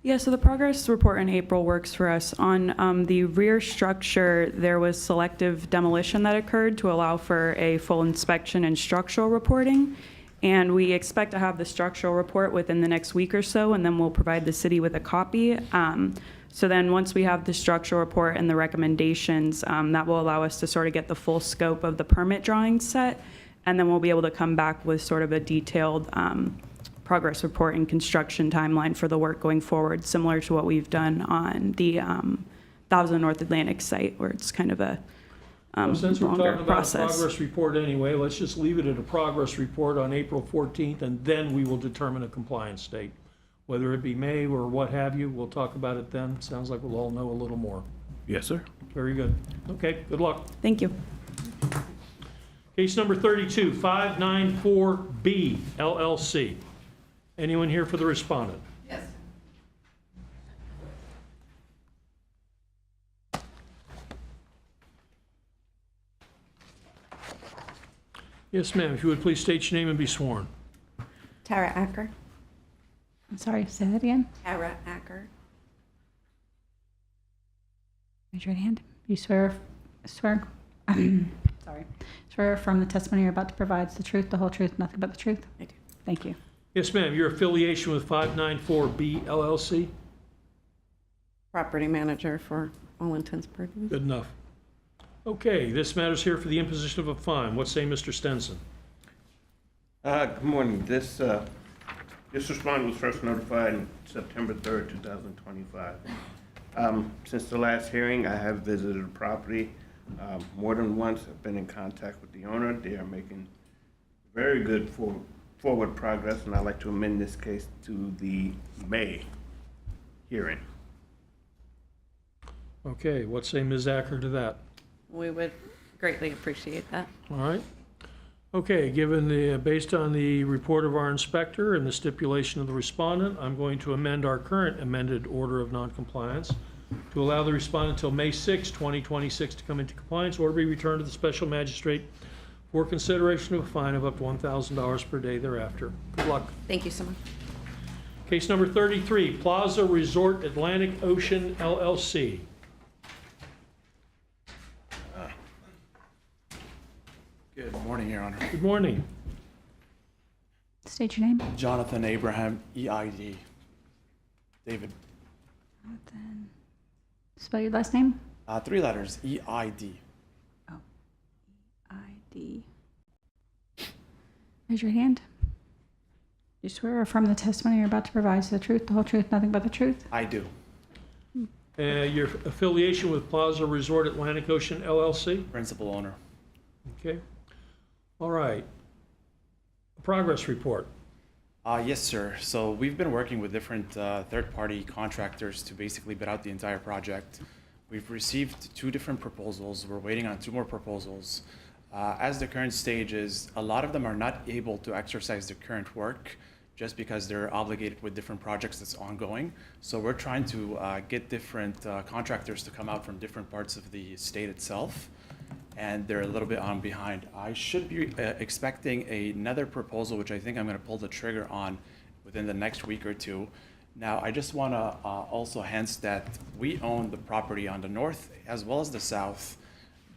Yeah, so the progress report in April works for us. On the rear structure, there was selective demolition that occurred to allow for a full inspection and structural reporting. And we expect to have the structural report within the next week or so, and then we'll provide the city with a copy. So then once we have the structural report and the recommendations, that will allow us to sort of get the full scope of the permit drawing set. And then we'll be able to come back with sort of a detailed progress report and construction timeline for the work going forward, similar to what we've done on the 1000 North Atlantic site, where it's kind of a Well, since we're longer talking about a process. progress report anyway, let's just leave it at a progress report on April 14th, and then we will determine a compliance date. Whether it be May or what have you, we'll talk about it then. Sounds like we'll all know a little more. Yes, sir. Very good. Okay, good luck. Thank you. Case number 32, 594B LLC. Anyone here for the respondent? Yes. Yes, ma'am. If you would please state your name and be sworn. Tara Acker. I'm sorry, say that again. Tara Acker. Raise your right hand. You swear, sorry, swear from the testimony you're about to provide is the truth, the whole truth, nothing but the truth? I do. Thank you. Yes, ma'am. Your affiliation with 594B LLC? Property manager for all intents and purposes. Good enough. Okay, this matter's here for the imposition of a fine. What say Mr. Stenson? Good morning. This respondent was first notified on September 3rd, 2025. Since the last hearing, I have visited the property more than once. I've been in contact with the owner. They are making very good forward progress, and I'd like to amend this case to the May hearing. Okay, what say Ms. Acker to that? We would greatly appreciate that. All right. Okay, based on the report of our inspector and the stipulation of the respondent, I'm going to amend our current amended order of noncompliance to allow the respondent until May 6, 2026 to come into compliance or be returned to the special magistrate for consideration of a fine of up to $1,000 per day thereafter. Good luck. Thank you so much. Case number 33, Plaza Resort Atlantic Ocean LLC. Good morning, Your Honor. Good morning. State your name. Jonathan Abraham, EID. David. Jonathan. Spell your last name. 3 letters, EID. ID. Raise your hand. You swear or affirm the testimony you're about to provide is the truth, the whole truth, nothing but the truth? I do. Your affiliation with Plaza Resort Atlantic Ocean LLC? Principal owner. Okay. All right. Progress report. Yes, sir. So we've been working with different third-party contractors to basically bid out the entire project. We've received 2 different proposals. We're waiting on 2 more proposals. As the current stage is, a lot of them are not able to exercise the current work just because they're obligated with different projects that's ongoing. So we're trying to get different contractors to come out from different parts of the state itself, and they're a little bit on behind. I should be expecting another proposal, which I think I'm going to pull the trigger on within the next week or 2. Now, I just want to also hence that we own the property on the north as well as the south.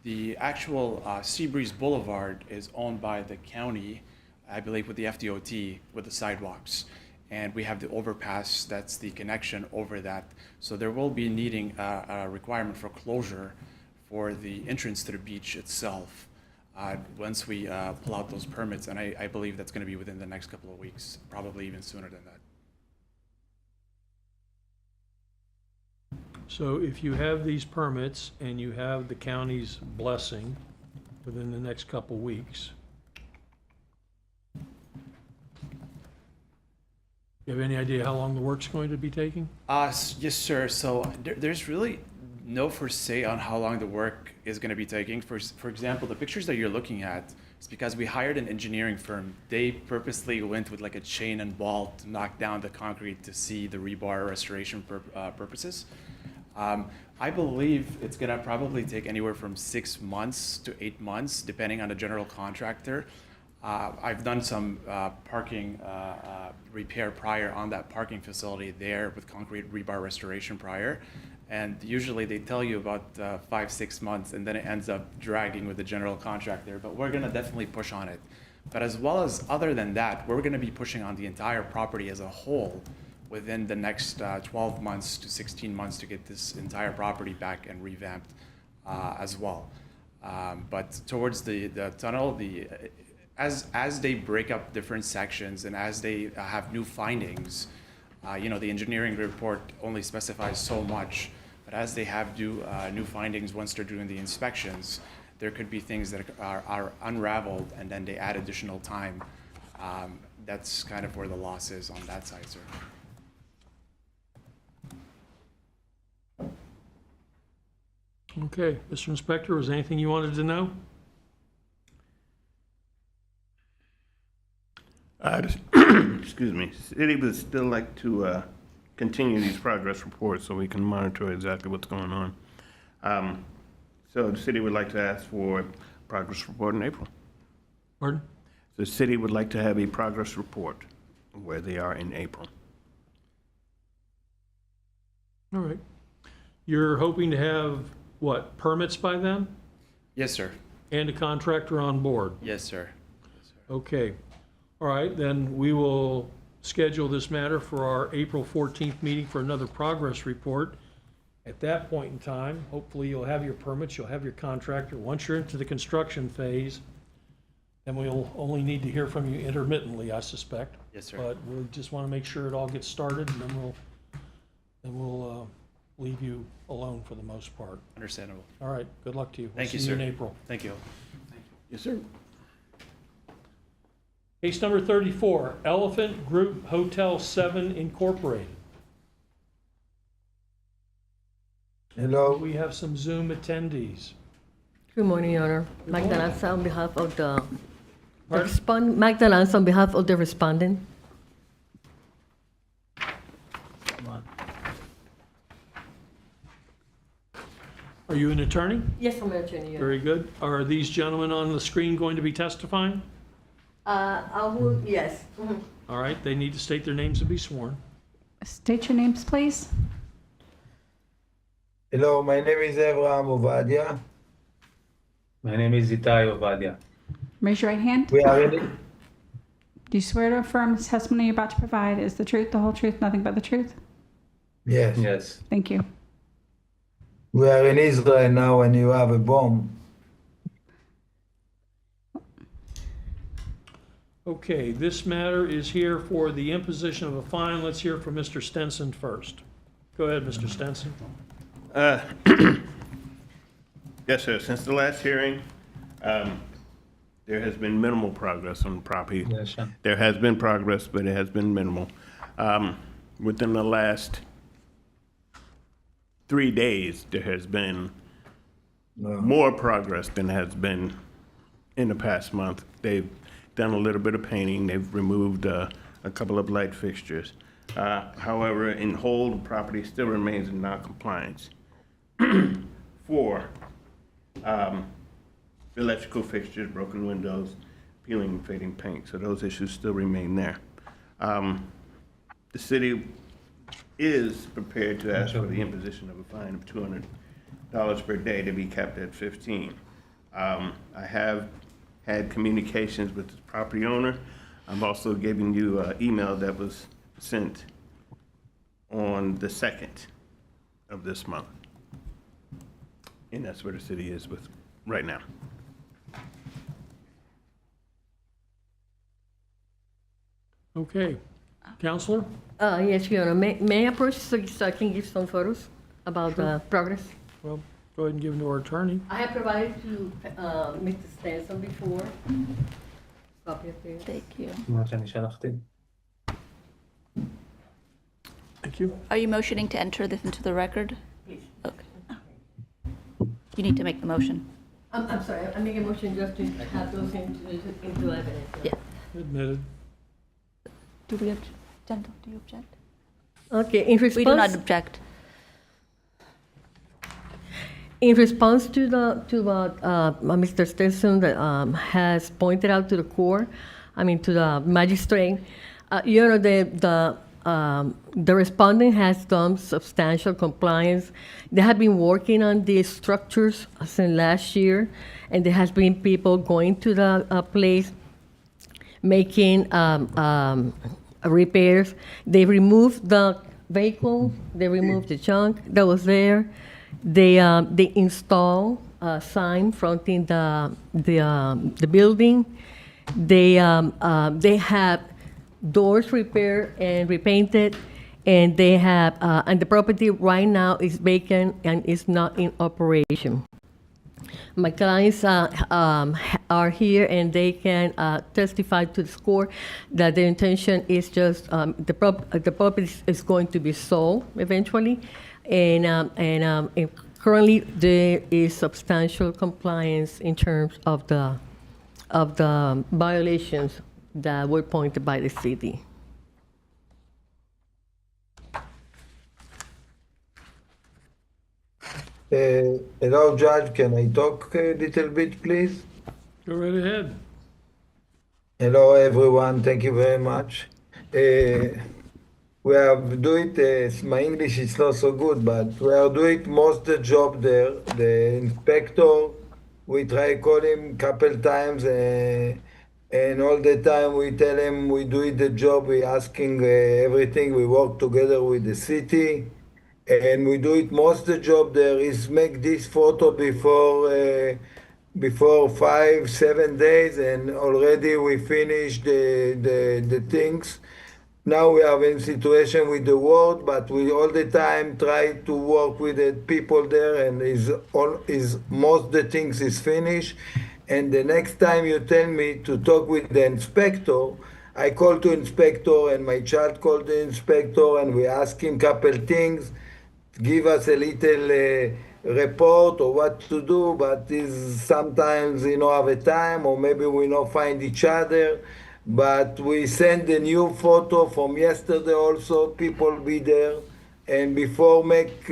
The actual Seabreeze Boulevard is owned by the county, I believe, with the FDOT, with the sidewalks. And we have the overpass, that's the connection over that. So there will be needing a requirement for closure for the entrance to the beach itself once we pull out those permits. And I believe that's going to be within the next couple of weeks, probably even sooner than that. So if you have these permits and you have the county's blessing within the next couple weeks, you have any idea how long the work's going to be taking? Yes, sir. So there's really no for say on how long the work is going to be taking. For example, the pictures that you're looking at, it's because we hired an engineering firm. They purposely went with like a chain and ball to knock down the concrete to see the rebar restoration purposes. I believe it's going to probably take anywhere from 6 months to 8 months, depending on the general contractor. I've done some parking repair prior on that parking facility there with concrete rebar restoration prior. And usually they tell you about 5-6 months, and then it ends up dragging with the general contractor. But we're going to definitely push on it. But as well as other than that, we're going to be pushing on the entire property as a whole within the next 12 months to 16 months to get this entire property back and revamped as well. But towards the tunnel, as they break up different sections and as they have new findings, the engineering report only specifies so much, but as they have new findings once they're doing the inspections, there could be things that are unraveled and then they add additional time. That's kind of where the loss is on that side, sir. Okay, Mr. Inspector, was there anything you wanted to know? Excuse me. City would still like to continue these progress reports so we can monitor exactly what's going on. So the city would like to ask for a progress report in April. Pardon? The city would like to have a progress report where they are in April. All right. You're hoping to have, what, permits by then? Yes, sir. And a contractor on board? Yes, sir. Okay. All right, then we will schedule this matter for our April 14th meeting for another progress report. At that point in time, hopefully you'll have your permits, you'll have your contractor. Once you're into the construction phase, then we'll only need to hear from you intermittently, I suspect. Yes, sir. But we just want to make sure it all gets started, and then we'll leave you alone for the most part. Understandable. All right, good luck to you. Thank you, See sir. you in April. Thank you. Yes, sir. Case number 34, Elephant Group Hotel 7 Incorporated. Hello. We have some Zoom attendees. Good morning, Your Honor. Good Magda morning. Lanza on behalf of the Pardon? Magda Lanza on behalf of the respondent. Are you an attorney? Yes, I'm an attorney. Very good. Are these gentlemen on the screen going to be testifying? I will, yes. All right, they need to state their names and be sworn. State your names, please. Hello, my name is Abraham Ovadia. My name is Itai Ovadia. Raise your right hand. We are ready. Do you swear to affirm the testimony you're about to provide is the truth, the whole truth, nothing but the truth? Yes. Yes. Thank you. We are in Israel now and you have a bomb. Okay, this matter is here for the imposition of a fine. Let's hear from Mr. Stenson first. Go ahead, Mr. Stenson. Yes, sir. Since the last hearing, there has been minimal progress on the property. Yes, sir. There has been progress, but it has been minimal. Within the last 3 days, there has been more progress than has been in the past month. They've done a little bit of painting. They've removed a couple of light fixtures. However, in whole, the property still remains in non-compliance for electrical fixtures, broken windows, peeling and fading paint. So those issues still remain there. The city is prepared to ask for the imposition of a fine of $200 per day to be kept at 15. I have had communications with the property owner. I'm also giving you an email that was sent on the 2nd of this month. And that's where the city is with right now. Okay. Counselor? Yes, Your Honor. May I approach so I can give some photos about the progress? Well, go ahead and give them to our attorney. I have provided to Mr. Stenson before. Copy of this. Thank you. מה שאני שלחתי. Thank you. Are you motioning to enter this into the record? Please. Okay. You need to make the motion. I'm sorry, I make a motion just to have those into evidence. Yeah. Admitted. Do we object? Gentle, do you object? Okay, in response. We do not object. In response to what Mr. Stenson has pointed out to the court, to the magistrate, the respondent has done substantial compliance. They have been working on these structures since last year, and there has been people going to the place making repairs. They removed the vehicle, they removed the junk that was there. They install a sign fronting the building. They have doors repaired and repainted, and they have and the property right now is vacant and is not in operation. My clients are here and they can testify to the score that the intention is just the property is going to be sold eventually, and currently there is substantial compliance in terms of the violations that were pointed by the city. Hello, Judge. Can I talk a little bit, please? Go right ahead. Hello, everyone. Thank you very much. We have do it. My English is not so good, but we are doing most the job there. The inspector, we try call him couple times, and all the time we tell him we do it the job. We asking everything. We work together with the city. And we do it most the job there is make this photo before 5-7 days, and already we finished the things. Now we are in situation with the world, but we all the time try to work with the people there, and most the things is finished. And the next time you tell me to talk with the inspector, I call to inspector, and my child called the inspector, and we ask him couple things. Give us a little report or what to do, but is sometimes we don't have a time, or maybe we don't find each other. But we send a new photo from yesterday also, people be there, and before make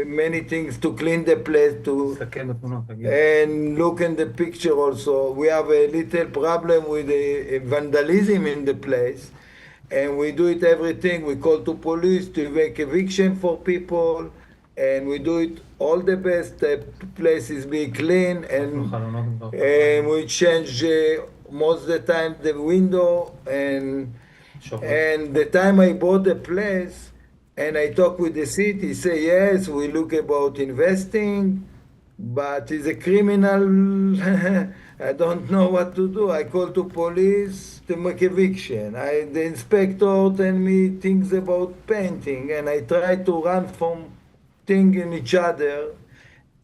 many things to clean the place and look in the picture also. We have a little problem with the vandalism in the place. And we do it everything. We call to police to make eviction for people, and we do it all the best. The place is being clean, and we change most of the time the window. And the time I bought the place, and I talk with the city, say yes, we look about investing, but he's a criminal. I don't know what to do. I call to police to make eviction. The inspector tell me things about painting, and I try to run from things in each other.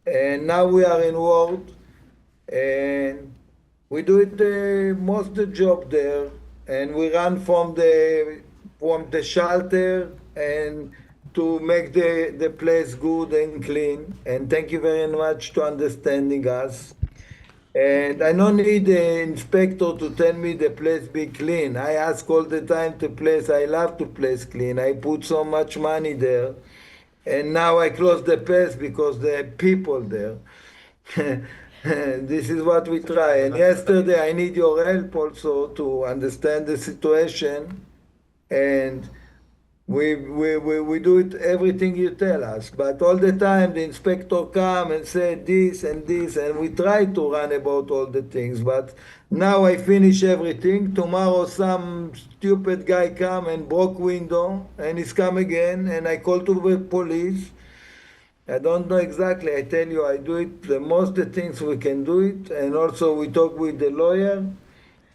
And now we are in world, and we do it most the job there, and we run from the shelter and to make the place good and clean. And thank you very much to understanding us. And I don't need the inspector to tell me the place be clean. I ask all the time to place. I love to place clean. I put so much money there. And now I close the place because there are people there. This is what we try. And yesterday I need your help also to understand the situation. And we do it everything you tell us, but all the time the inspector come and say this and this, and we try to run about all the things. But now I finish everything. Tomorrow some stupid guy come and broke window, and he's come again, and I call to the police. I don't know exactly. I tell you, I do it the most the things we can do it, and also we talk with the lawyer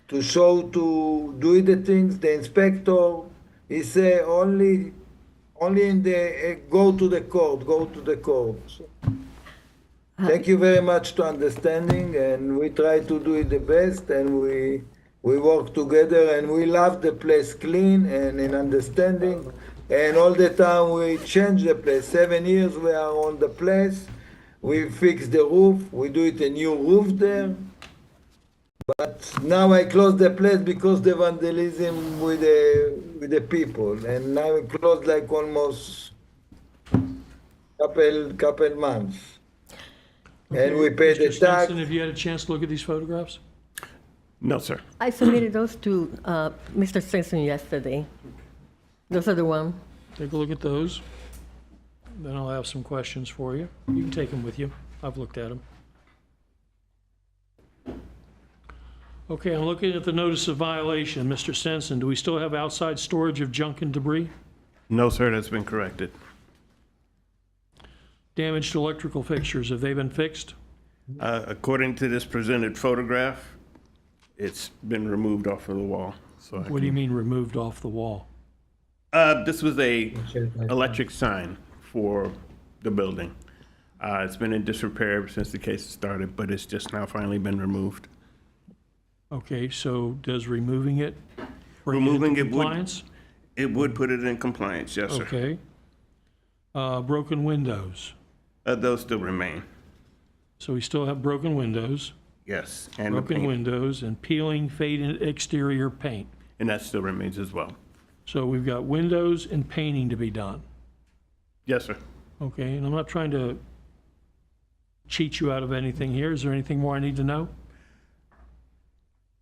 to show to do the things. The inspector. He say only in the go to the court. So, thank you very much to understanding, and we try to do it the best, and we work together, and we love the place clean and in understanding, and all the time we change the place. 7 years we are on the place. We fix the roof. We do it a new roof there. But now I close the place because the vandalism with the people, and now we close like almost couple months, and we pay the Mr. tax. Stinson, have you had a chance to look at these photographs? No, sir. I submitted those to Mr. Stinson yesterday. Those are the one. Take a look at those. Then I'll have some questions for you. You can take them with you. I've looked at them. Okay, I'm looking at the notice of violation. Mr. Stenson, do we still have outside storage of junk and debris? No, sir, that's been corrected. Damaged electrical fixtures, have they been fixed? According to this presented photograph, it's been removed off of the wall. So What do you mean removed off the wall? This was a electric sign for the building. It's been in disrepair ever since the case started, but it's just now finally been removed. Okay, so does removing it bring it into compliance? It would put it in compliance, yes, sir. Okay. Broken windows. Those still remain. So we still have broken windows, Yes, and the broken paint. windows, and peeling faded exterior paint. And that still remains as well. So we've got windows and painting to be done. Yes, sir. Okay, and I'm not trying to cheat you out of anything here. Is there anything more I need to know?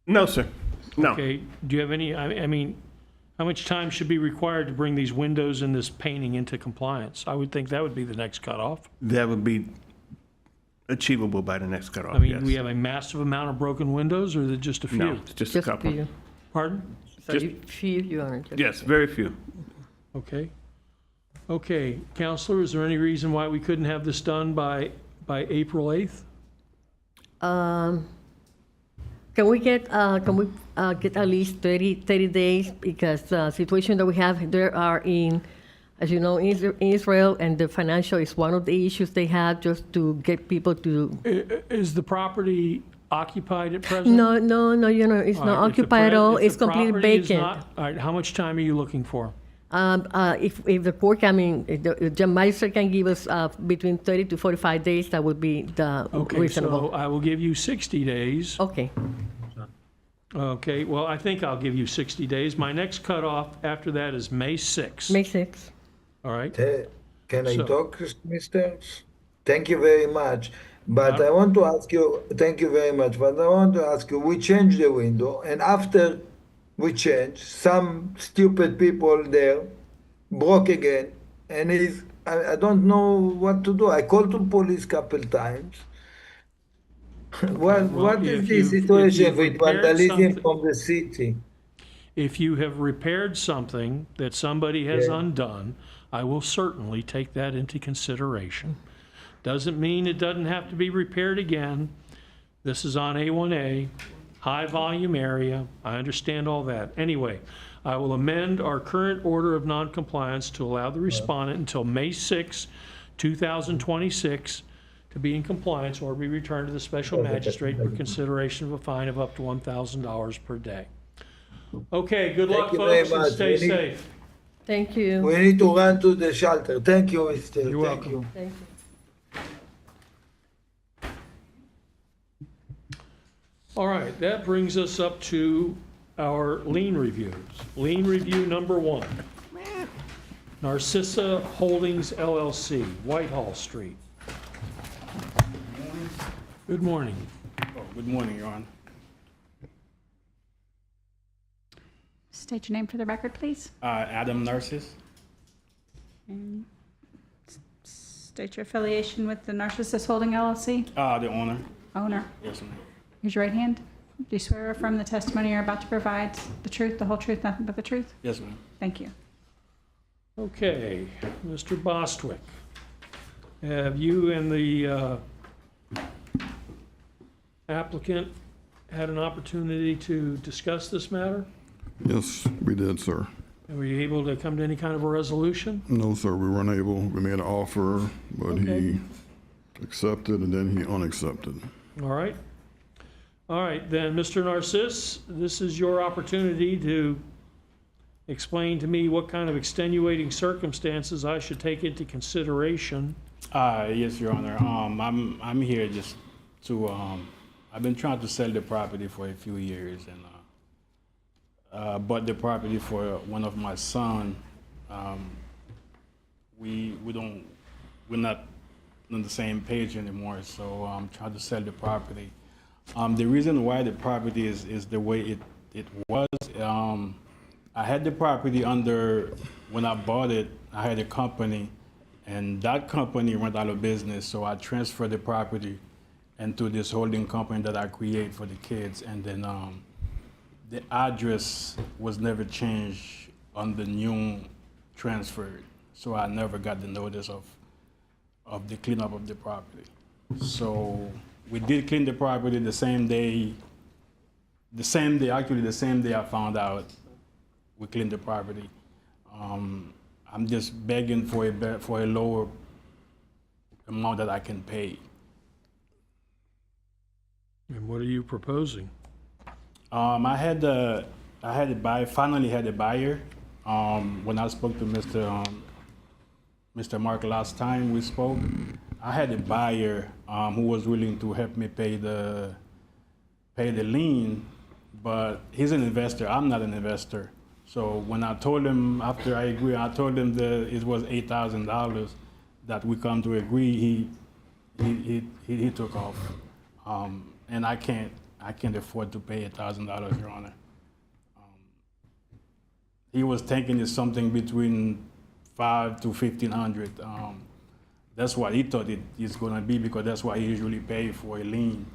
No, sir. No. Okay, do you have any, I mean, how much time should be required to bring these windows and this painting into compliance? I would think that would be the next cutoff. That would be achievable by the next cutoff, I mean, yes. do we have a massive amount of broken windows, or is it just a few? No, it's just a couple. few. Pardon? Few, Your Honor. just- Yes, very few. Okay. Okay, Counselor, is there any reason why we couldn't have this done by April 8th? Can we get at least 30 days? Because the situation that we have, there are in, as you know, in Israel, and the financial is one of the issues they have, just to get people to. Is the property occupied at present? No, you know, it's All not right, if the occupied at all. if It's the completely property is vacant. not- All right, how much time are you looking for? If the court, I mean, if the magistrate can give us between 30 to 45 days, that would be the Okay, reasonable. so I will give you 60 days. Okay. Okay, well, I think I'll give you 60 days. My next cutoff after that is May 6th. May 6th. All right? Can I So- talk, Mr.? Thank you very much. But I want to ask you, thank you very much, but I want to ask you, we changed the window, and after we changed, some stupid people there broke again, and I don't know what to do. I called the police couple times. What Well, is if the you've situation with repaired vandalism something- from the city? If you have repaired something that somebody has Yeah. undone, I will certainly take that into consideration. Doesn't mean it doesn't have to be repaired again. This is on A1A, high volume area. I understand all that. Anyway, I will amend our current order of noncompliance to allow the respondent until May 6, 2026 to be in compliance or be returned to the special magistrate for consideration of a fine of up to $1,000 per day. Okay, good luck, Thank you very folks, and much. stay We need- safe. Thank you. We need to run to the shelter. Thank you, Mr. You're Thank welcome. you. Thank you. All right, that brings us up to our lien reviews. Lien review number 1. Narcissa Holdings LLC, Whitehall Street. Good morning. Good morning, Your Honor. State your name for the record, please. Adam Narcissus. And state your affiliation with the Narcissus Holding LLC. The owner. Owner. Yes, ma'am. Raise your right hand. Do you swear or affirm the testimony you're about to provide the truth, the whole truth, nothing but the truth? Yes, ma'am. Thank you. Okay, Mr. Bostwick, have you and the applicant had an opportunity to discuss this matter? Yes, we did, sir. And were you able to come to any kind of a resolution? No, sir, we weren't able. We made an offer, but Okay. he accepted and then he unaccepted. All right. All right, then, Mr. Narciss, this is your opportunity to explain to me what kind of extenuating circumstances I should take into consideration. Yes, Your Honor. I'm here just to, I've been trying to sell the property for a few years, and bought the property for one of my son. We're not on the same page anymore, so I'm trying to sell the property. The reason why the property is the way it was, I had the property under, when I bought it, I had a company, and that company went out of business, so I transferred the property, and to this holding company that I create for the kids. And then the address was never changed on the new transfer, so I never got the notice of the cleanup of the property. So we did clean the property the same day, actually the same day I found out we cleaned the property. I'm just begging for a lower amount that I can pay. And what are you proposing? I had a buyer, finally had a buyer. When I spoke to Mr. Mark last time we spoke, I had a buyer who was willing to help me pay the lien, but he's an investor. I'm not an investor. So when I told him, after I agreed, I told him that it was $8,000 that we come to agree. He took off, and I can't afford to pay $1,000, Your Honor. He was thinking it's something between $500 to $1,500. That's what he thought it's gonna be, because that's what he usually pay for a lien,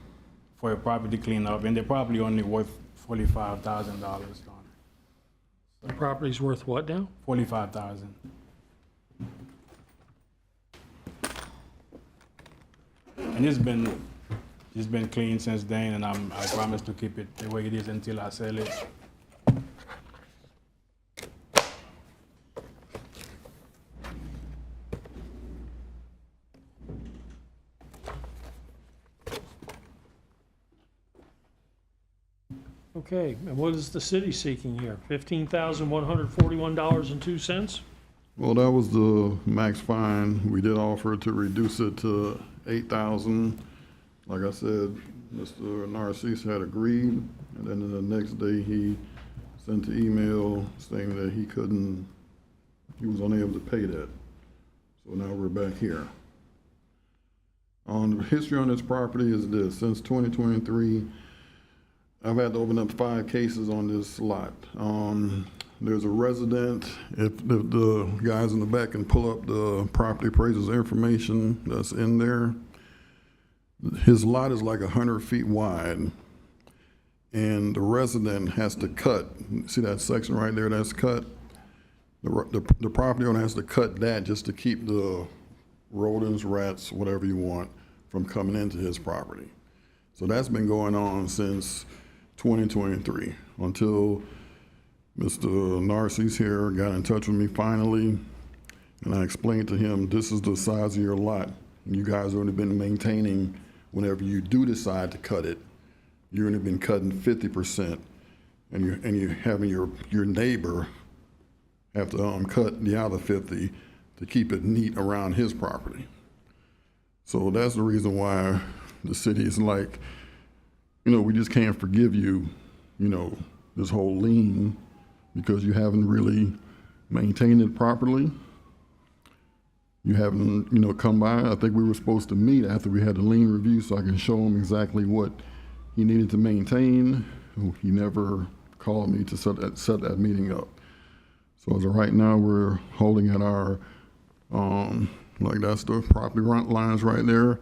for a property cleanup, and they're probably only worth $45,000. The property's worth what now? $45,000. And it's been clean since then, and I promise to keep it the way it is until I sell it. Okay, and what is the city seeking here? $15,141.02? Well, that was the max fine. We did offer to reduce it to $8,000. Like I said, Mr. Narcisse had agreed, and then the next day he sent an email saying that he was unable to pay that. So now we're back here. The history on this property is this: since 2023, I've had to open up 5 cases on this lot. There's a resident, if the guys in the back can pull up the property appraiser's information that's in there. His lot is like 100 feet wide, and the resident has to cut. See that section right there that's cut? The property owner has to cut that just to keep the rodents, rats, whatever you want, from coming into his property. So that's been going on since 2023, until Mr. Narcisse here got in touch with me finally, and I explained to him, this is the size of your lot, and you guys have only been maintaining, whenever you do decide to cut it, you've only been cutting 50%, and you're having your neighbor have to cut the other 50 to keep it neat around his property. So that's the reason why the city is like, we just can't forgive you, this whole lien, because you haven't really maintained it properly. You haven't, come by. I think we were supposed to meet after we had the lien review so I can show him exactly what he needed to maintain. He never called me to set that meeting up. So as of right now, we're holding at our, that's the property lines right there,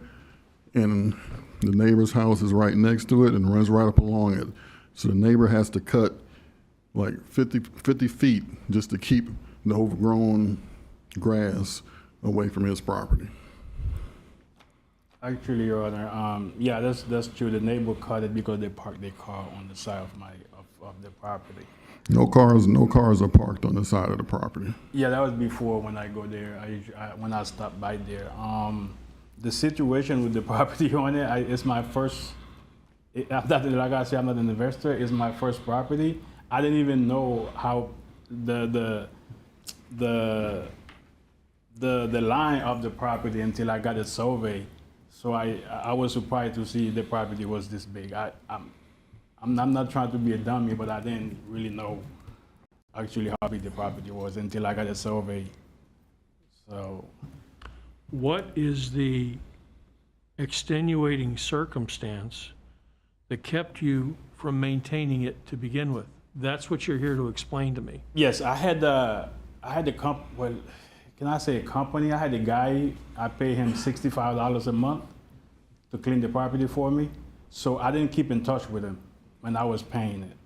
and the neighbor's house is right next to it and runs right up along it. So the neighbor has to cut like 50 feet just to keep the overgrown grass away from his property. Actually, Your Honor, yeah, that's true. The neighbor cut it because they parked their car on the side of the property. No cars are parked on the side of the property. Yeah, that was before when I go there. When I stop by there. The situation with the property owner, it's my first. Like I said, I'm not an investor. It's my first property. I didn't even know how the line of the property until I got a survey. So I was surprised to see the property was this big. I'm not trying to be a dummy, but I didn't really know actually how big the property was until I got a survey. So, What is the extenuating circumstance that kept you from maintaining it to begin with? That's what you're here to explain to me. yes, I had the well, can I say a company? I had a guy. I pay him $65 a month to clean the property for me. So I didn't keep in touch with him when I was paying it.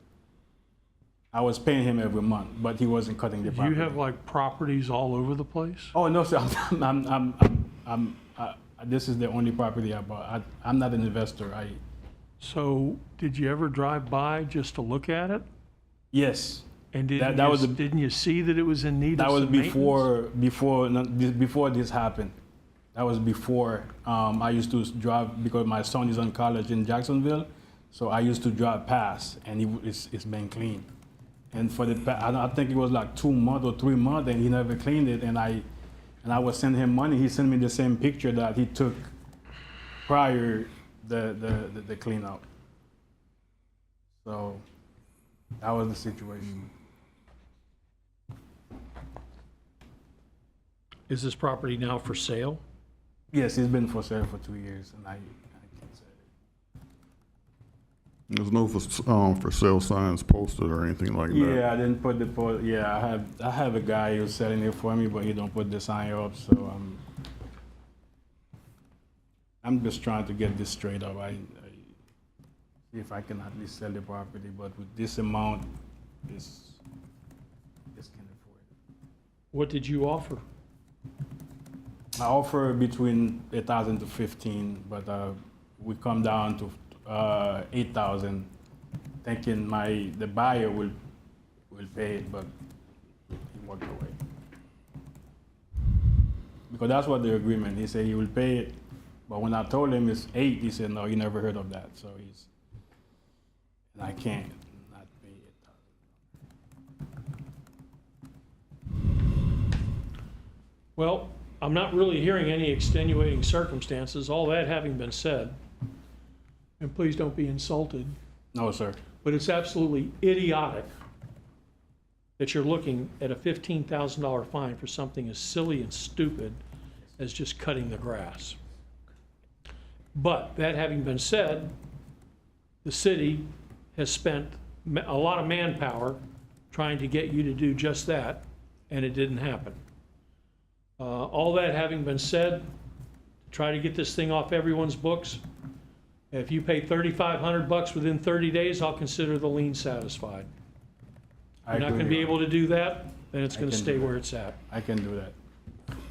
I was paying him every month, but he wasn't cutting the Do property. you have like properties all over the place? Oh, no, sir. This is the only property I bought. I'm not an investor. So did you ever drive by just to look at it? Yes. And That didn't you see that it was in need That of was some maintenance? before this happened. That was before I used to drive, because my son is in college in Jacksonville, so I used to drive past, and it's been clean. And for I think it was like 2 months or 3 months, and he never cleaned it. And I was sending him money. He sent me the same picture that he took prior the cleanup. So that was the situation. Is this property now for sale? Yes, it's been for sale for 2 years, and I can't say it. There's no for sale signs posted or anything like that. Yeah, I didn't put the post. Yeah, I have a guy who's selling it for me, but he don't put the sign up. So I'm just trying to get this straight up. I see if I can at least sell the property, but with this amount, this can't afford it. What did you offer? I offer between 8,000 to 15, but we come down to 8,000, thinking the buyer will pay it, but he walked away. Because that's what the agreement. He said he will pay it, but when I told him it's 8, he said no, he never heard of that. So and I can't not pay 8,000. Well, I'm not really hearing any extenuating circumstances. All that having been said, and please don't be insulted, No, sir. but it's absolutely idiotic that you're looking at a $15,000 fine for something as silly and stupid as just cutting the grass. But that having been said, the city has spent a lot of manpower trying to get you to do just that, and it didn't happen. All that having been said, try to get this thing off everyone's books. If you pay $3,500 within 30 days, I'll consider the lien satisfied. You're not going to be able to do that, then it's going to stay where it's at. I can do that.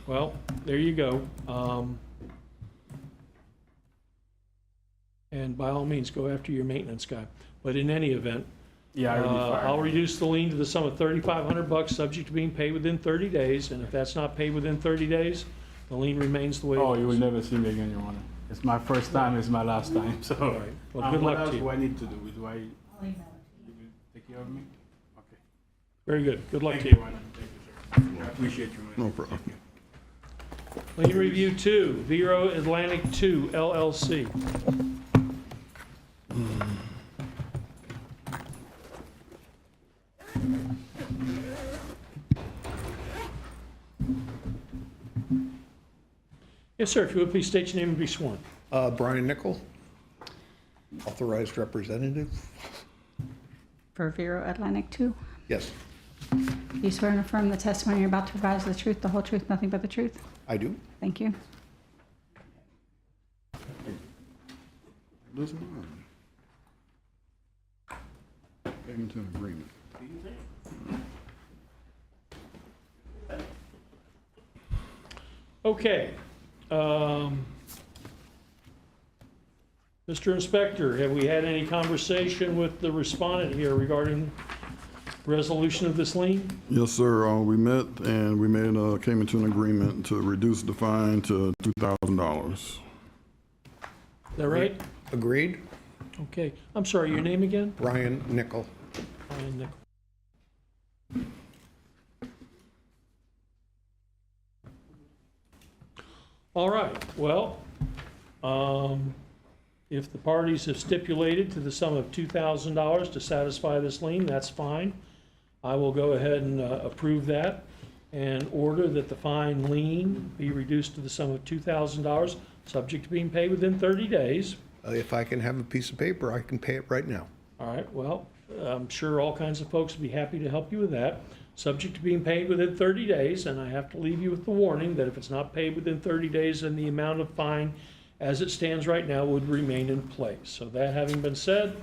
Well, there you go. And by all means, go after your maintenance guy. But in any event, Yeah, I already fired I'll him. reduce the lien to the sum of $3,500, subject to being paid within 30 days. And if that's not paid within 30 days, the lien remains the way it is. Oh, you will never see me again, Your Honor. It's my first time, it's my last time, so. All right. Well, good what luck else to you. do I need to do? You will take care of me? Okay. Very good. Good luck Thank to you, you. Your Honor. Thank you, sir. I appreciate you, man. No problem. Lien Review 2, Vero Atlantic 2 LLC. Yes, sir. If you would please state your name and be sworn. Brian Nickel, authorized representative. For Vero Atlantic 2, Yes, you swear and affirm the testimony you're about to provide is the truth, the whole truth, nothing but the truth? I do. Thank you. This one. Came into an agreement. Okay. Mr. Inspector, have we had any conversation with the respondent here regarding resolution of this lien? Yes, sir. We met and we came into an agreement to reduce the fine to $2,000. Is that right? Agreed. Okay. I'm sorry, your name again? Brian Nickel. Brian Nickel. All right, well, if the parties have stipulated to the sum of $2,000 to satisfy this lien, that's fine. I will go ahead and approve that and order that the fine lien be reduced to the sum of $2,000, subject to being paid within 30 days. If I can have a piece of paper, I can pay it right now. All right, well, I'm sure all kinds of folks would be happy to help you with that, subject to being paid within 30 days, and I have to leave you with the warning that if it's not paid within 30 days, then the amount of fine as it stands right now, would remain in place. So that having been said,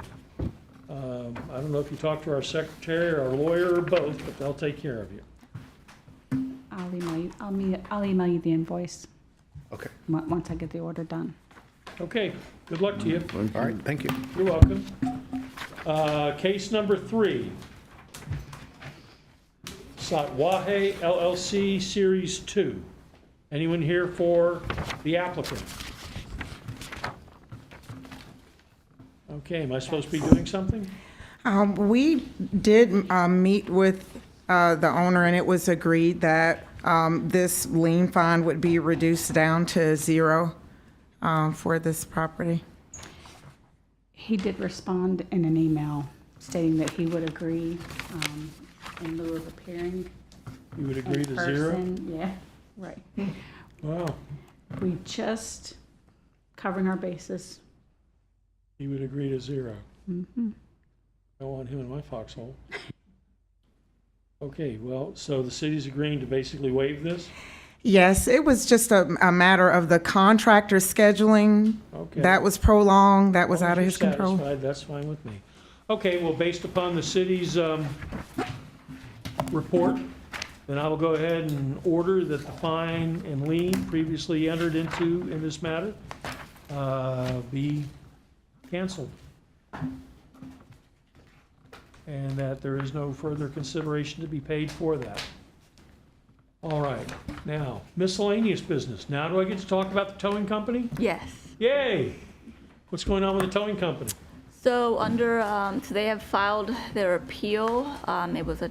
I don't know if you talked to our secretary or our lawyer or both, but they'll take care of you. I'll email you the invoice Okay. once I get the order done. Okay, good luck to you. All right, thank you. You're welcome. Case number 3. Satwahe LLC Series 2. Anyone here for the applicant? Okay, am I supposed to be doing something? We did meet with the owner, and it was agreed that this lien fine would be reduced down to 0 for this property. He did respond in an email stating that he would agree in lieu of appearing You would agree in to 0? person. Yeah, right. Wow, We just covering our bases. he would agree to 0. Mm-hmm. I don't want him in my foxhole. Okay, well, so the city's agreeing to basically waive this? Yes, it was just a matter of the contractor scheduling. Okay. That was prolonged, that was As long out of as his you're control. satisfied, that's fine with me. Okay, well, based upon the city's report, then I will go ahead and order that the fine and lien previously entered into in this matter be canceled. And that there is no further consideration to be paid for that. All right, now, miscellaneous business. Now do I get to talk about the towing company? Yes. Yay! What's going on with the towing company? So under, so they have filed their appeal. It was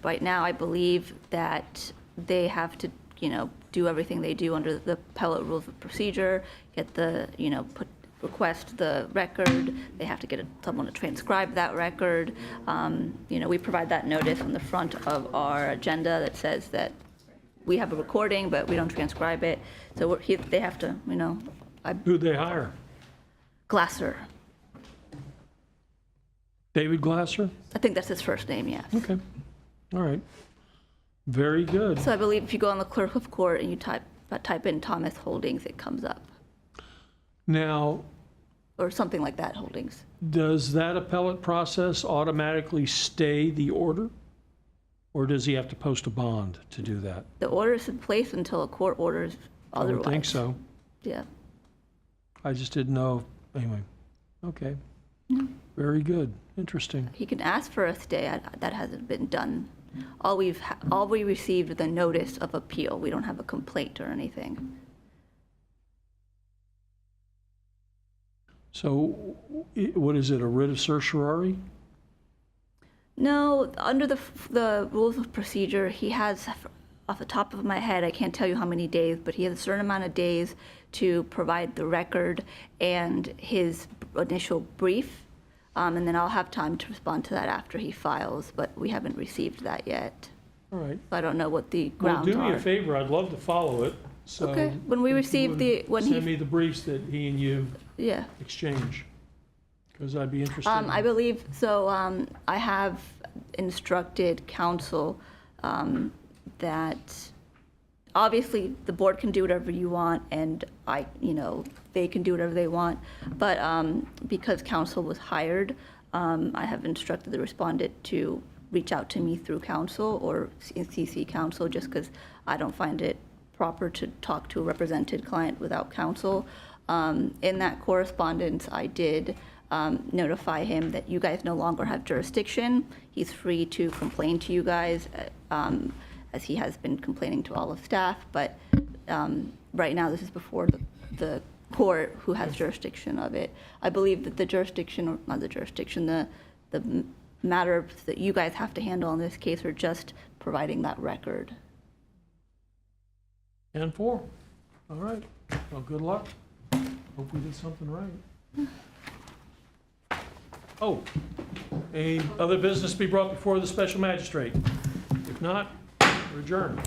right now, I believe that they have to, do everything they do under the appellate rules of procedure, get the, request the record. They have to get someone to transcribe that record. We provide that notice on the front of our agenda that says that we have a recording, but we don't transcribe it. So they have to, Who'd they hire? Glasser. David Glasser? I think that's his first name, yes. Okay, all right. Very good. So I believe if you go on the clerk of court and you type in Thomas Holdings, it comes up, Now, or something like that, Holdings. does that appellate process automatically stay the order? Or does he have to post a bond to do that? The order is in place until a court orders I otherwise. would think so. Yeah. I just didn't know. Anyway, okay. Very good, interesting. He can ask for a stay. That hasn't been done. All we received is the notice of appeal. We don't have a complaint or anything. So, what is it, a writ of certiorari? No, under the rules of procedure, he has, off the top of my head, I can't tell you how many days, but he has a certain amount of days to provide the record and his initial brief. And then I'll have time to respond to that after he files, but we haven't received that yet. All right. So I don't know what the Well, grounds do me a are. favor, I'd love to follow it. So Okay, when we receive send me the briefs that he and you Yeah. exchange, because I'd be interested. I believe, so I have instructed counsel that obviously the board can do whatever you want and they can do whatever they want. But because counsel was hired, I have instructed the respondent to reach out to me through counsel or CC counsel, just because I don't find it proper to talk to a represented client without counsel. In that correspondence, I did notify him that you guys no longer have jurisdiction. He's free to complain to you guys, as he has been complaining to all of staff. But right now, this is before the court who has jurisdiction of it. I believe that the jurisdiction, or not the jurisdiction, the matter that you guys have to handle in this case are just providing that record. And 4. All right. Well, good luck. Hope we did something right. Oh, any other business be brought before the special magistrate? If not, we're adjourned.